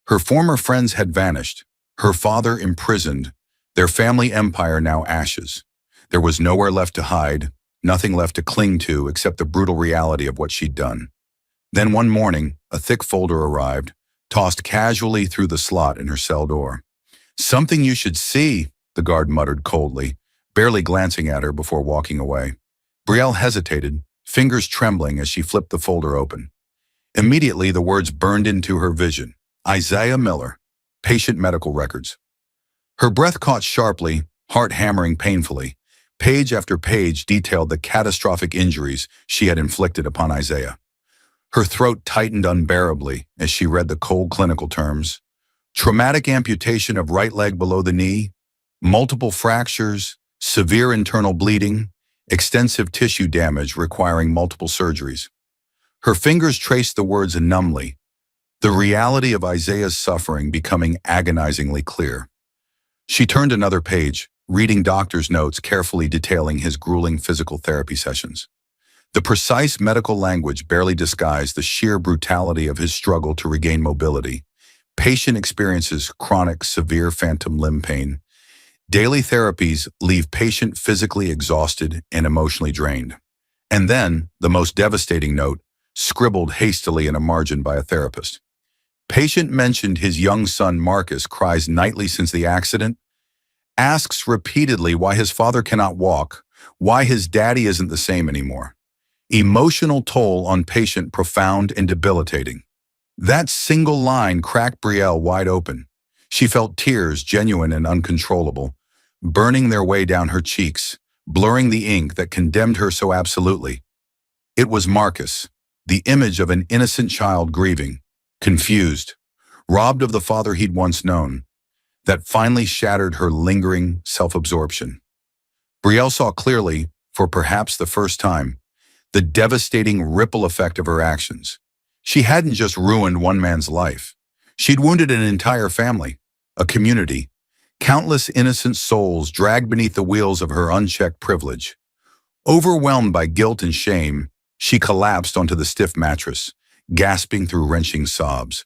Her former friends had vanished, her father imprisoned, their family empire now ashes. There was nowhere left to hide, nothing left to cling to except the brutal reality of what she'd done. Then one morning, a thick folder arrived, tossed casually through the slot in her cell door. "Something you should see," the guard muttered coldly, barely glancing at her before walking away. Brielle hesitated, fingers trembling as she flipped the folder open. Immediately, the words burned into her vision. Isaiah Miller, patient medical records. Her breath caught sharply, heart hammering painfully. Page after page detailed the catastrophic injuries she had inflicted upon Isaiah. Her throat tightened unbearably as she read the cold clinical terms. Traumatic amputation of right leg below the knee, multiple fractures, severe internal bleeding, extensive tissue damage requiring multiple surgeries. Her fingers traced the words numbly, the reality of Isaiah's suffering becoming agonizingly clear. She turned another page, reading doctor's notes carefully detailing his grueling physical therapy sessions. The precise medical language barely disguised the sheer brutality of his struggle to regain mobility. Patient experiences chronic, severe phantom limb pain. Daily therapies leave patient physically exhausted and emotionally drained. And then, the most devastating note, scribbled hastily in a margin by a therapist. Patient mentioned his young son Marcus cries nightly since the accident, asks repeatedly why his father cannot walk, why his daddy isn't the same anymore. Emotional toll on patient profound and debilitating. That single line cracked Brielle wide open. She felt tears, genuine and uncontrollable, burning their way down her cheeks, blurring the ink that condemned her so absolutely. It was Marcus, the image of an innocent child grieving, confused, robbed of the father he'd once known, that finally shattered her lingering self-absorption. Brielle saw clearly, for perhaps the first time, the devastating ripple effect of her actions. She hadn't just ruined one man's life. She'd wounded an entire family, a community, countless innocent souls dragged beneath the wheels of her unchecked privilege. Overwhelmed by guilt and shame, she collapsed onto the stiff mattress, gasping through wrenching sobs.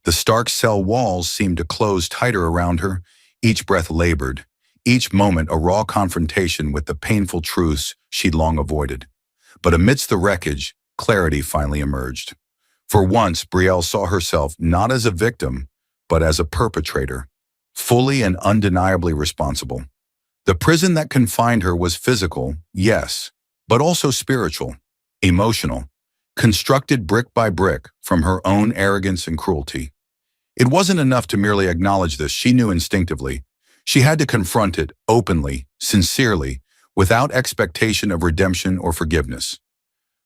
The stark cell walls seemed to close tighter around her, each breath labored, each moment a raw confrontation with the painful truths she'd long avoided. But amidst the wreckage, clarity finally emerged. For once, Brielle saw herself not as a victim, but as a perpetrator, fully and undeniably responsible. The prison that confined her was physical, yes, but also spiritual, emotional, constructed brick by brick from her own arrogance and cruelty. It wasn't enough to merely acknowledge this, she knew instinctively. She had to confront it openly, sincerely, without expectation of redemption or forgiveness.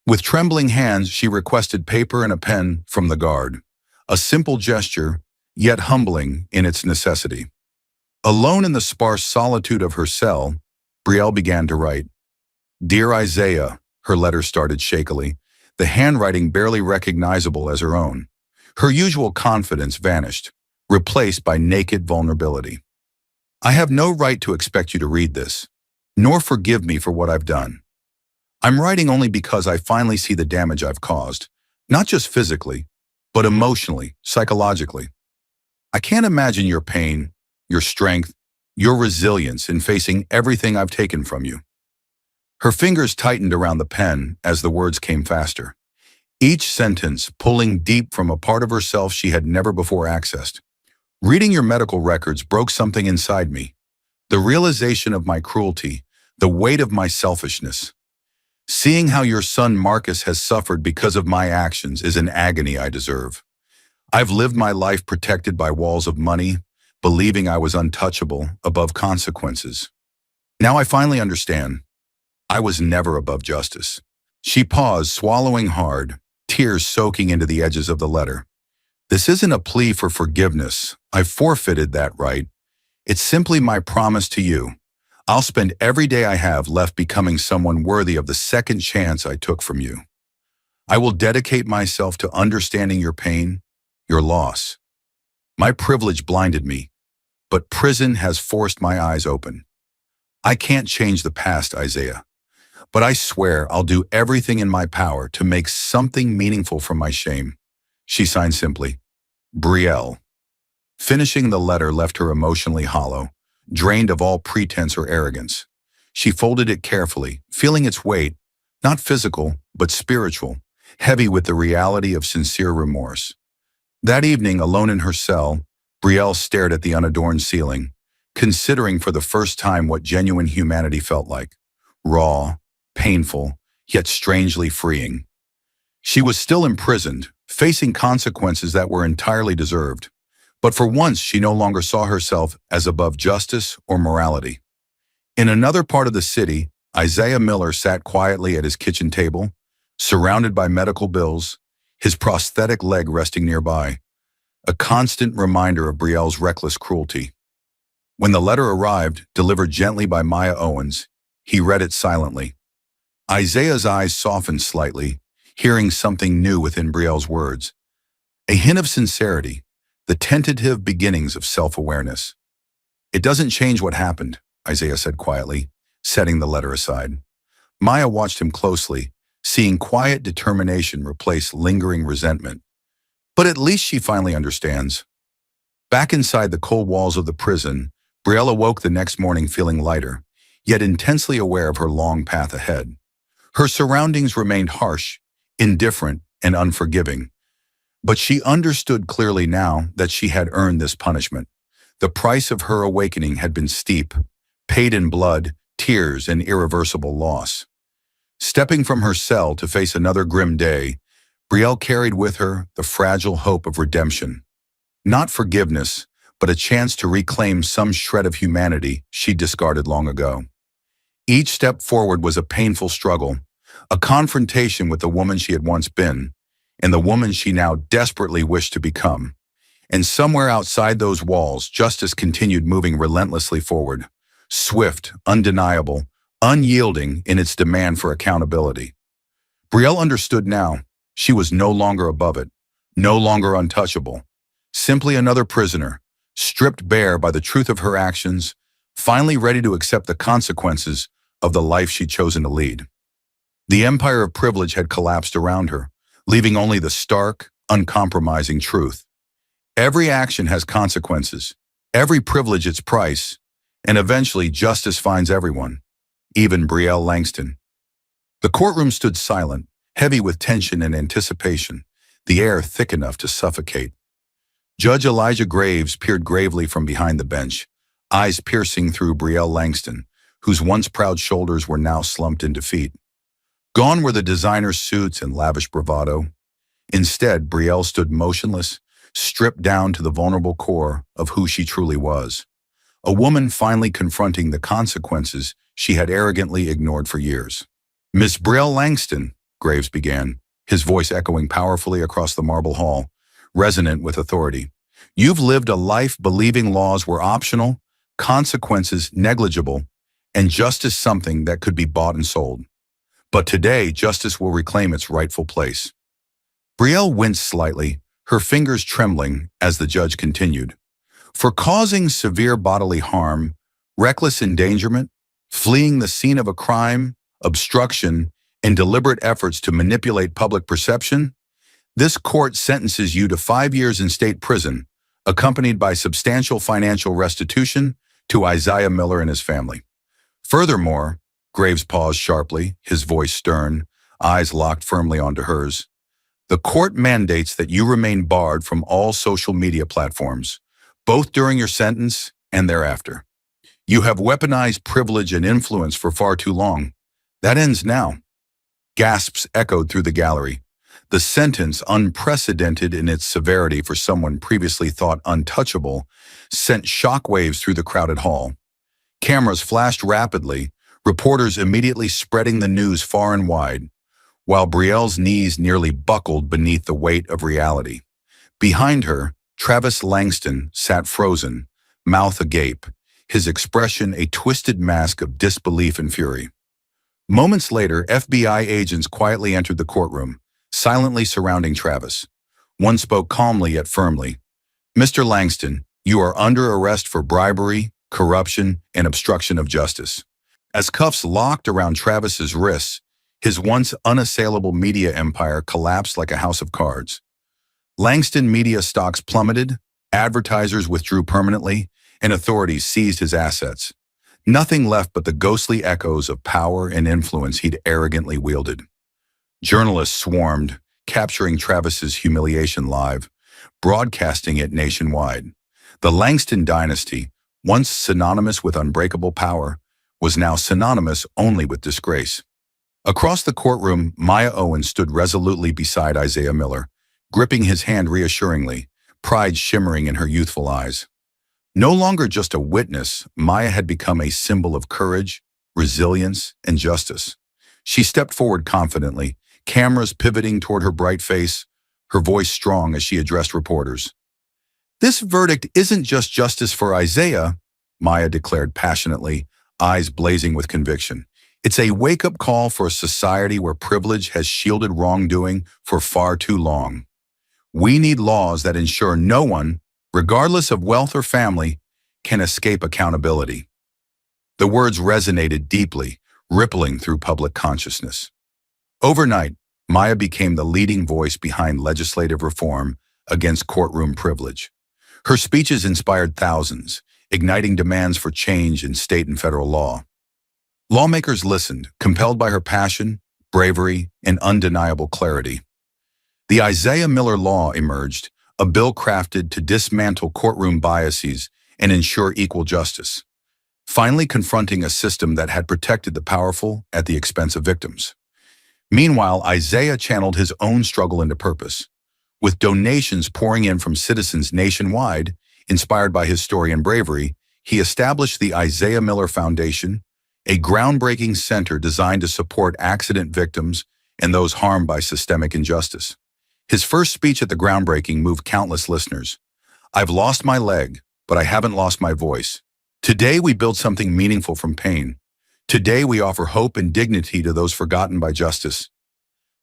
With trembling hands, she requested paper and a pen from the guard, a simple gesture, yet humbling in its necessity. Alone in the sparse solitude of her cell, Brielle began to write. "Dear Isaiah," her letter started shakily, the handwriting barely recognizable as her own. Her usual confidence vanished, replaced by naked vulnerability. "I have no right to expect you to read this, nor forgive me for what I've done. I'm writing only because I finally see the damage I've caused, not just physically, but emotionally, psychologically. I can't imagine your pain, your strength, your resilience in facing everything I've taken from you." Her fingers tightened around the pen as the words came faster, each sentence pulling deep from a part of herself she had never before accessed. "Reading your medical records broke something inside me. The realization of my cruelty, the weight of my selfishness. Seeing how your son Marcus has suffered because of my actions is an agony I deserve. I've lived my life protected by walls of money, believing I was untouchable, above consequences. Now I finally understand. I was never above justice. She paused, swallowing hard, tears soaking into the edges of the letter. This isn't a plea for forgiveness. I've forfeited that right. It's simply my promise to you. I'll spend every day I have left becoming someone worthy of the second chance I took from you. I will dedicate myself to understanding your pain, your loss. My privilege blinded me, but prison has forced my eyes open. I can't change the past, Isaiah, but I swear I'll do everything in my power to make something meaningful from my shame. She signed simply, Brielle. Finishing the letter left her emotionally hollow, drained of all pretense or arrogance. She folded it carefully, feeling its weight, not physical, but spiritual, heavy with the reality of sincere remorse. That evening, alone in her cell, Brielle stared at the unadorned ceiling, considering for the first time what genuine humanity felt like. Raw, painful, yet strangely freeing. She was still imprisoned, facing consequences that were entirely deserved. But for once, she no longer saw herself as above justice or morality. In another part of the city, Isaiah Miller sat quietly at his kitchen table, surrounded by medical bills, his prosthetic leg resting nearby, a constant reminder of Brielle's reckless cruelty. When the letter arrived, delivered gently by Maya Owens, he read it silently. Isaiah's eyes softened slightly, hearing something new within Brielle's words. A hint of sincerity, the tentative beginnings of self-awareness. It doesn't change what happened, Isaiah said quietly, setting the letter aside. Maya watched him closely, seeing quiet determination replace lingering resentment. But at least she finally understands. Back inside the cold walls of the prison, Brielle awoke the next morning feeling lighter, yet intensely aware of her long path ahead. Her surroundings remained harsh, indifferent, and unforgiving. But she understood clearly now that she had earned this punishment. The price of her awakening had been steep, paid in blood, tears, and irreversible loss. Stepping from her cell to face another grim day, Brielle carried with her the fragile hope of redemption. Not forgiveness, but a chance to reclaim some shred of humanity she'd discarded long ago. Each step forward was a painful struggle, a confrontation with the woman she had once been, and the woman she now desperately wished to become. And somewhere outside those walls, justice continued moving relentlessly forward, swift, undeniable, unyielding in its demand for accountability. Brielle understood now. She was no longer above it, no longer untouchable. Simply another prisoner, stripped bare by the truth of her actions, finally ready to accept the consequences of the life she'd chosen to lead. The empire of privilege had collapsed around her, leaving only the stark, uncompromising truth. Every action has consequences, every privilege its price, and eventually justice finds everyone, even Brielle Langston. The courtroom stood silent, heavy with tension and anticipation, the air thick enough to suffocate. Judge Elijah Graves peered gravely from behind the bench, eyes piercing through Brielle Langston, whose once proud shoulders were now slumped in defeat. Gone were the designer suits and lavish bravado. Instead, Brielle stood motionless, stripped down to the vulnerable core of who she truly was. A woman finally confronting the consequences she had arrogantly ignored for years. Miss Brielle Langston, Graves began, his voice echoing powerfully across the marble hall, resonant with authority. You've lived a life believing laws were optional, consequences negligible, and justice something that could be bought and sold. But today, justice will reclaim its rightful place. Brielle winced slightly, her fingers trembling as the judge continued. For causing severe bodily harm, reckless endangerment, fleeing the scene of a crime, obstruction, and deliberate efforts to manipulate public perception, this court sentences you to 5 years in state prison, accompanied by substantial financial restitution to Isaiah Miller and his family. Furthermore, Graves paused sharply, his voice stern, eyes locked firmly onto hers. The court mandates that you remain barred from all social media platforms, both during your sentence and thereafter. You have weaponized privilege and influence for far too long. That ends now. Gasps echoed through the gallery. The sentence, unprecedented in its severity for someone previously thought untouchable, sent shockwaves through the crowded hall. Cameras flashed rapidly, reporters immediately spreading the news far and wide, while Brielle's knees nearly buckled beneath the weight of reality. Behind her, Travis Langston sat frozen, mouth agape, his expression a twisted mask of disbelief and fury. Moments later, FBI agents quietly entered the courtroom, silently surrounding Travis. One spoke calmly yet firmly. "Mr. Langston, you are under arrest for bribery, corruption, and obstruction of justice." As cuffs locked around Travis's wrists, his once unassailable media empire collapsed like a house of cards. Langston media stocks plummeted, advertisers withdrew permanently, and authorities seized his assets. Nothing left but the ghostly echoes of power and influence he'd arrogantly wielded. Journalists swarmed, capturing Travis's humiliation live, broadcasting it nationwide. The Langston dynasty, once synonymous with unbreakable power, was now synonymous only with disgrace. Across the courtroom, Maya Owen stood resolutely beside Isaiah Miller, gripping his hand reassuringly, pride shimmering in her youthful eyes. No longer just a witness, Maya had become a symbol of courage, resilience, and justice. She stepped forward confidently, cameras pivoting toward her bright face, her voice strong as she addressed reporters. "This verdict isn't just justice for Isaiah," Maya declared passionately, eyes blazing with conviction. "It's a wake-up call for a society where privilege has shielded wrongdoing for far too long. We need laws that ensure no one, regardless of wealth or family, can escape accountability." The words resonated deeply, rippling through public consciousness. Overnight, Maya became the leading voice behind legislative reform against courtroom privilege. Her speeches inspired thousands, igniting demands for change in state and federal law. Lawmakers listened, compelled by her passion, bravery, and undeniable clarity. The Isaiah Miller Law emerged, a bill crafted to dismantle courtroom biases and ensure equal justice, finally confronting a system that had protected the powerful at the expense of victims. Meanwhile, Isaiah channeled his own struggle into purpose. With donations pouring in from citizens nationwide, inspired by his story and bravery, he established the Isaiah Miller Foundation, a groundbreaking center designed to support accident victims and those harmed by systemic injustice. His first speech at the groundbreaking moved countless listeners. "I've lost my leg, but I haven't lost my voice. Today we build something meaningful from pain. Today we offer hope and dignity to those forgotten by justice."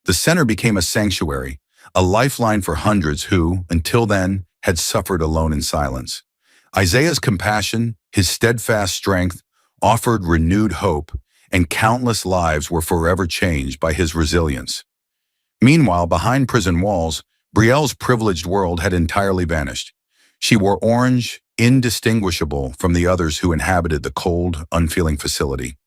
The center became a sanctuary, a lifeline for hundreds who, until then, had suffered alone in silence. Isaiah's compassion, his steadfast strength, offered renewed hope, and countless lives were forever changed by his resilience. Meanwhile, behind prison walls, Brielle's privileged world had entirely vanished. She wore orange, indistinguishable from the others who inhabited the cold, unfeeling facility.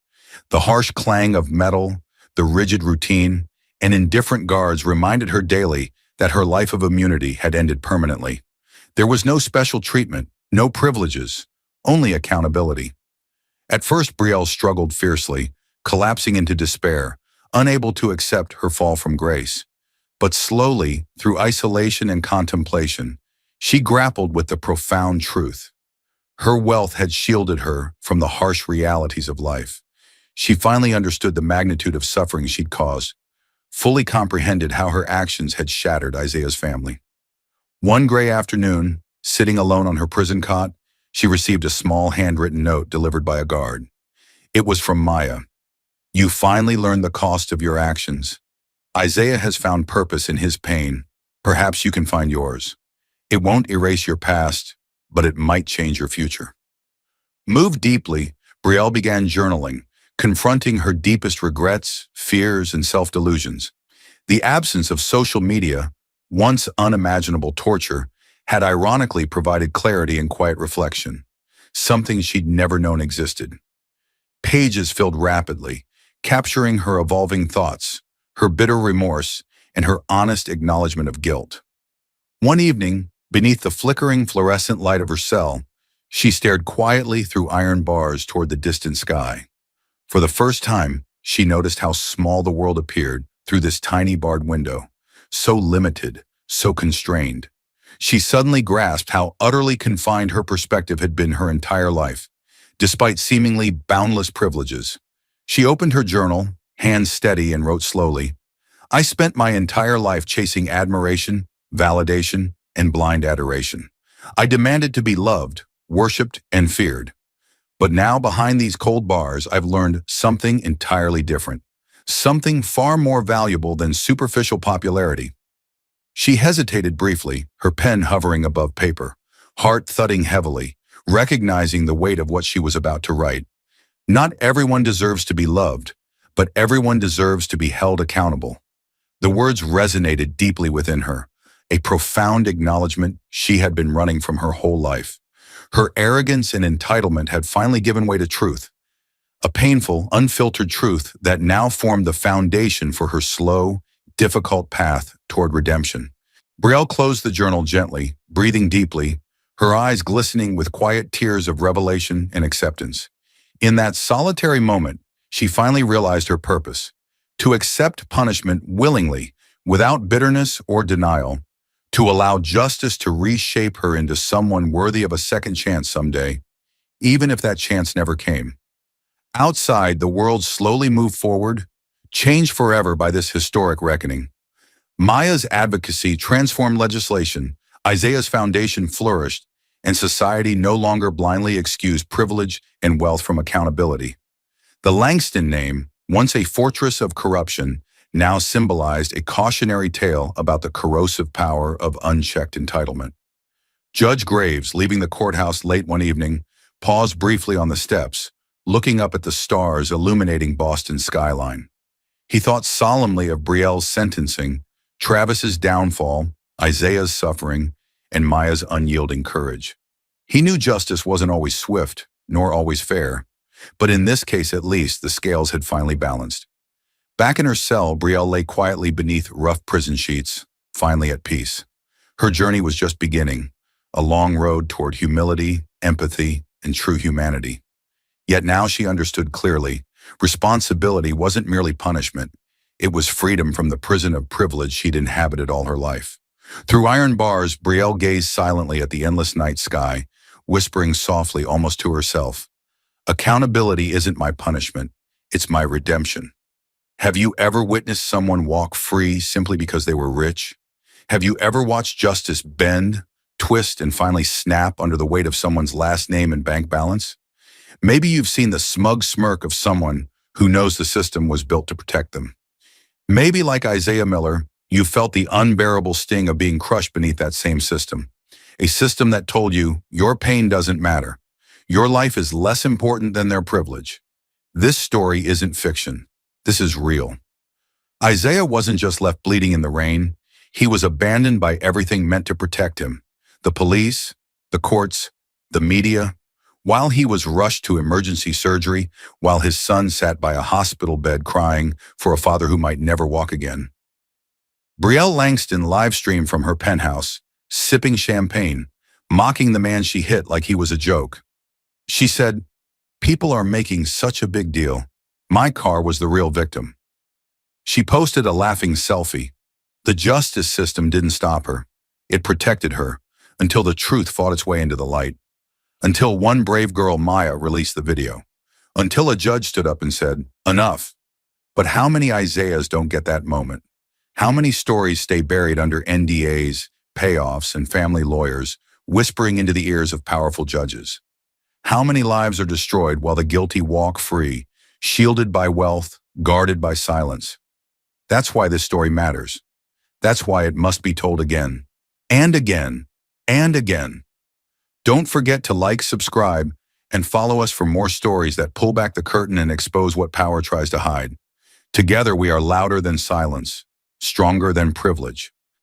The harsh clang of metal, the rigid routine, and indifferent guards reminded her daily that her life of immunity had ended permanently. There was no special treatment, no privileges, only accountability. At first, Brielle struggled fiercely, collapsing into despair, unable to accept her fall from grace. But slowly, through isolation and contemplation, she grappled with the profound truth. Her wealth had shielded her from the harsh realities of life. She finally understood the magnitude of suffering she'd caused, fully comprehended how her actions had shattered Isaiah's family. One gray afternoon, sitting alone on her prison cot, she received a small handwritten note delivered by a guard. It was from Maya. "You finally learned the cost of your actions. Isaiah has found purpose in his pain. Perhaps you can find yours. It won't erase your past, but it might change your future." Moved deeply, Brielle began journaling, confronting her deepest regrets, fears, and self-delusions. The absence of social media, once unimaginable torture, had ironically provided clarity and quiet reflection, something she'd never known existed. Pages filled rapidly, capturing her evolving thoughts, her bitter remorse, and her honest acknowledgement of guilt. One evening, beneath the flickering fluorescent light of her cell, she stared quietly through iron bars toward the distant sky. For the first time, she noticed how small the world appeared through this tiny barred window, so limited, so constrained. She suddenly grasped how utterly confined her perspective had been her entire life, despite seemingly boundless privileges. She opened her journal, hands steady, and wrote slowly, "I spent my entire life chasing admiration, validation, and blind adoration. I demanded to be loved, worshipped, and feared. But now behind these cold bars, I've learned something entirely different. Something far more valuable than superficial popularity." She hesitated briefly, her pen hovering above paper, heart thudding heavily, recognizing the weight of what she was about to write. Not everyone deserves to be loved, but everyone deserves to be held accountable. The words resonated deeply within her, a profound acknowledgement she had been running from her whole life. Her arrogance and entitlement had finally given way to truth, a painful, unfiltered truth that now formed the foundation for her slow, difficult path toward redemption. Brielle closed the journal gently, breathing deeply, her eyes glistening with quiet tears of revelation and acceptance. In that solitary moment, she finally realized her purpose: to accept punishment willingly, without bitterness or denial, to allow justice to reshape her into someone worthy of a second chance someday, even if that chance never came. Outside, the world slowly moved forward, changed forever by this historic reckoning. Maya's advocacy transformed legislation, Isaiah's foundation flourished, and society no longer blindly excused privilege and wealth from accountability. The Langston name, once a fortress of corruption, now symbolized a cautionary tale about the corrosive power of unchecked entitlement. Judge Graves, leaving the courthouse late one evening, paused briefly on the steps, looking up at the stars illuminating Boston's skyline. He thought solemnly of Brielle's sentencing, Travis's downfall, Isaiah's suffering, and Maya's unyielding courage. He knew justice wasn't always swift, nor always fair, but in this case at least, the scales had finally balanced. Back in her cell, Brielle lay quietly beneath rough prison sheets, finally at peace. Her journey was just beginning, a long road toward humility, empathy, and true humanity. Yet now she understood clearly, responsibility wasn't merely punishment. It was freedom from the prison of privilege she'd inhabited all her life. Through iron bars, Brielle gazed silently at the endless night sky, whispering softly almost to herself, "Accountability isn't my punishment, it's my redemption." Have you ever witnessed someone walk free simply because they were rich? Have you ever watched justice bend, twist, and finally snap under the weight of someone's last name and bank balance? Maybe you've seen the smug smirk of someone who knows the system was built to protect them. Maybe, like Isaiah Miller, you felt the unbearable sting of being crushed beneath that same system. A system that told you your pain doesn't matter. Your life is less important than their privilege. This story isn't fiction. This is real. Isaiah wasn't just left bleeding in the rain. He was abandoned by everything meant to protect him: the police, the courts, the media. While he was rushed to emergency surgery, while his son sat by a hospital bed crying for a father who might never walk again. Brielle Langston live-streamed from her penthouse, sipping champagne, mocking the man she hit like he was a joke. She said, "People are making such a big deal. My car was the real victim." She posted a laughing selfie. The justice system didn't stop her. It protected her, until the truth fought its way into the light. Until one brave girl, Maya, released the video. Until a judge stood up and said, "Enough." But how many Isaiahs don't get that moment? How many stories stay buried under NDAs, payoffs, and family lawyers, whispering into the ears of powerful judges? How many lives are destroyed while the guilty walk free, shielded by wealth, guarded by silence? That's why this story matters. That's why it must be told again, and again, and again. Don't forget to like, subscribe, and follow us for more stories that pull back the curtain and expose what power tries to hide. Together we are louder than silence, stronger than privilege.